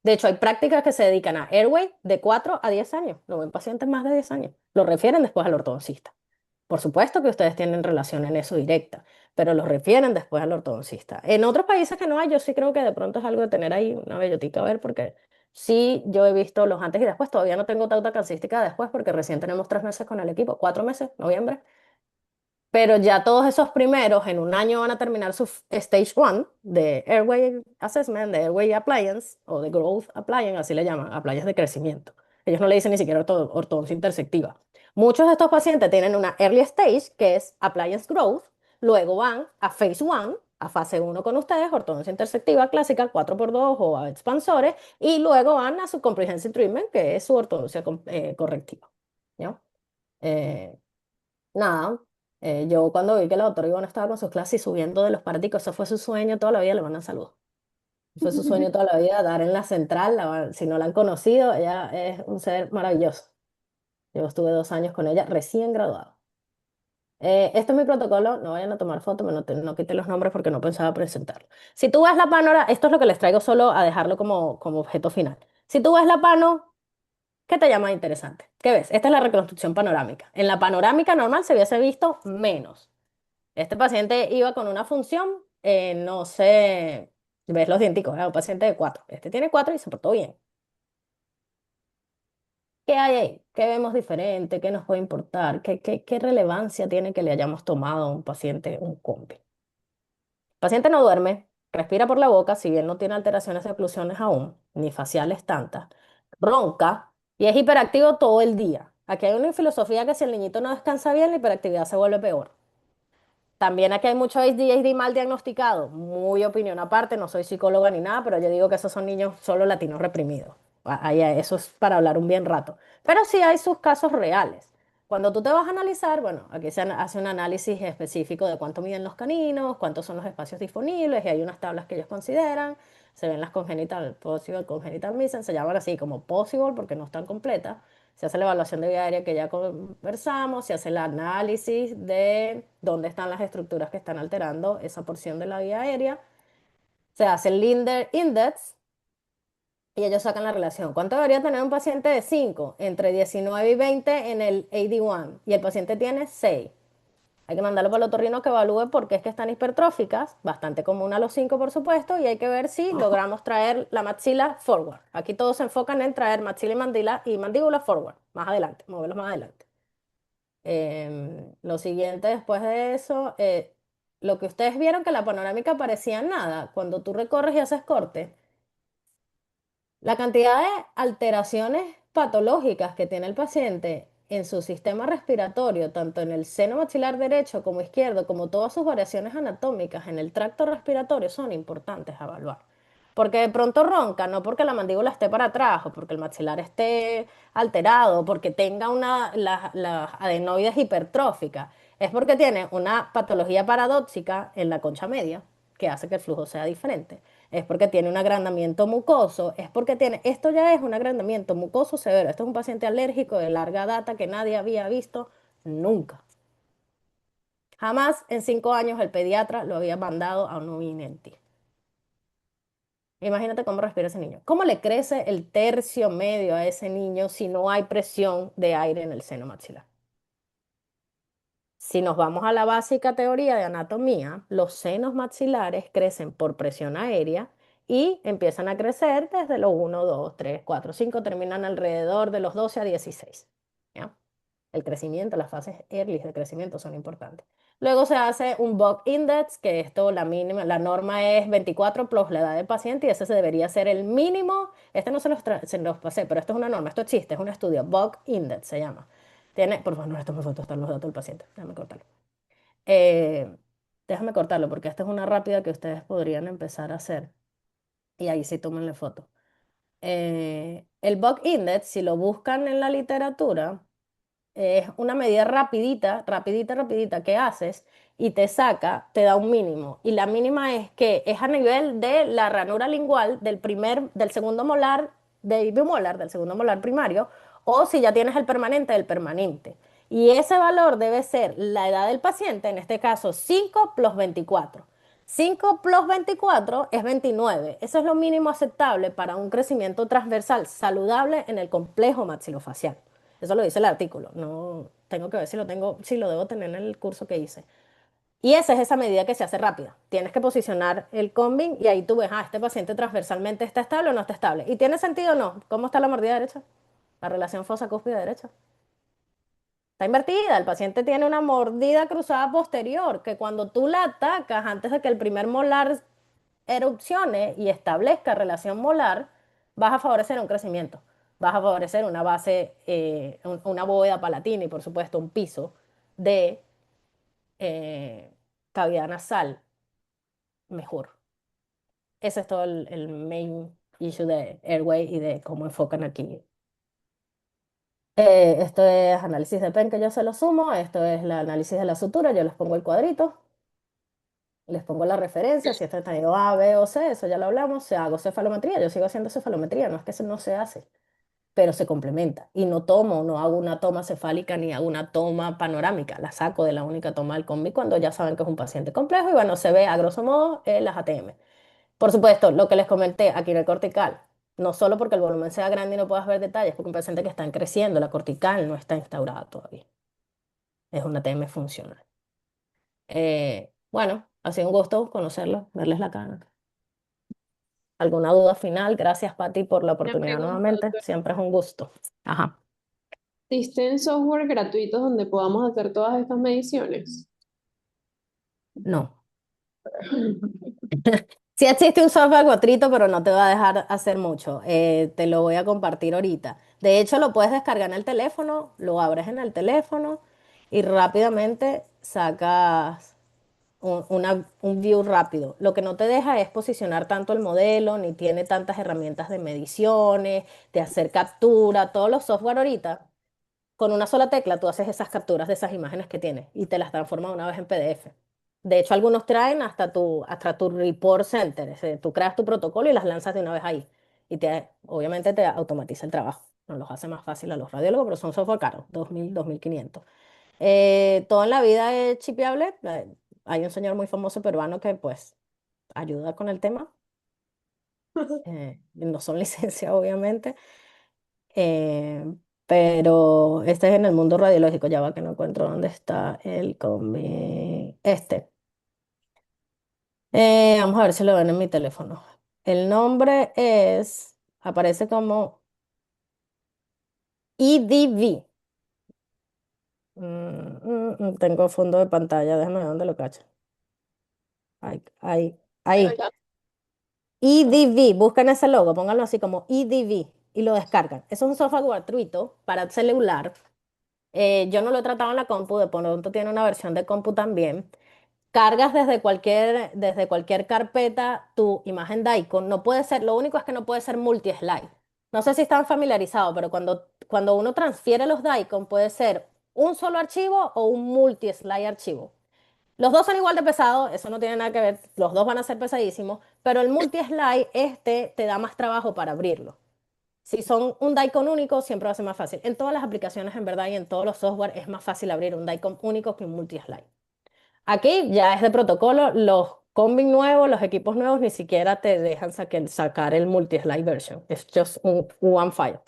De hecho, hay prácticas que se dedican a airway de 4 a 10 años. Lo ven pacientes más de 10 años. Lo refieren después al ortodoncista. Por supuesto que ustedes tienen relación en eso directa, pero los refieren después al ortodoncista. En otros países que no hay, yo sí creo que de pronto es algo de tener ahí una bellotica a ver, porque sí, yo he visto los antes y después. Todavía no tengo tauta calcística después, porque recién tenemos 3 meses con el equipo, 4 meses, noviembre. Pero ya todos esos primeros en 1 año van a terminar su Stage 1 de Airway Assessment, de Airway Appliance o de Growth Appliance, así le llaman, appliance de crecimiento. Ellos no le dicen ni siquiera ortodoncia intersectiva. Muchos de estos pacientes tienen una Early Stage, que es Appliance Growth, luego van a Phase 1, a fase 1 con ustedes, ortodoncia intersectiva clásica, 4x2 o a expansores, y luego van a su Comprehensive Treatment, que es su ortodoncia correctiva. ¿Ya? Eh, Nada, yo cuando vi que la doctora Ivonne estaba con sus clases y subiendo de los partículas, eso fue su sueño toda la vida, le mandan saludos. Fue su sueño toda la vida dar en la central, si no la han conocido, ella es un ser maravilloso. Yo estuve 2 años con ella, recién graduado. Este es mi protocolo, no vayan a tomar fotos, no quité los nombres porque no pensaba presentarlo. Si tú ves la panora, esto es lo que les traigo solo a dejarlo como objeto final. Si tú ves la pano, ¿qué te llama interesante? ¿Qué ves? Esta es la reconstrucción panorámica. En la panorámica normal se hubiese visto menos. Este paciente iba con una función, no sé, ves los dienticos, era un paciente de 4. Este tiene 4 y se portó bien. ¿Qué hay ahí? ¿Qué vemos diferente? ¿Qué nos puede importar? ¿Qué relevancia tiene que le hayamos tomado a un paciente un combi? El paciente no duerme, respira por la boca, si bien no tiene alteraciones de oclusiones aún, ni faciales tantas, ronca y es hiperactivo todo el día. Aquí hay una filosofía que si el niñito no descansa bien, la hiperactividad se vuelve peor. También aquí hay mucho ADHD mal diagnosticado, muy opinión aparte, no soy psicóloga ni nada, pero yo digo que esos son niños solo latinos reprimidos. Eso es para hablar un bien rato. Pero sí hay sus casos reales. Cuando tú te vas a analizar, bueno, aquí se hace un análisis específico de cuánto miden los caninos, cuántos son los espacios disponibles, y hay unas tablas que ellos consideran. Se ven las congenital, possible, congenital missing, se llaman así como possible porque no están completas. Se hace la evaluación de vía aérea que ya conversamos, se hace el análisis de dónde están las estructuras que están alterando esa porción de la vía aérea, se hace el Linder Index y ellos sacan la relación. ¿Cuánto debería tener un paciente de 5? Entre 19 y 20 en el AD1 y el paciente tiene 6. Hay que mandarlo para el otorrino que evalúe por qué es que están hipertróficas, bastante común a los 5 por supuesto, y hay que ver si logramos traer la maxila forward. Aquí todos se enfocan en traer maxila y mandíbula forward, más adelante, moverlos más adelante. Lo siguiente después de eso, lo que ustedes vieron que la panorámica parecía nada, cuando tú recorres y haces corte, la cantidad de alteraciones patológicas que tiene el paciente en su sistema respiratorio, tanto en el seno maxilar derecho como izquierdo, como todas sus variaciones anatómicas en el tracto respiratorio, son importantes a evaluar. Porque de pronto ronca, no porque la mandíbula esté para atrás o porque el maxilar esté alterado, porque tenga las adenoides hipertróficas, es porque tiene una patología paradójica en la concha media que hace que el flujo sea diferente. Es porque tiene un agrandamiento mucoso, es porque tiene, esto ya es un agrandamiento mucoso severo, esto es un paciente alérgico de larga data que nadie había visto nunca. Jamás en 5 años el pediatra lo había mandado a un INT. Imagínate cómo respira ese niño. ¿Cómo le crece el tercio medio a ese niño si no hay presión de aire en el seno maxilar? Si nos vamos a la básica teoría de anatomía, los senos maxilares crecen por presión aérea y empiezan a crecer desde los 1, 2, 3, 4, 5, terminan alrededor de los 12 a 16. ¿Ya? El crecimiento, las fases early de crecimiento son importantes. Luego se hace un Buck Index, que esto la mínima, la norma es 24 plus la edad del paciente y ese se debería ser el mínimo. Este no se los pasé, pero esto es una norma, esto existe, es un estudio. Buck Index se llama. Tiene, por favor, no le tome fotos, están los datos del paciente. Déjame cortarlo. Eh, Déjame cortarlo porque esta es una rápida que ustedes podrían empezar a hacer. Y ahí sí tómenle foto. El Buck Index, si lo buscan en la literatura, es una medida rapidita, rapidita, rapidita que haces y te saca, te da un mínimo. Y la mínima es que es a nivel de la ranura lingual del segundo molar, del segundo molar primario, o si ya tienes el permanente, del permanente. Y ese valor debe ser la edad del paciente, en este caso 5 plus 24. 5 plus 24 es 29. Eso es lo mínimo aceptable para un crecimiento transversal saludable en el complejo maxilofacial. Eso lo dice el artículo. No tengo que ver si lo tengo, si lo debo tener en el curso que hice. Y esa es esa medida que se hace rápida. Tienes que posicionar el combing y ahí tú ves, este paciente transversalmente está estable o no está estable. ¿Y tiene sentido o no? ¿Cómo está la mordida derecha? La relación fosa cúspide derecha. Está invertida. El paciente tiene una mordida cruzada posterior que cuando tú la atacas antes de que el primer molar erupcione y establezca relación molar, vas a favorecer un crecimiento. Vas a favorecer una base, una bóveda palatina y por supuesto un piso de eh, cavidad nasal mejor. Ese es todo el main issue de Airway y de cómo enfocan aquí. Esto es análisis de PEN que yo se lo sumo, esto es el análisis de la sutura, yo les pongo el cuadrito, les pongo la referencia, si está estadio A, B o C, eso ya lo hablamos, se hago cefalometría, yo sigo haciendo cefalometría, no es que eso no se hace, pero se complementa. Y no hago una toma cefálica ni hago una toma panorámica, la saco de la única toma del combi cuando ya saben que es un paciente complejo y bueno, se ve a grosso modo las ATM. Por supuesto, lo que les comenté aquí en el cortical, no solo porque el volumen sea grande y no puedas ver detalles, porque un paciente que está creciendo, la cortical no está instaurada todavía. Es una ATM funcional. Bueno, ha sido un gusto conocerlos, verles la cara. ¿Alguna duda final? Gracias, Pati, por la Una oportunidad pregunta, nuevamente. doctora. Siempre es un gusto. Ajá. ¿Existen software gratuitos donde podamos hacer todas estas mediciones? No. Sí existe un software gratuito, pero no te va a dejar hacer mucho. Te lo voy a compartir ahorita. De hecho, lo puedes descargar en el teléfono, lo abres en el teléfono y rápidamente sacas un view rápido. Lo que no te deja es posicionar tanto el modelo, ni tiene tantas herramientas de mediciones, de hacer captura. Todos los software ahorita, con una sola tecla, tú haces esas capturas de esas imágenes que tienes y te las transforma de una vez en PDF. De hecho, algunos traen hasta tu report center. Tú creas tu protocolo y las lanzas de una vez ahí. Obviamente te automatiza el trabajo. Nos los hace más fácil a los radiólogos, pero son software caros, 2.000, 2.500. Todo en la vida es chipeable. Hay un señor muy famoso peruano que pues ayuda con el tema. No son licencias, obviamente. Eh, pero este es en el mundo radiológico. Ya va que no encuentro dónde está el combi. Vamos a ver si lo ven en mi teléfono. El nombre aparece como EDV. Tengo fondo de pantalla, déjame ver dónde lo cacho. Ahí. EDV, buscan ese logo, pónganlo así como EDV y lo descargan. Eso es un software gratuito para celular. Yo no lo he tratado en la compu, de pronto tiene una versión de compu también. Cargas desde cualquier carpeta tu imagen de icon. No puede ser, lo único es que no puede ser multi-slide. No sé si están familiarizados, pero cuando uno transfiere los icon puede ser un solo archivo o un multi-slide archivo. Los dos son igual de pesados, eso no tiene nada que ver, los dos van a ser pesadísimos, pero el multi-slide, te da más trabajo para abrirlo. Si son un Daikon único, siempre va a ser más fácil. En todas las aplicaciones, en verdad, y en todos los software, es más fácil abrir un Daikon único que un multi-slide. Aquí ya es de protocolo, los combis nuevos, los equipos nuevos, ni siquiera te dejan sacar el multi-slide version. Es just un one file.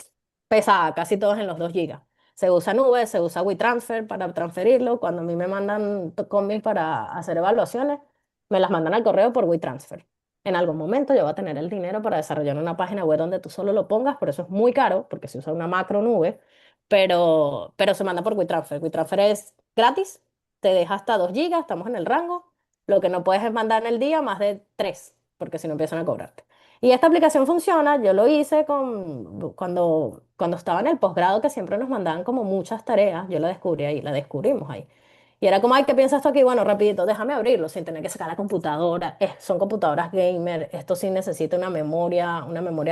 Pesada, casi todos en los 2 gigas. Se usa nube, se usa WeTransfer para transferirlo. Cuando a mí me mandan combis para hacer evaluaciones, me las mandan al correo por WeTransfer. En algún momento yo voy a tener el dinero para desarrollar una página web donde tú solo lo pongas, por eso es muy caro, porque se usa una macro nube, pero se manda por WeTransfer. WeTransfer es gratis, te deja hasta 2 gigas, estamos en el rango. Lo que no puedes es mandar en el día más de 3, porque si no empiezan a cobrarte. Y esta aplicación funciona, yo lo hice cuando estaba en el posgrado, que siempre nos mandaban como muchas tareas, yo la descubrí ahí, la descubrimos ahí. Y era como, ay, ¿qué piensas tú aquí? Bueno, rapidito, déjame abrirlo sin tener que sacar la computadora. Son computadoras gamer, esto sí necesita una memoria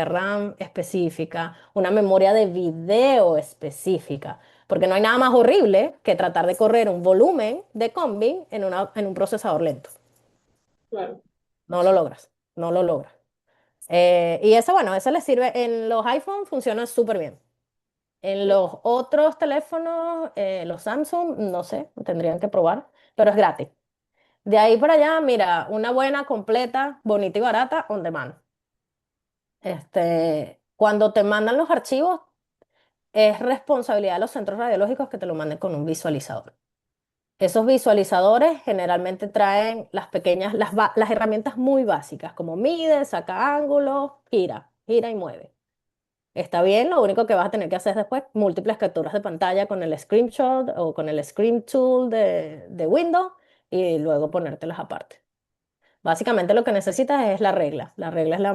RAM específica, una memoria de video específica, porque no hay nada más horrible que tratar de correr un volumen de combi en un procesador lento. Claro. No lo logras, no lo logras. Y eso, bueno, eso les sirve. En los iPhone funciona súper bien. En los otros teléfonos, los Samsung, no sé, tendrían que probar, pero es gratis. De ahí para allá, mira, una buena, completa, bonita y barata, on demand. Cuando te mandan los archivos, es responsabilidad de los centros radiológicos que te lo manden con un visualizador. Esos visualizadores generalmente traen las herramientas muy básicas, como mide, saca ángulos, gira y mueve. Está bien, lo único que vas a tener que hacer es después múltiples capturas de pantalla con el screenshot o con el screen tool de Windows y luego ponértelas aparte. Básicamente lo que necesitas es la regla. La regla es la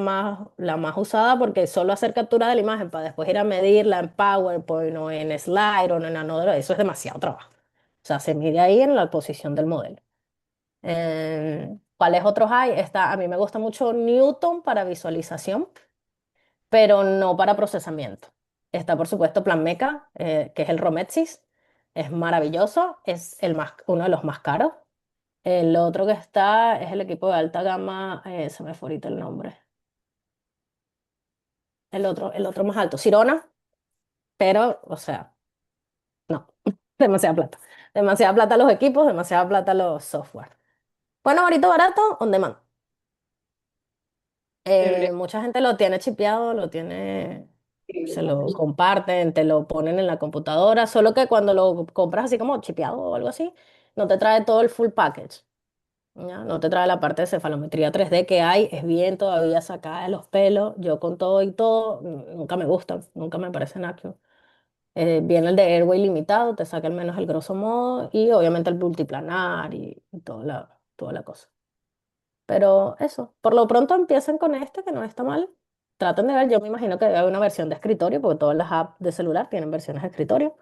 más usada porque solo hacer captura de la imagen para después ir a medirla en PowerPoint o en Slide o en Another, eso es demasiado trabajo. O sea, se mide ahí en la posición del modelo. ¿Cuáles otros hay? A mí me gusta mucho Newton para visualización, pero no para procesamiento. Está, por supuesto, PlanMeca, que es el Romexis. Es maravilloso, es uno de los más caros. El otro que está es el equipo de alta gama, se me fue ahorita el nombre. El otro más alto, Sirona, pero, o sea, no, demasiada plata. Demasiada plata los equipos, demasiada plata los software. Bueno, ahorita barato, on demand. Chévere. Mucha gente lo tiene chipeado, se lo comparten, te lo ponen en la computadora, solo que cuando lo compras así como chipeado o algo así, no te trae todo el full package. ¿Ya? No te trae la parte de cefalometría 3D que hay, es bien todavía sacada de los pelos. Yo con todo y todo, nunca me gusta, nunca me parece naquio. Viene el de Airway limitado, te saca al menos el grosso modo y obviamente el multiplanar y toda la cosa. Pero eso, por lo pronto empiecen con este que no está mal. Traten de ver, yo me imagino que debe haber una versión de escritorio porque todas las apps de celular tienen versiones de escritorio.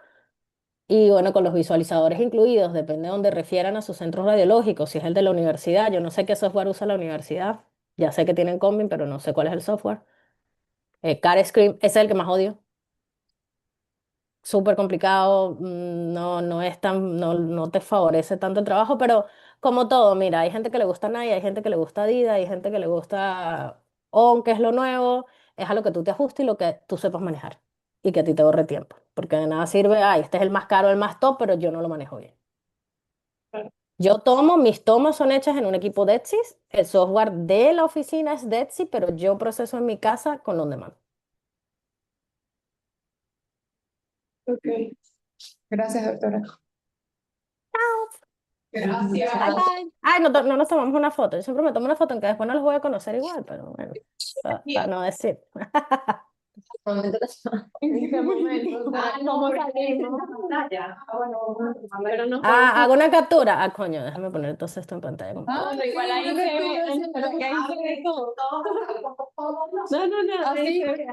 Y bueno, con los visualizadores incluidos, depende de donde refieran a sus centros radiológicos, si es el de la universidad, yo no sé qué software usa la universidad, ya sé que tienen Combin, pero no sé cuál es el software. CAREScreen, ese es el que más odio, súper complicado, no es tan, no te favorece tanto el trabajo, pero como todo, mira, hay gente que le gusta Nike, hay gente que le gusta Adidas, hay gente que le gusta ON, que es lo nuevo, es a lo que tú te ajustes y lo que tú sepas manejar y que a ti te ahorre tiempo, porque de nada sirve, ay, este es el más caro, el más top, pero yo no lo manejo bien. Yo tomo, mis tomas son hechas en un equipo de Etsy, el software de la oficina es de Etsy, pero yo proceso en mi casa con On Demand. Ok. Gracias, doctora. Gracias. Bye, bye. Ay, no nos tomamos una foto. Yo siempre me tomo una foto, aunque después no los voy a conocer igual, pero bueno, para no decir. En este momento, ¿cómo salimos? Pero no Ah, hago una captura. Ah, coño, déjame poner entonces esto en pantalla completa. Pero igual ahí se ve, pero que ahí se ve todo. No, no, no, ahí se ve.